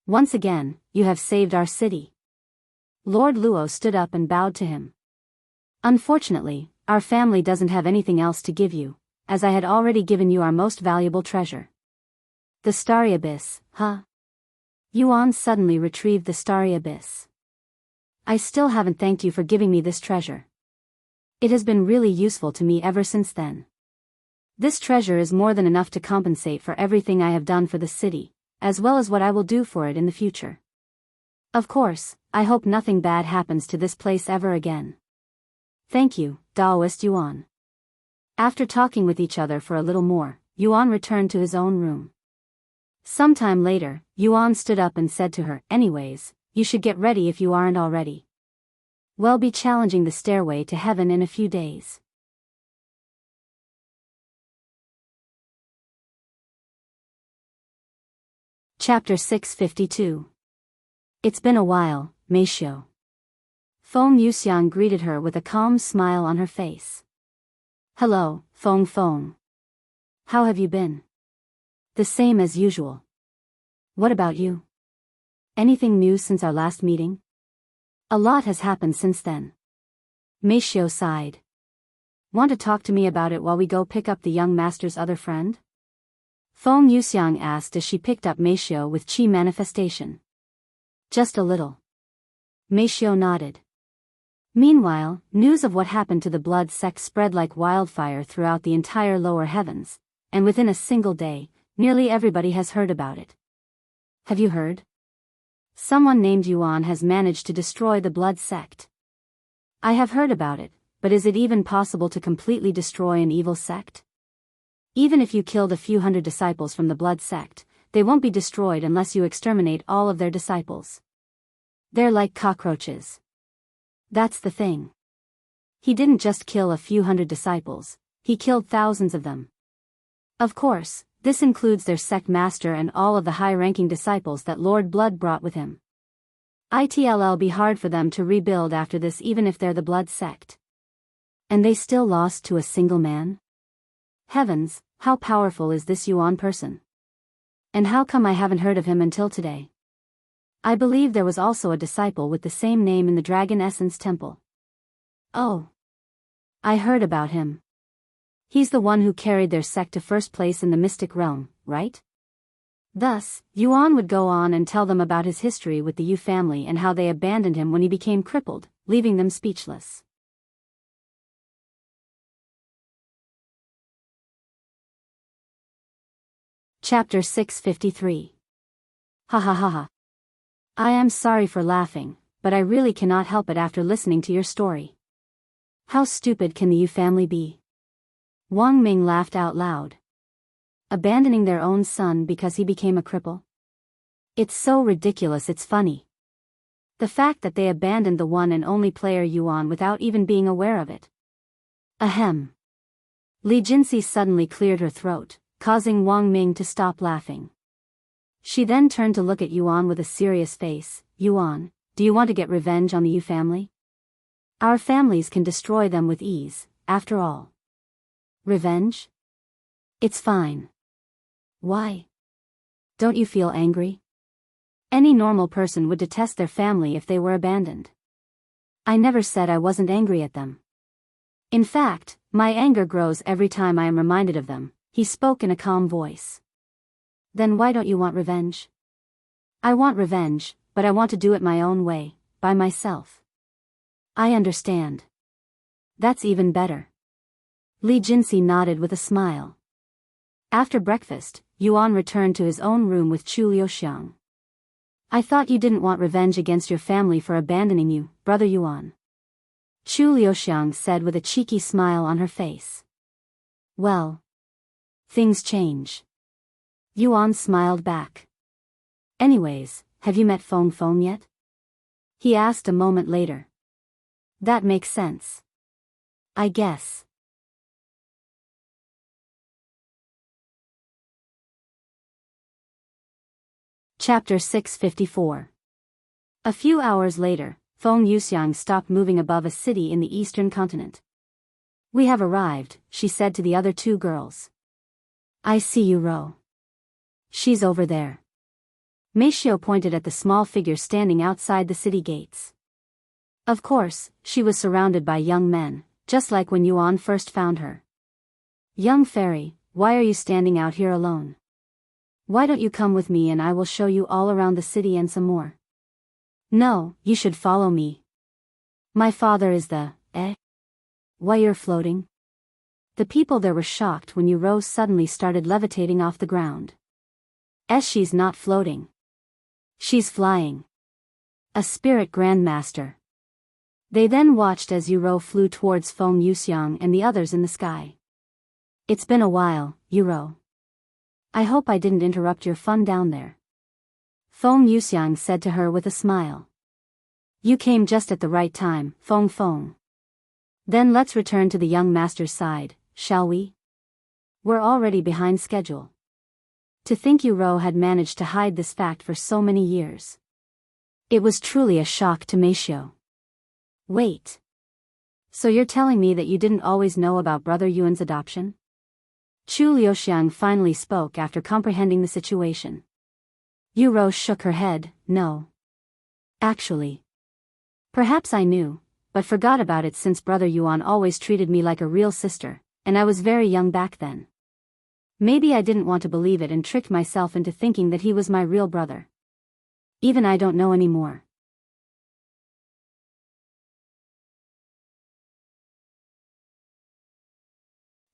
Once again, you have saved our city. Lord Luo stood up and bowed to him. Unfortunately, our family doesn't have anything else to give you, as I had already given you our most valuable treasure. The Starry Abyss, huh? Yuan suddenly retrieved the Starry Abyss. I still haven't thanked you for giving me this treasure. It has been really useful to me ever since then. This treasure is more than enough to compensate for everything I have done for the city, as well as what I will do for it in the future. Of course, I hope nothing bad happens to this place ever again. Thank you, Daoist Yuan. After talking with each other for a little more, Yuan returned to his own room. Sometime later, Yuan stood up and said to her, anyways, you should get ready if you aren't already. We'll be challenging the stairway to heaven in a few days. Chapter 652. It's been a while, Meisho. Feng Yuxiang greeted her with a calm smile on her face. Hello, Feng. How have you been? The same as usual. What about you? Anything new since our last meeting? A lot has happened since then. Meisho sighed. Want to talk to me about it while we go pick up the young master's other friend? Feng Yuxiang asked as she picked up Meisho with chi manifestation. Just a little. Meisho nodded. Meanwhile, news of what happened to the blood sect spread like wildfire throughout the entire lower heavens, and within a single day, nearly everybody has heard about it. Have you heard? Someone named Yuan has managed to destroy the blood sect. I have heard about it, but is it even possible to completely destroy an evil sect? Even if you killed a few hundred disciples from the blood sect, they won't be destroyed unless you exterminate all of their disciples. They're like cockroaches. That's the thing. He didn't just kill a few hundred disciples, he killed thousands of them. Of course, this includes their sect master and all of the high-ranking disciples that Lord Blood brought with him. It'll be hard for them to rebuild after this even if they're the blood sect. And they still lost to a single man? Heavens, how powerful is this Yuan person? And how come I haven't heard of him until today? I believe there was also a disciple with the same name in the Dragon Essence Temple. Oh. I heard about him. He's the one who carried their sect to first place in the mystic realm, right? Thus, Yuan would go on and tell them about his history with the Yu family and how they abandoned him when he became crippled, leaving them speechless. Chapter 653. Ha ha ha ha. I am sorry for laughing, but I really cannot help it after listening to your story. How stupid can the Yu family be? Wang Ming laughed out loud. Abandoning their own son because he became a cripple? It's so ridiculous it's funny. The fact that they abandoned the one and only player Yuan without even being aware of it. Ahem. Li Jinxi suddenly cleared her throat, causing Wang Ming to stop laughing. She then turned to look at Yuan with a serious face. Yuan, do you want to get revenge on the Yu family? Our families can destroy them with ease, after all. Revenge? It's fine. Why? Don't you feel angry? Any normal person would detest their family if they were abandoned. I never said I wasn't angry at them. In fact, my anger grows every time I am reminded of them, he spoke in a calm voice. Then why don't you want revenge? I want revenge, but I want to do it my own way, by myself. I understand. That's even better. Li Jinxi nodded with a smile. After breakfast, Yuan returned to his own room with Chu Liuxiang. I thought you didn't want revenge against your family for abandoning you, brother Yuan. Chu Liuxiang said with a cheeky smile on her face. Well. Things change. Yuan smiled back. Anyways, have you met Feng yet? He asked a moment later. That makes sense. I guess. Chapter 654. A few hours later, Feng Yuxiang stopped moving above a city in the eastern continent. "We have arrived," she said to the other two girls. "I see you, Ro. She's over there." Meishio pointed at the small figure standing outside the city gates. Of course, she was surrounded by young men, just like when Yuan first found her. "Young fairy, why are you standing out here alone? Why don't you come with me and I will show you all around the city and some more?" "No, you should follow me. My father is the, Why you're floating?" The people there were shocked when Yu suddenly started levitating off the ground. She's not floating. She's flying. A spirit grandmaster. They then watched as Yu flew towards Feng Yuxiang and the others in the sky. "It's been a while, Yu. I hope I didn't interrupt your fun down there," Feng Yuxiang said to her with a smile. "You came just at the right time, Feng. Then let's return to the young master's side, shall we? We're already behind schedule." To think Yu had managed to hide this fact for so many years. It was truly a shock to Meishio. "Wait. So you're telling me that you didn't always know about Brother Yuan's adoption?" Chu Liuxiang finally spoke after comprehending the situation. Yu shook her head, "No. Actually. Perhaps I knew, but forgot about it since Brother Yuan always treated me like a real sister, and I was very young back then. Maybe I didn't want to believe it and tricked myself into thinking that he was my real brother. Even I don't know anymore."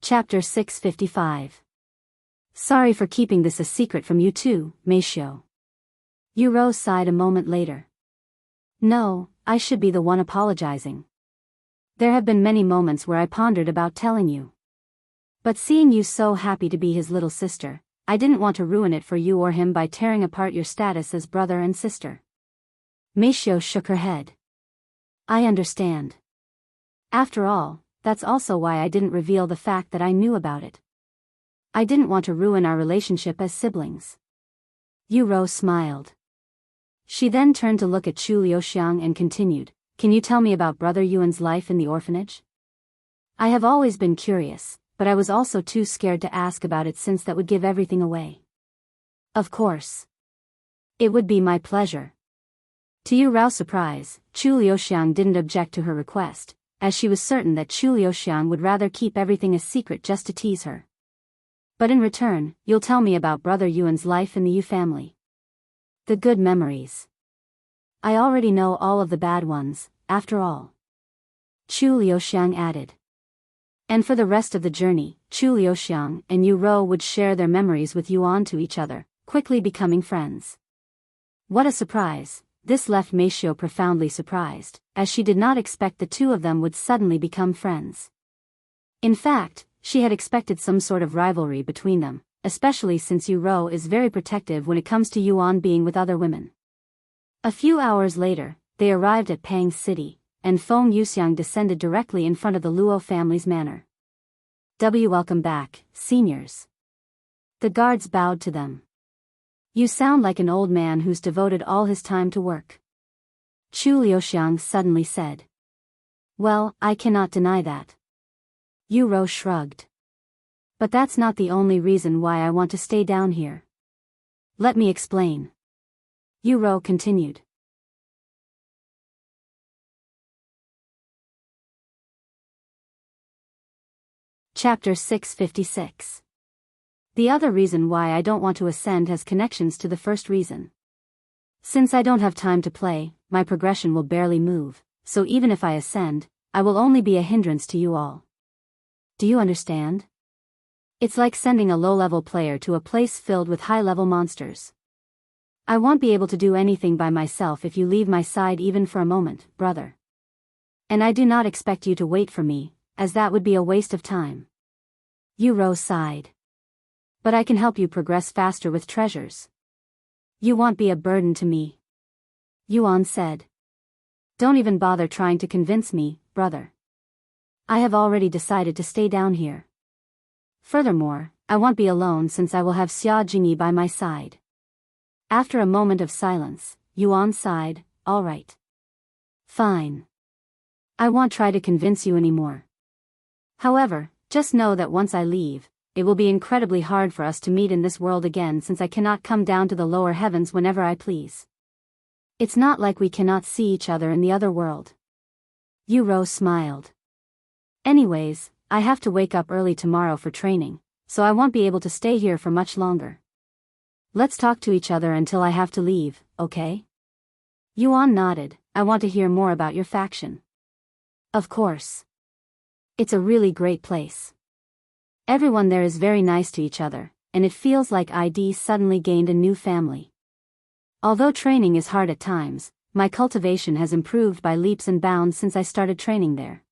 Chapter 655. "Sorry for keeping this a secret from you too, Meishio." Yu sighed a moment later. "No, I should be the one apologizing. There have been many moments where I pondered about telling you. But seeing you so happy to be his little sister, I didn't want to ruin it for you or him by tearing apart your status as brother and sister." Meishio shook her head. "I understand. After all, that's also why I didn't reveal the fact that I knew about it. I didn't want to ruin our relationship as siblings." Yu smiled. She then turned to look at Chu Liuxiang and continued, "Can you tell me about Brother Yuan's life in the orphanage? I have always been curious, but I was also too scared to ask about it since that would give everything away." "Of course. It would be my pleasure." To Yu's surprise, Chu Liuxiang didn't object to her request, as she was certain that Chu Liuxiang would rather keep everything a secret just to tease her. "But in return, you'll tell me about Brother Yuan's life in the Yu family. The good memories. I already know all of the bad ones, after all," Chu Liuxiang added. And for the rest of the journey, Chu Liuxiang and Yu would share their memories with Yuan to each other, quickly becoming friends. What a surprise! This left Meishio profoundly surprised, as she did not expect the two of them would suddenly become friends. In fact, she had expected some sort of rivalry between them, especially since Yu is very protective when it comes to Yuan being with other women. A few hours later, they arrived at Pang City, and Feng Yuxiang descended directly in front of the Luo family's manor. Welcome back, seniors." The guards bowed to them. "You sound like an old man who's devoted all his time to work," Chu Liuxiang suddenly said. "Well, I cannot deny that." Yu shrugged. "But that's not the only reason why I want to stay down here. Let me explain." Yu continued. Chapter 656. The other reason why I don't want to ascend has connections to the first reason. Since I don't have time to play, my progression will barely move, so even if I ascend, I will only be a hindrance to you all. Do you understand? It's like sending a low-level player to a place filled with high-level monsters. I won't be able to do anything by myself if you leave my side even for a moment, brother. And I do not expect you to wait for me, as that would be a waste of time." Yu sighed. "But I can help you progress faster with treasures. You won't be a burden to me," Yuan said. "Don't even bother trying to convince me, brother. I have already decided to stay down here. Furthermore, I won't be alone since I will have Xia Jingyi by my side." After a moment of silence, Yuan sighed, alright. Fine. I won't try to convince you anymore. However, just know that once I leave, it will be incredibly hard for us to meet in this world again since I cannot come down to the lower heavens whenever I please. It's not like we cannot see each other in the other world. Yuro smiled. Anyways, I have to wake up early tomorrow for training, so I won't be able to stay here for much longer. Let's talk to each other until I have to leave, okay? Yuan nodded. I want to hear more about your faction. Of course. It's a really great place. Everyone there is very nice to each other, and it feels like ID suddenly gained a new family. Although training is hard at times, my cultivation has improved by leaps and bounds since I started training there.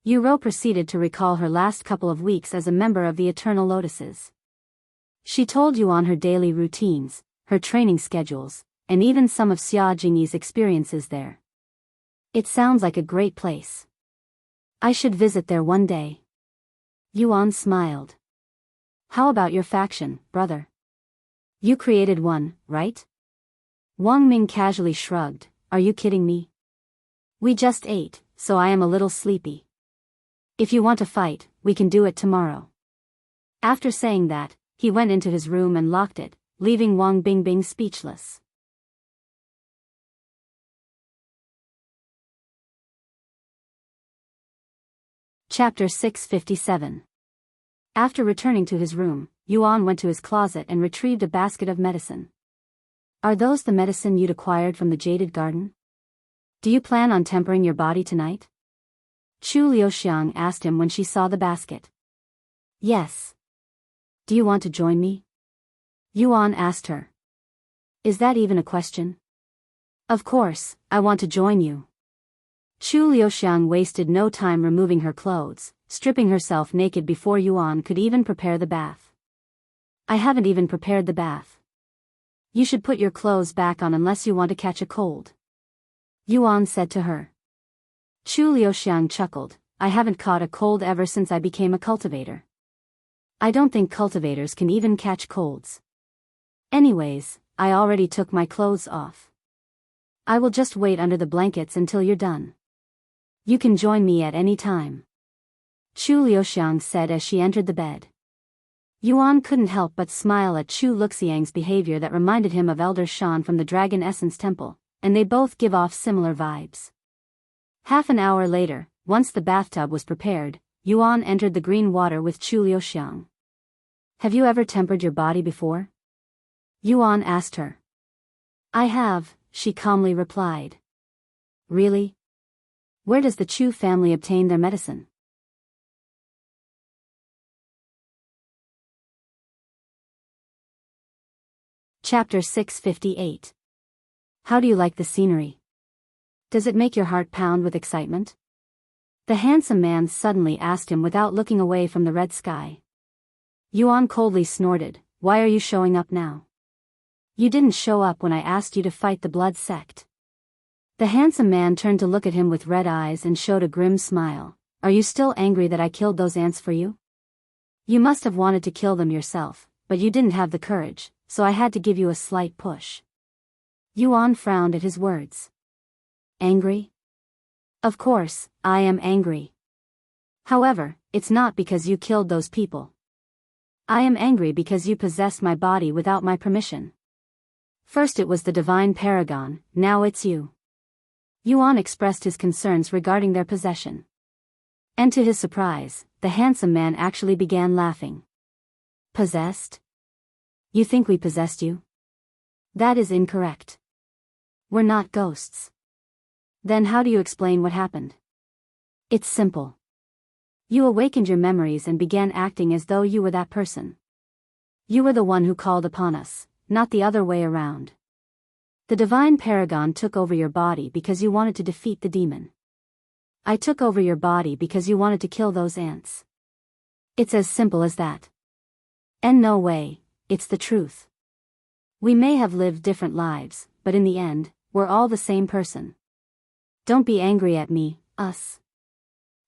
Yuro proceeded to recall her last couple of weeks as a member of the Eternal Lotuses. She told Yuan her daily routines, her training schedules, and even some of Xia Jingyi's experiences there. It sounds like a great place. I should visit there one day. Yuan smiled. How about your faction, brother? You created one, right? Wang Ming casually shrugged. Are you kidding me? We just ate, so I am a little sleepy. If you want to fight, we can do it tomorrow. After saying that, he went into his room and locked it, leaving Wang Bingbing speechless. Chapter 657. After returning to his room, Yuan went to his closet and retrieved a basket of medicine. Are those the medicine you'd acquired from the Jaded Garden? Do you plan on tempering your body tonight? Chu Liuxiang asked him when she saw the basket. Yes. Do you want to join me? Yuan asked her. Is that even a question? Of course, I want to join you. Chu Liuxiang wasted no time removing her clothes, stripping herself naked before Yuan could even prepare the bath. I haven't even prepared the bath. You should put your clothes back on unless you want to catch a cold. Yuan said to her. Chu Liuxiang chuckled. I haven't caught a cold ever since I became a cultivator. I don't think cultivators can even catch colds. Anyways, I already took my clothes off. I will just wait under the blankets until you're done. You can join me at any time. Chu Liuxiang said as she entered the bed. Yuan couldn't help but smile at Chu Luxiang's behavior that reminded him of Elder Shan from the Dragon Essence Temple, and they both give off similar vibes. Half an hour later, once the bathtub was prepared, Yuan entered the green water with Chu Liuxiang. Have you ever tempered your body before? Yuan asked her. I have, she calmly replied. Really? Where does the Chu family obtain their medicine? Chapter 658. How do you like the scenery? Does it make your heart pound with excitement? The handsome man suddenly asked him without looking away from the red sky. Yuan coldly snorted. Why are you showing up now? You didn't show up when I asked you to fight the blood sect. The handsome man turned to look at him with red eyes and showed a grim smile. Are you still angry that I killed those ants for you? You must have wanted to kill them yourself, but you didn't have the courage, so I had to give you a slight push. Yuan frowned at his words. Angry? Of course, I am angry. However, it's not because you killed those people. I am angry because you possessed my body without my permission. First it was the divine paragon, now it's you. Yuan expressed his concerns regarding their possession. And to his surprise, the handsome man actually began laughing. Possessed? You think we possessed you? That is incorrect. We're not ghosts. Then how do you explain what happened? It's simple. You awakened your memories and began acting as though you were that person. You were the one who called upon us, not the other way around. The divine paragon took over your body because you wanted to defeat the demon. I took over your body because you wanted to kill those ants. It's as simple as that. And no way, it's the truth. We may have lived different lives, but in the end, we're all the same person. Don't be angry at me, us.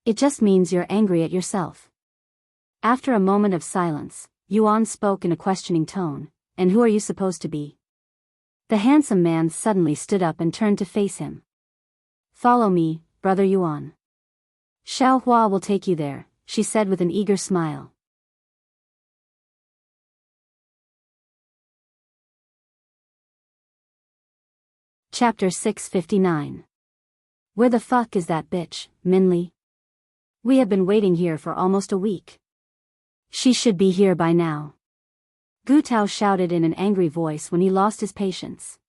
It just means you're angry at yourself. After a moment of silence, Yuan spoke in a questioning tone. And who are you supposed to be? The handsome man suddenly stood up and turned to face him. Follow me, Brother Yuan. Xiao Hua will take you there, she said with an eager smile. Chapter 659. Where the fuck is that bitch, Minli? We have been waiting here for almost a week. She should be here by now. Gu Tao shouted in an angry voice when he lost his patience.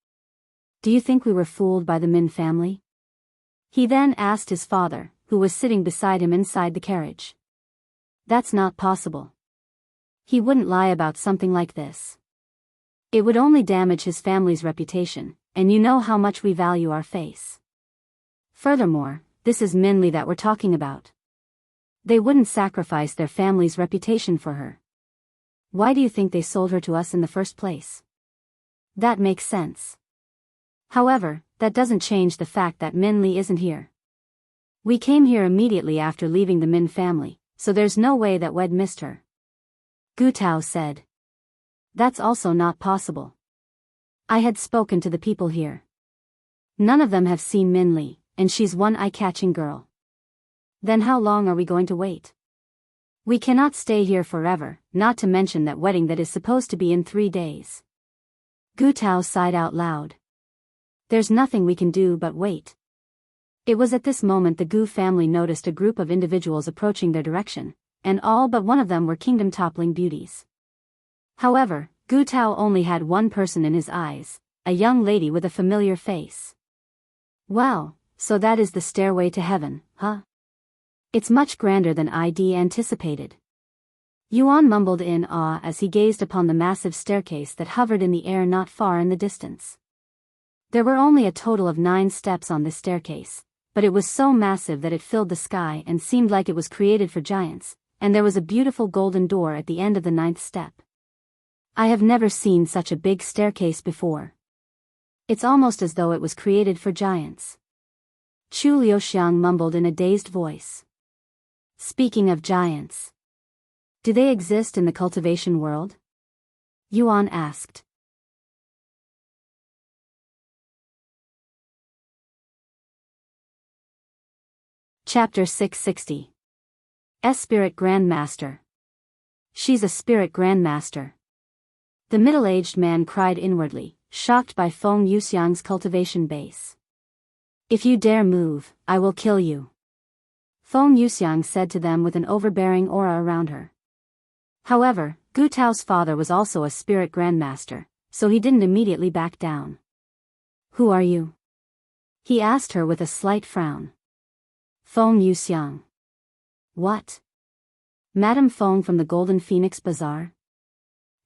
Do you think we were fooled by the Min family? He then asked his father, who was sitting beside him inside the carriage. That's not possible. He wouldn't lie about something like this. It would only damage his family's reputation, and you know how much we value our face. Furthermore, this is Minli that we're talking about. They wouldn't sacrifice their family's reputation for her. Why do you think they sold her to us in the first place? That makes sense. However, that doesn't change the fact that Minli isn't here. We came here immediately after leaving the Min family, so there's no way that Wed missed her. Gu Tao said. That's also not possible. I had spoken to the people here. None of them have seen Minli, and she's one eye-catching girl. Then how long are we going to wait? We cannot stay here forever, not to mention that wedding that is supposed to be in 3 days. Gu Tao sighed out loud. There's nothing we can do but wait. It was at this moment the Gu family noticed a group of individuals approaching their direction, and all but one of them were kingdom-toppling beauties. However, Gu Tao only had one person in his eyes, a young lady with a familiar face. Wow, so that is the stairway to heaven, huh? It's much grander than I'd anticipated. Yuan mumbled in awe as he gazed upon the massive staircase that hovered in the air not far in the distance. There were only a total of 9 steps on this staircase, but it was so massive that it filled the sky and seemed like it was created for giants, and there was a beautiful golden door at the end of the 9th step. I have never seen such a big staircase before. It's almost as though it was created for giants. Chu Liuxiang mumbled in a dazed voice. Speaking of giants. Do they exist in the cultivation world? Yuan asked. Chapter 660. Spirit Grandmaster. She's a Spirit Grandmaster. The middle-aged man cried inwardly, shocked by Feng Yuxiang's cultivation base. If you dare move, I will kill you. Feng Yuxiang said to them with an overbearing aura around her. However, Gu Tao's father was also a Spirit Grandmaster, so he didn't immediately back down. Who are you? He asked her with a slight frown. Feng Yuxiang. What? Madame Feng from the Golden Phoenix Bazaar?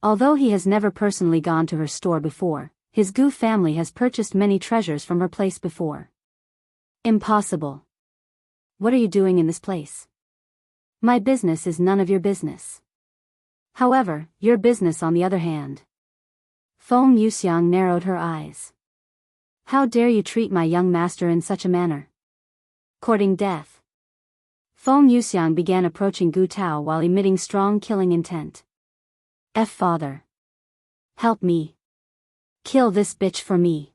Although he has never personally gone to her store before, his Gu family has purchased many treasures from her place before. Impossible. What are you doing in this place? My business is none of your business. However, your business on the other hand. Feng Yuxiang narrowed her eyes. How dare you treat my young master in such a manner? Courting death. Feng Yuxiang began approaching Gu Tao while emitting strong killing intent. Father. Help me. Kill this bitch for me.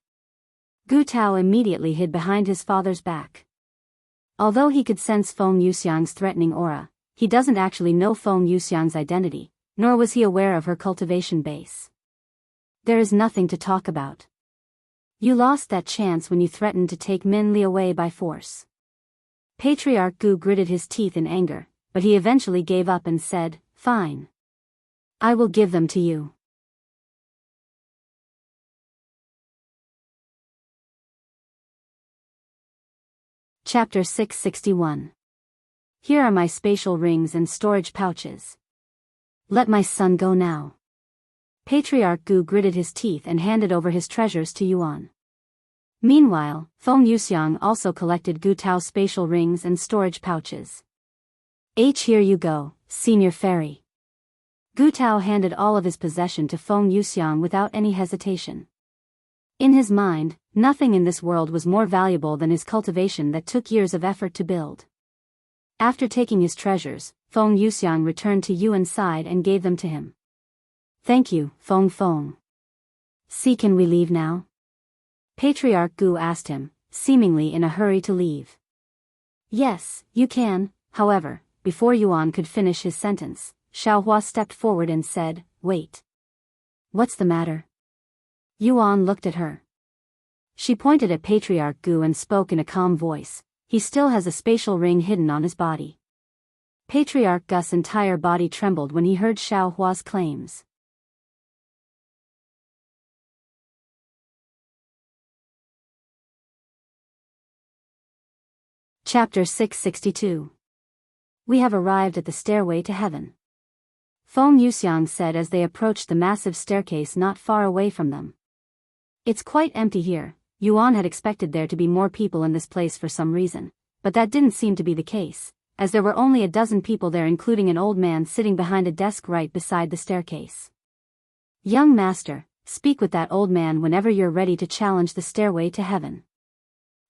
Gu Tao immediately hid behind his father's back. Although he could sense Feng Yuxiang's threatening aura, he doesn't actually know Feng Yuxiang's identity, nor was he aware of her cultivation base. There is nothing to talk about. You lost that chance when you threatened to take Min Li away by force. Patriarch Gu gritted his teeth in anger, but he eventually gave up and said, Fine. I will give them to you. Chapter 661. Here are my spatial rings and storage pouches. Let my son go now. Patriarch Gu gritted his teeth and handed over his treasures to Yuan. Meanwhile, Feng Yuxiang also collected Gu Tao's spatial rings and storage pouches. Here you go, Senior Fairy. Gu Tao handed all of his possession to Feng Yuxiang without any hesitation. In his mind, nothing in this world was more valuable than his cultivation that took years of effort to build. After taking his treasures, Feng Yuxiang returned to Yuan's side and gave them to him. Thank you, Feng Feng. See, can we leave now? Patriarch Gu asked him, seemingly in a hurry to leave. Yes, you can. However, before Yuan could finish his sentence, Xiaohua stepped forward and said, wait. What's the matter? Yuan looked at her. She pointed at Patriarch Gu and spoke in a calm voice. He still has a spatial ring hidden on his body. Patriarch Gu's entire body trembled when he heard Xiaohua's claims. Chapter 662. We have arrived at the stairway to heaven. Feng Yuxiang said as they approached the massive staircase not far away from them. It's quite empty here. Yuan had expected there to be more people in this place for some reason, but that didn't seem to be the case, as there were only a dozen people there, including an old man sitting behind a desk right beside the staircase. Young master, speak with that old man whenever you're ready to challenge the stairway to heaven.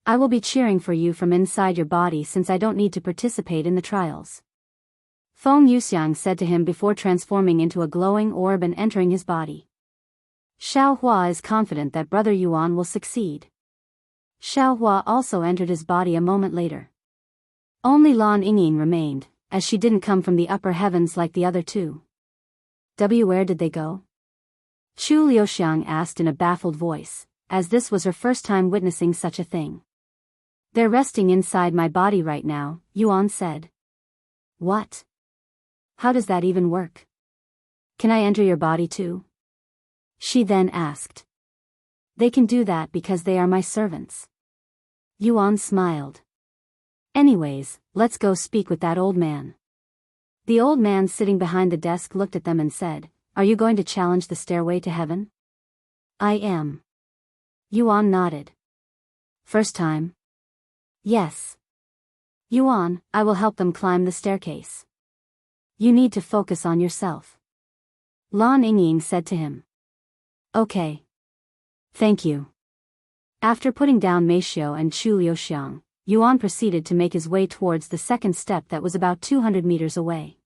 I will be cheering for you from inside your body since I don't need to participate in the trials. Feng Yuxiang said to him before transforming into a glowing orb and entering his body. Xiaohua is confident that Brother Yuan will succeed. Xiaohua also entered his body a moment later. Only Lan Yingying remained, as she didn't come from the upper heavens like the other two. Where did they go? Chu Liuxiang asked in a baffled voice, as this was her first time witnessing such a thing. They're resting inside my body right now, Yuan said. What? How does that even work? Can I enter your body too? She then asked. They can do that because they are my servants. Yuan smiled. Anyways, let's go speak with that old man. The old man sitting behind the desk looked at them and said, Are you going to challenge the stairway to heaven? I am. Yuan nodded. First time? Yes. Yuan, I will help them climb the staircase. You need to focus on yourself. Lan Yingying said to him. Okay. Thank you. After putting down Meishio and Chu Liuxiang, Yuan proceeded to make his way towards the second step that was about 200 meters away.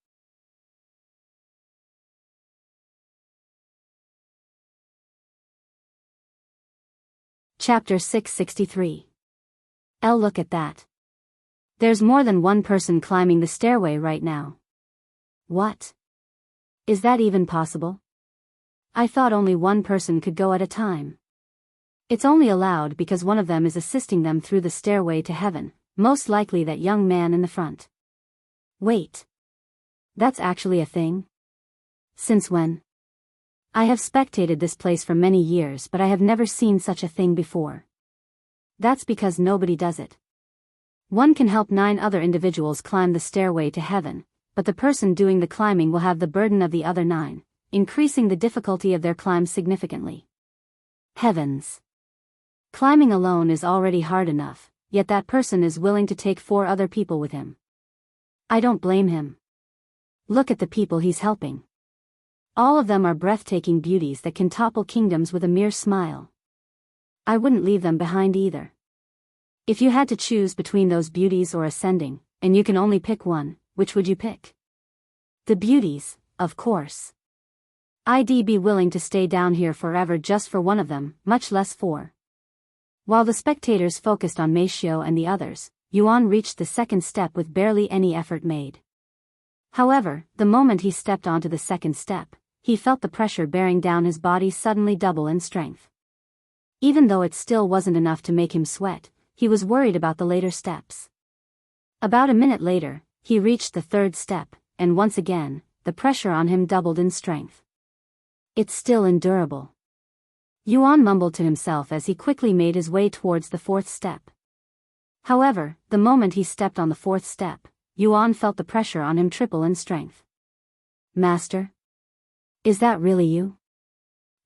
Chapter 663. Look at that. There's more than one person climbing the stairway right now. What? Is that even possible? I thought only one person could go at a time. It's only allowed because one of them is assisting them through the stairway to heaven, most likely that young man in the front. Wait. That's actually a thing? Since when? I have spectated this place for many years, but I have never seen such a thing before. That's because nobody does it. One can help 9 other individuals climb the stairway to heaven, but the person doing the climbing will have the burden of the other 9, increasing the difficulty of their climb significantly. Heavens! Climbing alone is already hard enough, yet that person is willing to take 4 other people with him. I don't blame him. Look at the people he's helping. All of them are breathtaking beauties that can topple kingdoms with a mere smile. I wouldn't leave them behind either. If you had to choose between those beauties or ascending, and you can only pick one, which would you pick? The beauties, of course. I'd be willing to stay down here forever just for one of them, much less 4. While the spectators focused on Meishio and the others, Yuan reached the second step with barely any effort made. However, the moment he stepped onto the second step, he felt the pressure bearing down his body suddenly double in strength. Even though it still wasn't enough to make him sweat, he was worried about the later steps. About a minute later, he reached the third step, and once again, the pressure on him doubled in strength. It's still endurable. Yuan mumbled to himself as he quickly made his way towards the fourth step. However, the moment he stepped on the fourth step, Yuan felt the pressure on him triple in strength. Master? Is that really you?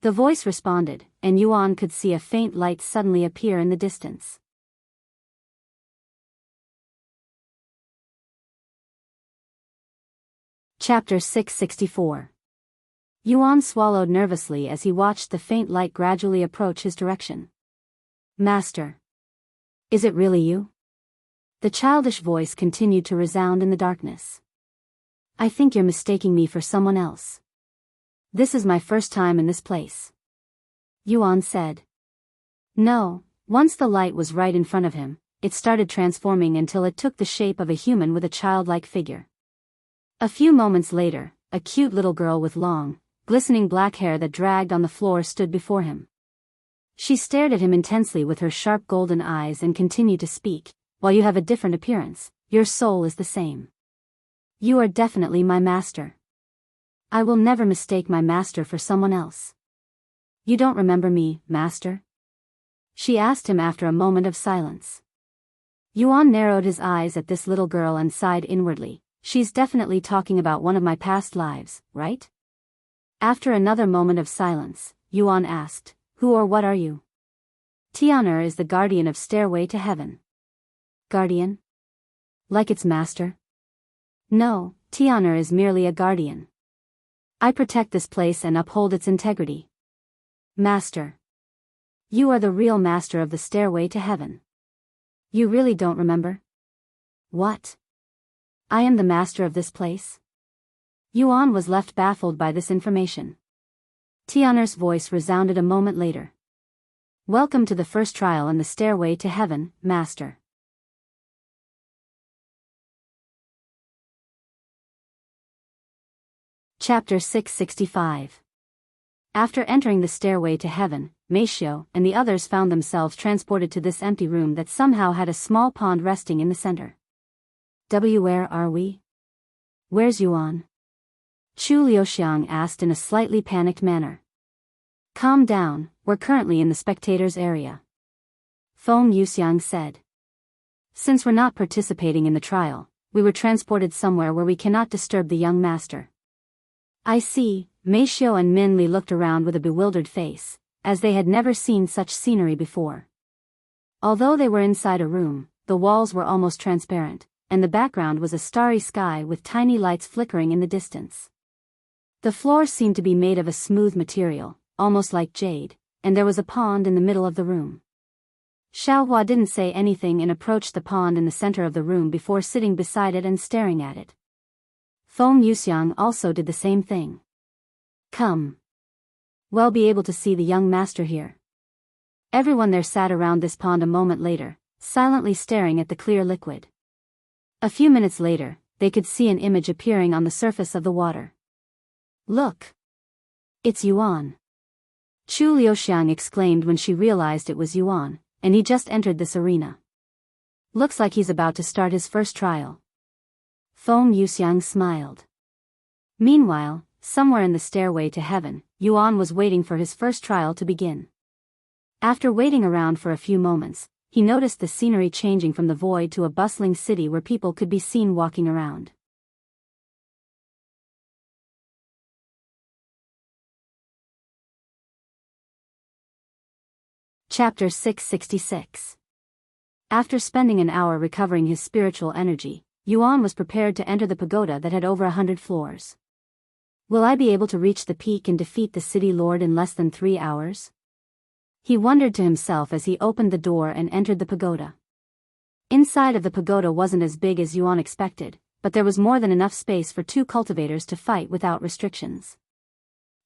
The voice responded, and Yuan could see a faint light suddenly appear in the distance. Chapter 664. Yuan swallowed nervously as he watched the faint light gradually approach his direction. Master. Is it really you? The childish voice continued to resound in the darkness. I think you're mistaking me for someone else. This is my first time in this place. Yuan said. No, Once the light was right in front of him, it started transforming until it took the shape of a human with a childlike figure. A few moments later, a cute little girl with long, glistening black hair that dragged on the floor stood before him. She stared at him intensely with her sharp golden eyes and continued to speak. While you have a different appearance, your soul is the same. You are definitely my master. I will never mistake my master for someone else. You don't remember me, master? She asked him after a moment of silence. Yuan narrowed his eyes at this little girl and sighed inwardly. She's definitely talking about one of my past lives, right? After another moment of silence, Yuan asked, who or what are you? Tian'er is the guardian of Stairway to Heaven. Guardian? Like its master? No, Tian'er is merely a guardian. I protect this place and uphold its integrity. Master. You are the real master of the Stairway to Heaven. You really don't remember? What? I am the master of this place? Yuan was left baffled by this information. Tian'er's voice resounded a moment later. Welcome to the first trial in the Stairway to Heaven, master. Chapter 665. After entering the Stairway to Heaven, Meishio and the others found themselves transported to this empty room that somehow had a small pond resting in the center. Where are we? Where's Yuan? Chu Liuxiang asked in a slightly panicked manner. Calm down, we're currently in the spectators area. Feng Yuxiang said. Since we're not participating in the trial, we were transported somewhere where we cannot disturb the young master. I see. Meishio and Minli looked around with a bewildered face, as they had never seen such scenery before. Although they were inside a room, the walls were almost transparent, and the background was a starry sky with tiny lights flickering in the distance. The floor seemed to be made of a smooth material, almost like jade, and there was a pond in the middle of the room. Xiaohua didn't say anything and approached the pond in the center of the room before sitting beside it and staring at it. Feng Yuxiang also did the same thing. Come. We'll be able to see the young master here. Everyone there sat around this pond a moment later, silently staring at the clear liquid. A few minutes later, they could see an image appearing on the surface of the water. Look! It's Yuan. Chu Liuxiang exclaimed when she realized it was Yuan, and he just entered this arena. Looks like he's about to start his first trial. Feng Yuxiang smiled. Meanwhile, somewhere in the Stairway to Heaven, Yuan was waiting for his first trial to begin. After waiting around for a few moments, he noticed the scenery changing from the void to a bustling city where people could be seen walking around. Chapter 666. After spending an hour recovering his spiritual energy, Yuan was prepared to enter the pagoda that had over 100 floors. Will I be able to reach the peak and defeat the city lord in less than 3 hours? He wondered to himself as he opened the door and entered the pagoda. Inside of the pagoda wasn't as big as Yuan expected, but there was more than enough space for 2 cultivators to fight without restrictions.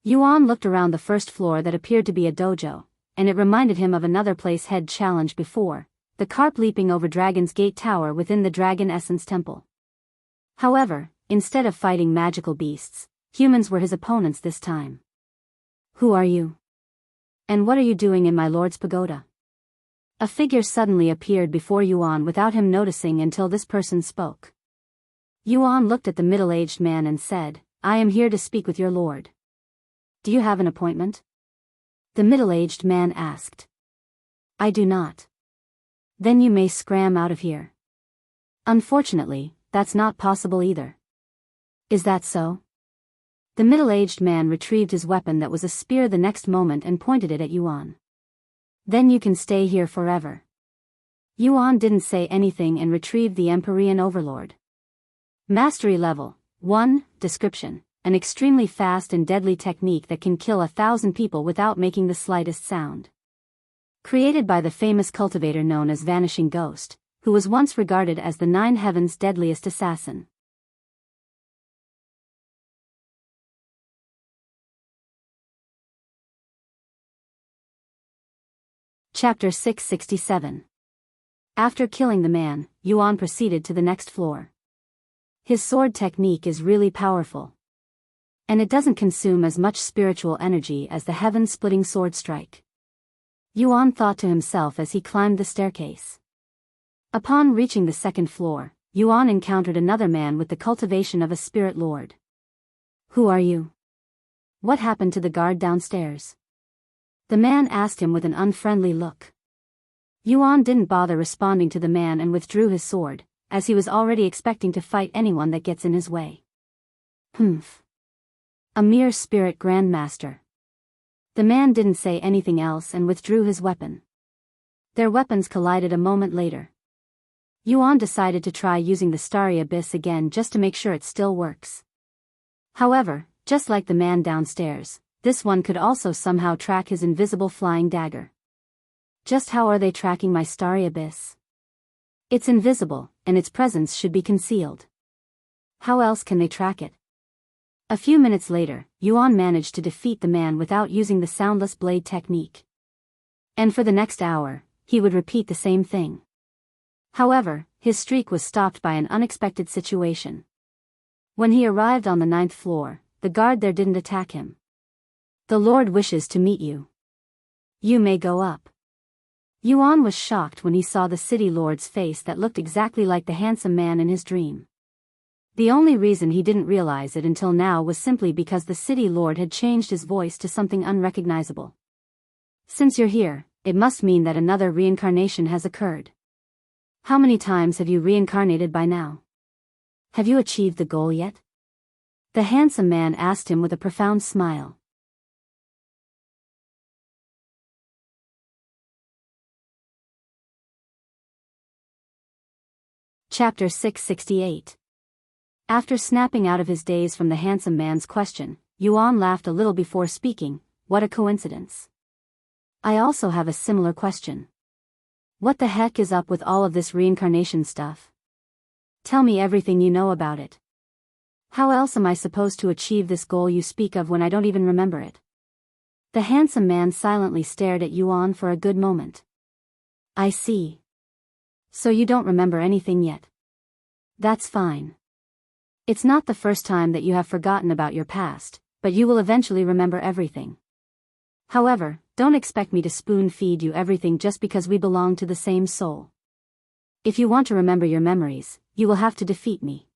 Yuan looked around the first floor that appeared to be a dojo, and it reminded him of another place he'd challenged before, the carp leaping over Dragon's Gate Tower within the Dragon Essence Temple. However, instead of fighting magical beasts, humans were his opponents this time. Who are you? And what are you doing in my lord's pagoda? A figure suddenly appeared before Yuan without him noticing until this person spoke. Yuan looked at the middle-aged man and said, I am here to speak with your lord. Do you have an appointment? The middle-aged man asked. I do not. Then you may scram out of here. Unfortunately, that's not possible either. Is that so? The middle-aged man retrieved his weapon that was a spear the next moment and pointed it at Yuan. Then you can stay here forever. Yuan didn't say anything and retrieved the Empyrean Overlord. Mastery Level 1, Description, an extremely fast and deadly technique that can kill 1,000 people without making the slightest sound. Created by the famous cultivator known as Vanishing Ghost, who was once regarded as the 9 heavens' deadliest assassin. Chapter 667. After killing the man, Yuan proceeded to the next floor. His sword technique is really powerful. And it doesn't consume as much spiritual energy as the heaven-splitting sword strike. Yuan thought to himself as he climbed the staircase. Upon reaching the second floor, Yuan encountered another man with the cultivation of a spirit lord. Who are you? What happened to the guard downstairs? The man asked him with an unfriendly look. Yuan didn't bother responding to the man and withdrew his sword, as he was already expecting to fight anyone that gets in his way. Humph. A mere spirit grandmaster. The man didn't say anything else and withdrew his weapon. Their weapons collided a moment later. Yuan decided to try using the starry abyss again just to make sure it still works. However, just like the man downstairs, this one could also somehow track his invisible flying dagger. Just how are they tracking my starry abyss? It's invisible, and its presence should be concealed. How else can they track it? A few minutes later, Yuan managed to defeat the man without using the soundless blade technique. And for the next hour, he would repeat the same thing. However, his streak was stopped by an unexpected situation. When he arrived on the 9th floor, the guard there didn't attack him. The Lord wishes to meet you. You may go up. Yuan was shocked when he saw the city lord's face that looked exactly like the handsome man in his dream. The only reason he didn't realize it until now was simply because the city lord had changed his voice to something unrecognizable. Since you're here, it must mean that another reincarnation has occurred. How many times have you reincarnated by now? Have you achieved the goal yet? The handsome man asked him with a profound smile. Chapter 668. After snapping out of his daze from the handsome man's question, Yuan laughed a little before speaking. What a coincidence. I also have a similar question. What the heck is up with all of this reincarnation stuff? Tell me everything you know about it. How else am I supposed to achieve this goal you speak of when I don't even remember it? The handsome man silently stared at Yuan for a good moment. I see. So you don't remember anything yet. That's fine. It's not the first time that you have forgotten about your past, but you will eventually remember everything. However, don't expect me to spoon-feed you everything just because we belong to the same soul. If you want to remember your memories, you will have to defeat me.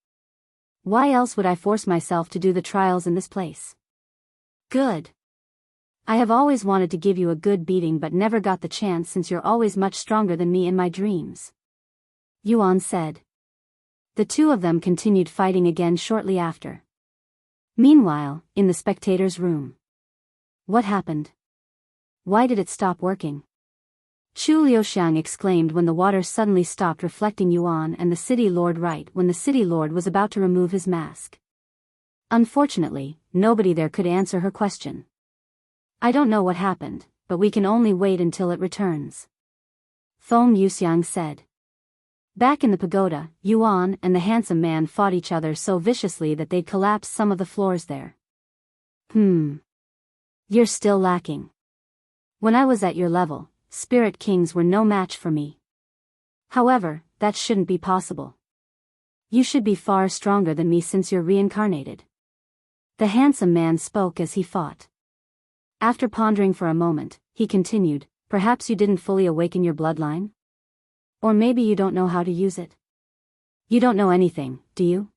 Why else would I force myself to do the trials in this place? Good. I have always wanted to give you a good beating but never got the chance since you're always much stronger than me in my dreams. Yuan said. The two of them continued fighting again shortly after. Meanwhile, in the spectators' room. What happened? Why did it stop working? Chu Liuxiang exclaimed when the water suddenly stopped reflecting Yuan and the city lord right when the city lord was about to remove his mask. Unfortunately, nobody there could answer her question. I don't know what happened, but we can only wait until it returns. Feng Yuxiang said. Back in the pagoda, Yuan and the handsome man fought each other so viciously that they'd collapsed some of the floors there. You're still lacking. When I was at your level, spirit kings were no match for me. However, that shouldn't be possible. You should be far stronger than me since you're reincarnated. The handsome man spoke as he fought. After pondering for a moment, he continued, perhaps you didn't fully awaken your bloodline? Or maybe you don't know how to use it? You don't know anything, do you?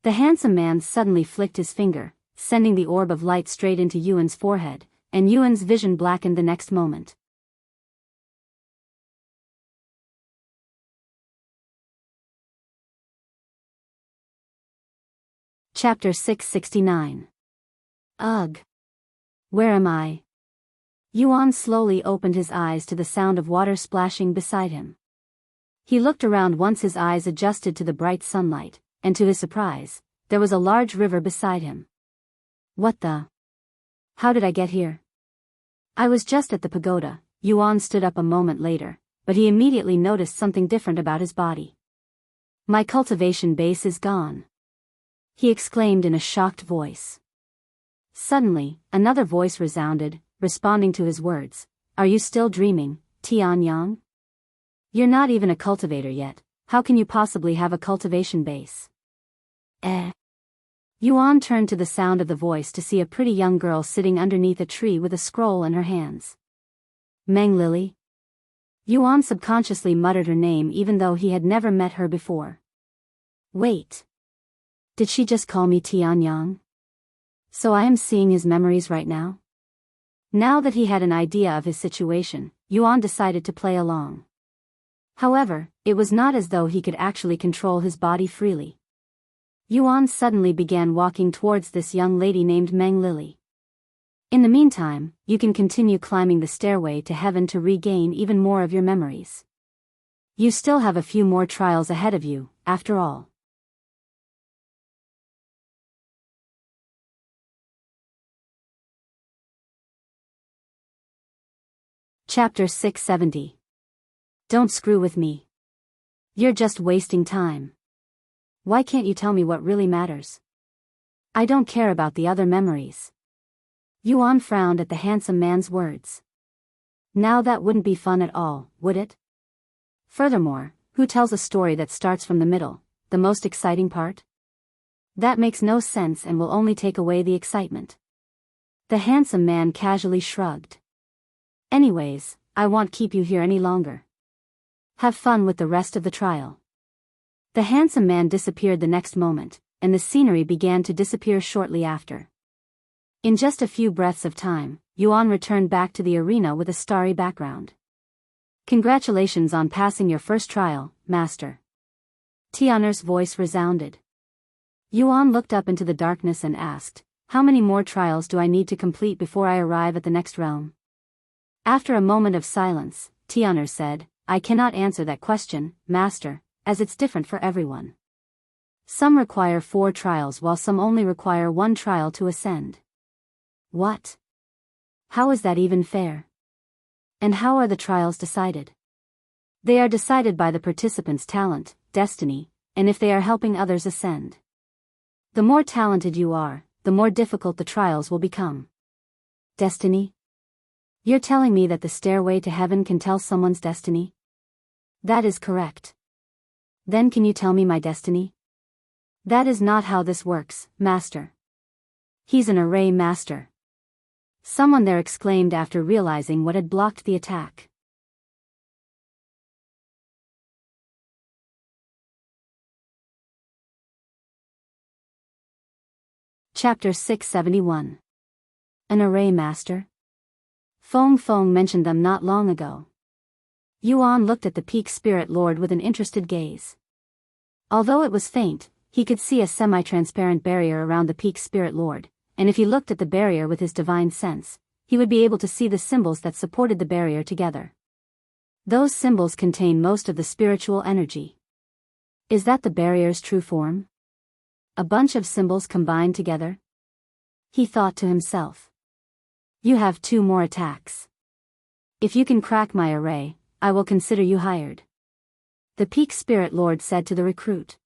The handsome man suddenly flicked his finger, sending the orb of light straight into Yuan's forehead, and Yuan's vision blackened the next moment. Chapter 669. Ugh. Where am I? Yuan slowly opened his eyes to the sound of water splashing beside him. He looked around once his eyes adjusted to the bright sunlight, and to his surprise, there was a large river beside him. What the? How did I get here? I was just at the pagoda. Yuan stood up a moment later, but he immediately noticed something different about his body. My cultivation base is gone. He exclaimed in a shocked voice. Suddenly, another voice resounded, responding to his words. Are you still dreaming? Tianyang? You're not even a cultivator yet, how can you possibly have a cultivation base? Yuan turned to the sound of the voice to see a pretty young girl sitting underneath a tree with a scroll in her hands. Meng Lily? Yuan subconsciously muttered her name even though he had never met her before. Wait. Did she just call me Tianyang? So I am seeing his memories right now? Now that he had an idea of his situation, Yuan decided to play along. However, it was not as though he could actually control his body freely. Yuan suddenly began walking towards this young lady named Meng Lily. In the meantime, you can continue climbing the stairway to heaven to regain even more of your memories. You still have a few more trials ahead of you, after all. Chapter 670. Don't screw with me. You're just wasting time. Why can't you tell me what really matters? I don't care about the other memories. Yuan frowned at the handsome man's words. Now that wouldn't be fun at all, would it? Furthermore, who tells a story that starts from the middle, the most exciting part? That makes no sense and will only take away the excitement. The handsome man casually shrugged. Anyways, I won't keep you here any longer. Have fun with the rest of the trial. The handsome man disappeared the next moment, and the scenery began to disappear shortly after. In just a few breaths of time, Yuan returned back to the arena with a starry background. Congratulations on passing your first trial, master. Tianer's voice resounded. Yuan looked up into the darkness and asked, how many more trials do I need to complete before I arrive at the next realm? After a moment of silence, Tianer said, I cannot answer that question, master, as it's different for everyone. Some require 4 trials while some only require 1 trial to ascend. What? How is that even fair? And how are the trials decided? They are decided by the participants' talent, destiny, and if they are helping others ascend. The more talented you are, the more difficult the trials will become. Destiny? You're telling me that the stairway to heaven can tell someone's destiny? That is correct. Then can you tell me my destiny? That is not how this works, master. He's an array master. Someone there exclaimed after realizing what had blocked the attack. Chapter 671. An array master? Feng Feng mentioned them not long ago. Yuan looked at the Peak Spirit Lord with an interested gaze. Although it was faint, he could see a semi-transparent barrier around the Peak Spirit Lord, and if he looked at the barrier with his divine sense, he would be able to see the symbols that supported the barrier together. Those symbols contain most of the spiritual energy. Is that the barrier's true form? A bunch of symbols combined together? He thought to himself. You have 2 more attacks. If you can crack my array, I will consider you hired. The Peak Spirit Lord said to the recruit.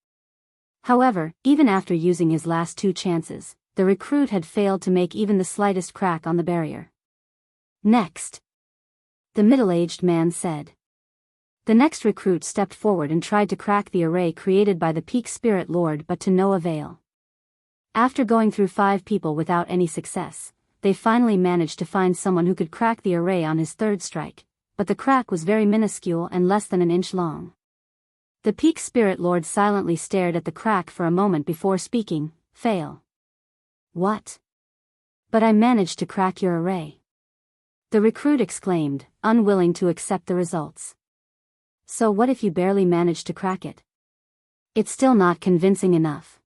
However, even after using his last 2 chances, the recruit had failed to make even the slightest crack on the barrier. Next. The middle-aged man said. The next recruit stepped forward and tried to crack the array created by the Peak Spirit Lord but to no avail. After going through 5 people without any success, they finally managed to find someone who could crack the array on his 3rd strike, but the crack was very minuscule and less than an inch long. The Peak Spirit Lord silently stared at the crack for a moment before speaking, fail. What? But I managed to crack your array. The recruit exclaimed, unwilling to accept the results. So what if you barely managed to crack it? It's still not convincing enough.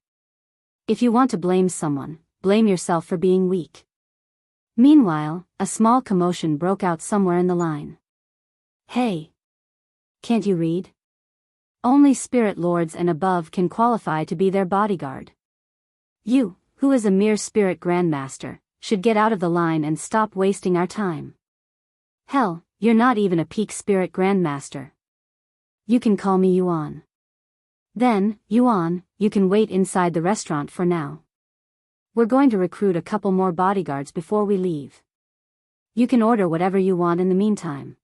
If you want to blame someone, blame yourself for being weak. Meanwhile, a small commotion broke out somewhere in the line. Hey! Can't you read? Only spirit lords and above can qualify to be their bodyguard. You, who is a mere spirit grandmaster, should get out of the line and stop wasting our time. Hell, you're not even a peak spirit grandmaster. You can call me Yuan. Then, Yuan, you can wait inside the restaurant for now. We're going to recruit a couple more bodyguards before we leave. You can order whatever you want in the meantime.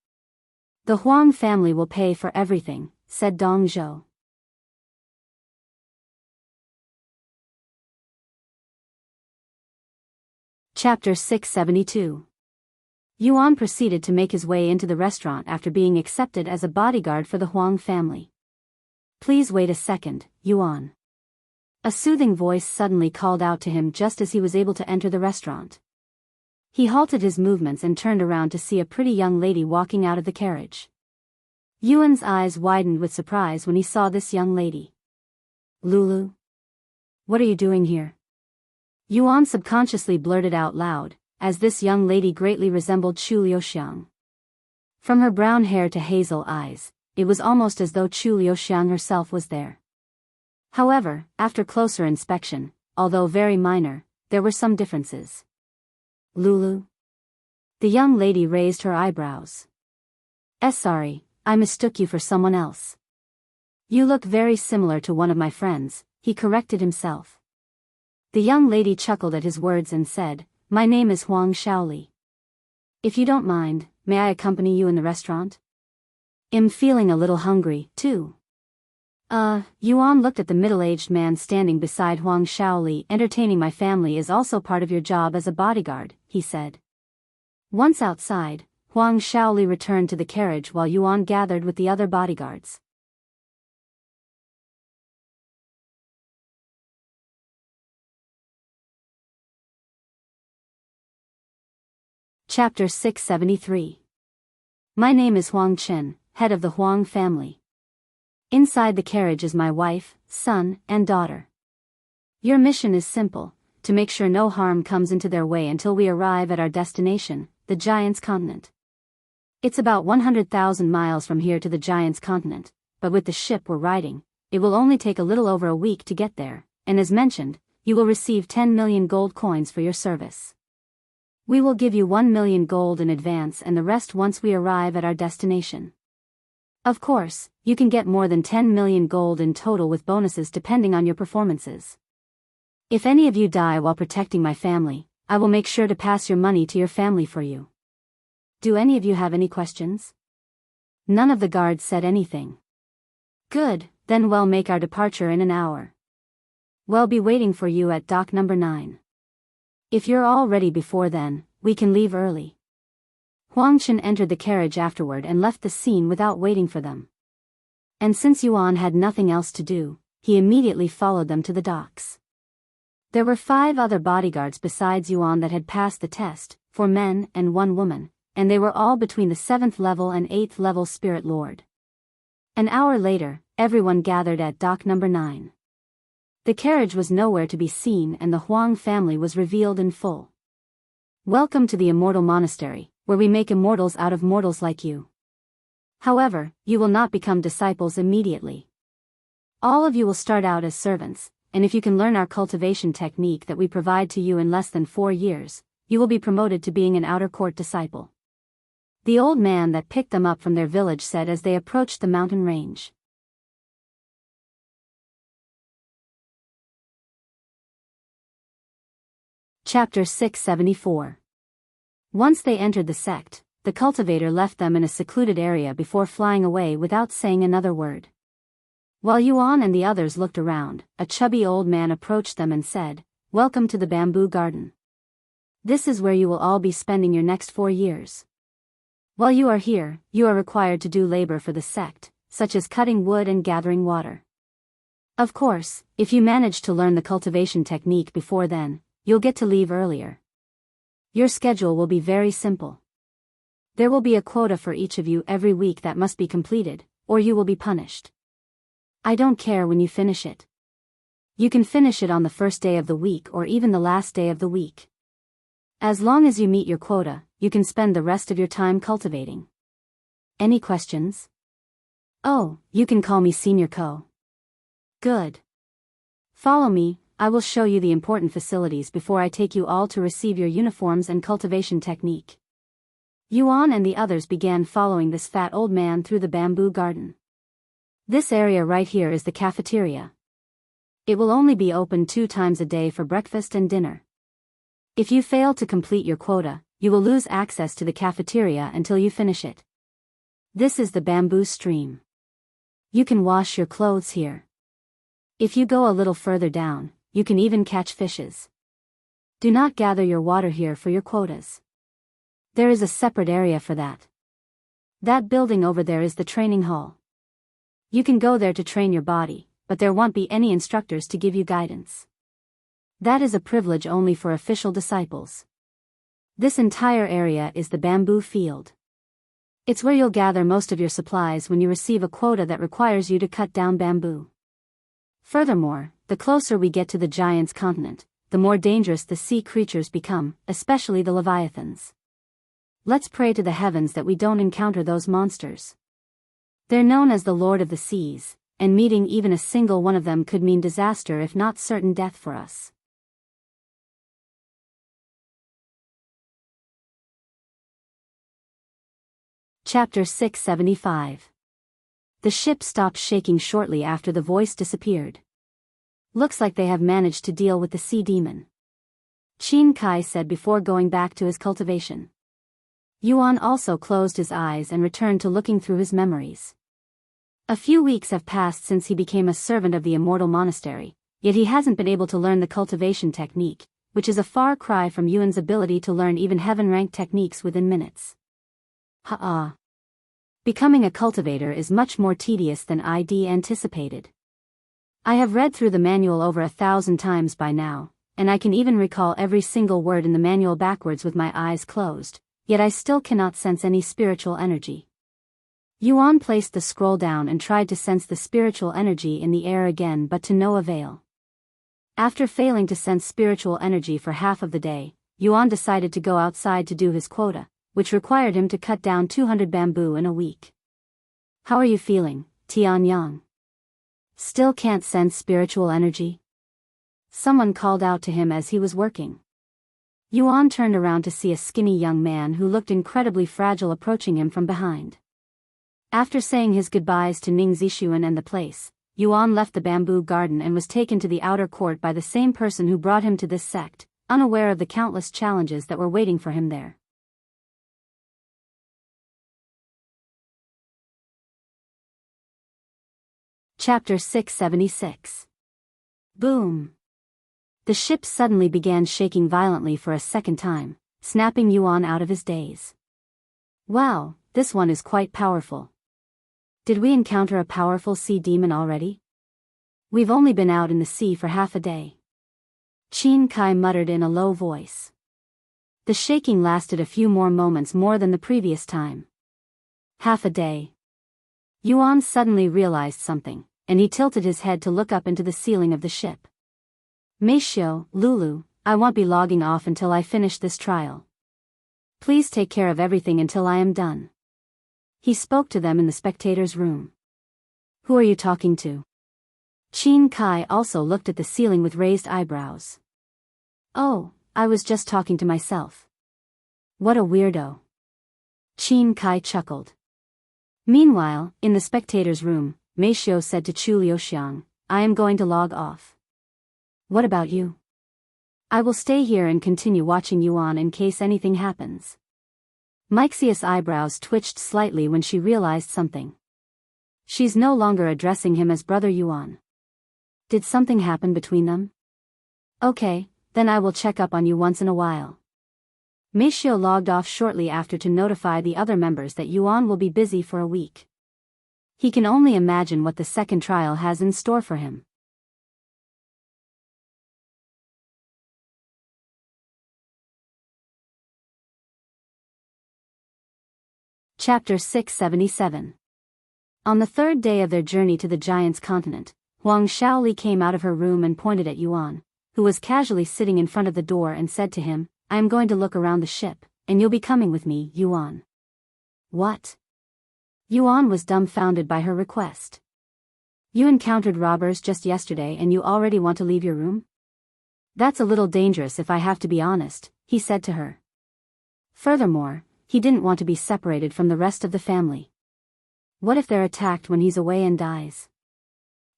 The Huang family will pay for everything, said Dong Zhou. Chapter 672. Yuan proceeded to make his way into the restaurant after being accepted as a bodyguard for the Huang family. Please wait a second, Yuan. A soothing voice suddenly called out to him just as he was able to enter the restaurant. He halted his movements and turned around to see a pretty young lady walking out of the carriage. Yuan's eyes widened with surprise when he saw this young lady. Lulu? What are you doing here? Yuan subconsciously blurted out loud, as this young lady greatly resembled Chu Liuxiang. From her brown hair to hazel eyes, it was almost as though Chu Liuxiang herself was there. However, after closer inspection, although very minor, there were some differences. Lulu? The young lady raised her eyebrows. Sorry, I mistook you for someone else. You look very similar to one of my friends, he corrected himself. The young lady chuckled at his words and said, My name is Huang Shaoli. If you don't mind, may I accompany you in the restaurant? I'm feeling a little hungry, too. Yuan looked at the middle-aged man standing beside Huang Shaoli. Entertaining my family is also part of your job as a bodyguard, he said. Once outside, Huang Shaoli returned to the carriage while Yuan gathered with the other bodyguards. Chapter 673. My name is Huang Chen, head of the Huang family. Inside the carriage is my wife, son, and daughter. Your mission is simple, to make sure no harm comes into their way until we arrive at our destination, the Giant's continent. It's about 100,000 miles from here to the Giant's continent, but with the ship we're riding, it will only take a little over a week to get there, and as mentioned, you will receive 10 million gold coins for your service. We will give you 1 million gold in advance and the rest once we arrive at our destination. Of course, you can get more than 10 million gold in total with bonuses depending on your performances. If any of you die while protecting my family, I will make sure to pass your money to your family for you. Do any of you have any questions? None of the guards said anything. Good, then we'll make our departure in an hour. We'll be waiting for you at dock number 9. If you're all ready before then, we can leave early. Huang Chen entered the carriage afterward and left the scene without waiting for them. And since Yuan had nothing else to do, he immediately followed them to the docks. There were 5 other bodyguards besides Yuan that had passed the test, 4 men and 1 woman, and they were all between the 7th level and 8th level Spirit Lord. An hour later, everyone gathered at dock number 9. The carriage was nowhere to be seen and the Huang family was revealed in full. Welcome to the Immortal Monastery, where we make immortals out of mortals like you. However, you will not become disciples immediately. All of you will start out as servants, and if you can learn our cultivation technique that we provide to you in less than 4 years, you will be promoted to being an outer court disciple. The old man that picked them up from their village said as they approached the mountain range. Chapter 674. Once they entered the sect, the cultivator left them in a secluded area before flying away without saying another word. While Yuan and the others looked around, a chubby old man approached them and said, Welcome to the bamboo garden. This is where you will all be spending your next 4 years. While you are here, you are required to do labor for the sect, such as cutting wood and gathering water. Of course, if you manage to learn the cultivation technique before then, you'll get to leave earlier. Your schedule will be very simple. There will be a quota for each of you every week that must be completed, or you will be punished. I don't care when you finish it. You can finish it on the first day of the week or even the last day of the week. As long as you meet your quota, you can spend the rest of your time cultivating. Any questions? Oh, you can call me Senior Co. Good. Follow me. I will show you the important facilities before I take you all to receive your uniforms and cultivation technique. Yuan and the others began following this fat old man through the bamboo garden. This area right here is the cafeteria. It will only be open 2 times a day for breakfast and dinner. If you fail to complete your quota, you will lose access to the cafeteria until you finish it. This is the bamboo stream. You can wash your clothes here. If you go a little further down, you can even catch fishes. Do not gather your water here for your quotas. There is a separate area for that. That building over there is the training hall. You can go there to train your body, but there won't be any instructors to give you guidance. That is a privilege only for official disciples. This entire area is the bamboo field. It's where you'll gather most of your supplies when you receive a quota that requires you to cut down bamboo. Furthermore, the closer we get to the giant's continent, the more dangerous the sea creatures become, especially the leviathans. Let's pray to the heavens that we don't encounter those monsters. They're known as the Lord of the Seas, and meeting even a single one of them could mean disaster if not certain death for us. Chapter 675. The ship stopped shaking shortly after the voice disappeared. Looks like they have managed to deal with the sea demon, Qin Kai said before going back to his cultivation. Yuan also closed his eyes and returned to looking through his memories. A few weeks have passed since he became a servant of the immortal monastery, yet he hasn't been able to learn the cultivation technique, which is a far cry from Yuan's ability to learn even heaven-ranked techniques within minutes. Becoming a cultivator is much more tedious than I'd anticipated. I have read through the manual over 1,000 times by now, and I can even recall every single word in the manual backwards with my eyes closed, yet I still cannot sense any spiritual energy. Yuan placed the scroll down and tried to sense the spiritual energy in the air again, but to no avail. After failing to sense spiritual energy for half of the day, Yuan decided to go outside to do his quota, which required him to cut down 200 bamboo in a week. How are you feeling, Tianyang? Still can't sense spiritual energy? Someone called out to him as he was working. Yuan turned around to see a skinny young man who looked incredibly fragile approaching him from behind. After saying his goodbyes to Ning Zixuan and the place, Yuan left the bamboo garden and was taken to the outer court by the same person who brought him to this sect, unaware of the countless challenges that were waiting for him there. Chapter 676. Boom. The ship suddenly began shaking violently for a second time, snapping Yuan out of his daze. Wow, this one is quite powerful. Did we encounter a powerful sea demon already? We've only been out in the sea for half a day. Qin Kai muttered in a low voice. The shaking lasted a few more moments more than the previous time. Half a day. Yuan suddenly realized something, and he tilted his head to look up into the ceiling of the ship. Meishio, Lulu, I won't be logging off until I finish this trial. Please take care of everything until I am done. He spoke to them in the spectators' room. Who are you talking to? Qin Kai also looked at the ceiling with raised eyebrows. Oh, I was just talking to myself. What a weirdo. Qin Kai chuckled. Meanwhile, in the spectators' room, Meishio said to Chu Liuxiang, I am going to log off. What about you? I will stay here and continue watching Yuan in case anything happens. Mixia's eyebrows twitched slightly when she realized something. She's no longer addressing him as Brother Yuan. Did something happen between them? Okay, then I will check up on you once in a while. Meishio logged off shortly after to notify the other members that Yuan will be busy for a week. He can only imagine what the second trial has in store for him. Chapter 677. On the third day of their journey to the giant's continent, Huang Shaoli came out of her room and pointed at Yuan, who was casually sitting in front of the door, and said to him, I am going to look around the ship, and you'll be coming with me, Yuan. What? Yuan was dumbfounded by her request. You encountered robbers just yesterday and you already want to leave your room? That's a little dangerous if I have to be honest, he said to her. Furthermore, he didn't want to be separated from the rest of the family. What if they're attacked when he's away and dies?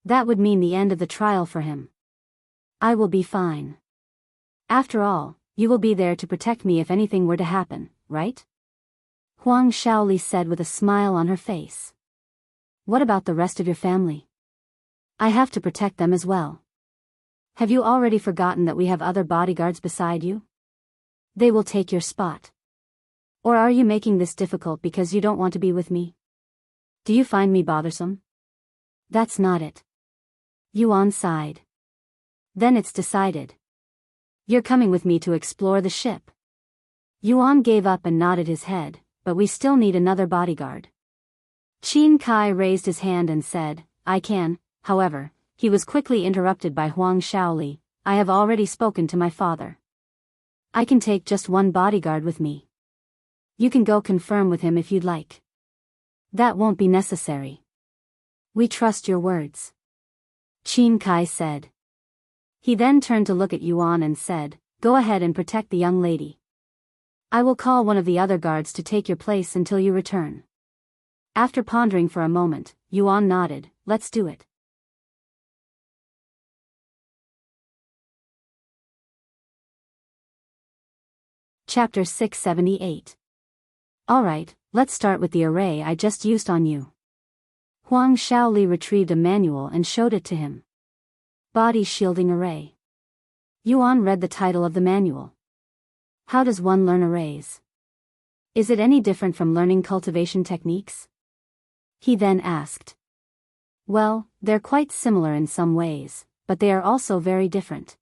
That would mean the end of the trial for him. I will be fine. After all, you will be there to protect me if anything were to happen, right? Huang Shaoli said with a smile on her face. What about the rest of your family? I have to protect them as well. Have you already forgotten that we have other bodyguards beside you? They will take your spot. Or are you making this difficult because you don't want to be with me? Do you find me bothersome? That's not it. Yuan sighed. Then it's decided. You're coming with me to explore the ship. Yuan gave up and nodded his head, but we still need another bodyguard. Qin Kai raised his hand and said, I can. However, he was quickly interrupted by Huang Shaoli. I have already spoken to my father. I can take just one bodyguard with me. You can go confirm with him if you'd like. That won't be necessary. We trust your words. Qin Kai said. He then turned to look at Yuan and said, Go ahead and protect the young lady. I will call one of the other guards to take your place until you return. After pondering for a moment, Yuan nodded. Let's do it. Chapter 678. Alright, let's start with the array I just used on you. Huang Shaoli retrieved a manual and showed it to him. Body Shielding Array. Yuan read the title of the manual. How does one learn arrays? Is it any different from learning cultivation techniques? He then asked. Well, they're quite similar in some ways, but they are also very different.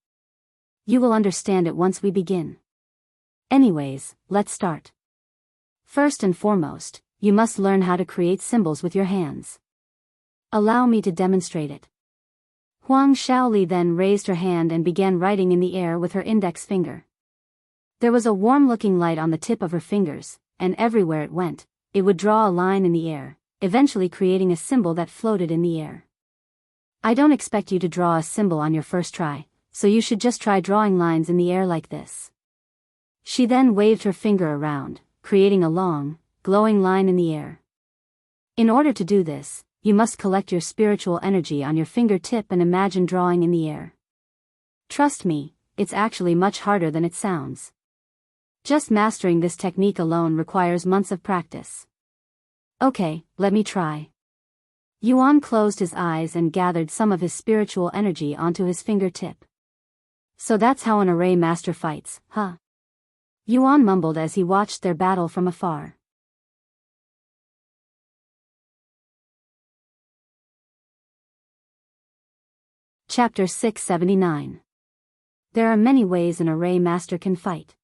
You will understand it once we begin. Anyways, let's start. First and foremost, you must learn how to create symbols with your hands. Allow me to demonstrate it. Huang Shaoli then raised her hand and began writing in the air with her index finger. There was a warm-looking light on the tip of her fingers, and everywhere it went, it would draw a line in the air, eventually creating a symbol that floated in the air. I don't expect you to draw a symbol on your first try, so you should just try drawing lines in the air like this. She then waved her finger around, creating a long, glowing line in the air. In order to do this, you must collect your spiritual energy on your fingertip and imagine drawing in the air. Trust me, it's actually much harder than it sounds. Just mastering this technique alone requires months of practice. Okay, let me try. Yuan closed his eyes and gathered some of his spiritual energy onto his fingertip. So that's how an array master fights, huh? Yuan mumbled as he watched their battle from afar. Chapter 679. There are many ways an array master can fight.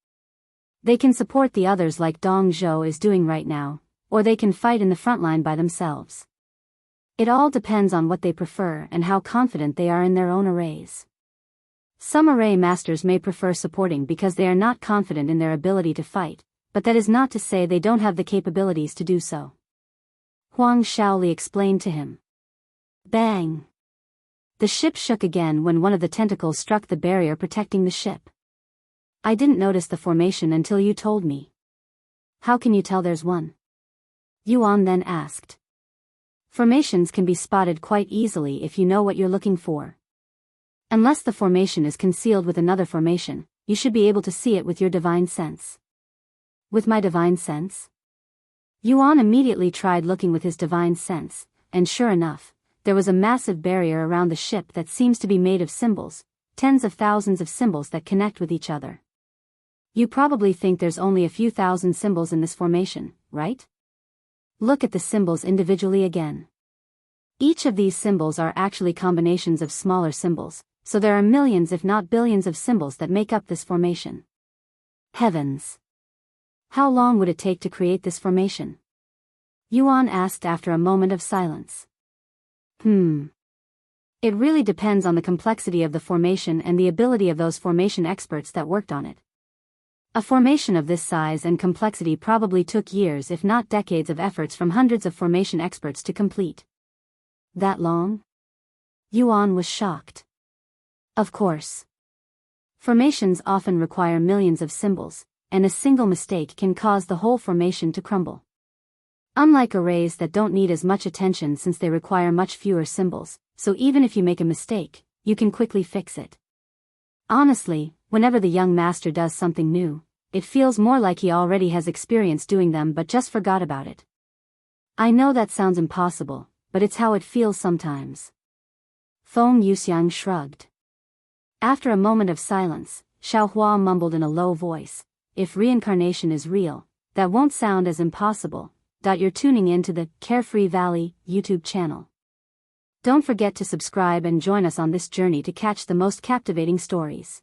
They can support the others like Dong Zhou is doing right now, or they can fight in the front line by themselves. It all depends on what they prefer and how confident they are in their own arrays. Some array masters may prefer supporting because they are not confident in their ability to fight, but that is not to say they don't have the capabilities to do so. Huang Shaoli explained to him. Bang! The ship shook again when one of the tentacles struck the barrier protecting the ship. I didn't notice the formation until you told me. How can you tell there's one? Yuan then asked. Formations can be spotted quite easily if you know what you're looking for. Unless the formation is concealed with another formation, you should be able to see it with your divine sense. With my divine sense? Yuan immediately tried looking with his divine sense, and sure enough, there was a massive barrier around the ship that seems to be made of symbols, tens of thousands of symbols that connect with each other. You probably think there's only a few thousand symbols in this formation, right? Look at the symbols individually again. Each of these symbols are actually combinations of smaller symbols, so there are millions if not billions of symbols that make up this formation. Heavens! How long would it take to create this formation? Yuan asked after a moment of silence. It really depends on the complexity of the formation and the ability of those formation experts that worked on it. A formation of this size and complexity probably took years if not decades of efforts from hundreds of formation experts to complete. That long? Yuan was shocked. Of course. Formations often require millions of symbols, and a single mistake can cause the whole formation to crumble. Unlike arrays that don't need as much attention since they require much fewer symbols, so even if you make a mistake, you can quickly fix it. Honestly, whenever the young master does something new, it feels more like he already has experience doing them but just forgot about it. I know that sounds impossible, but it's how it feels sometimes. Feng Yuxiang shrugged. After a moment of silence, Xiaohua mumbled in a low voice, if reincarnation is real, that won't sound as impossible. You're tuning in to the Carefree Valley YouTube channel. Don't forget to subscribe and join us on this journey to catch the most captivating stories.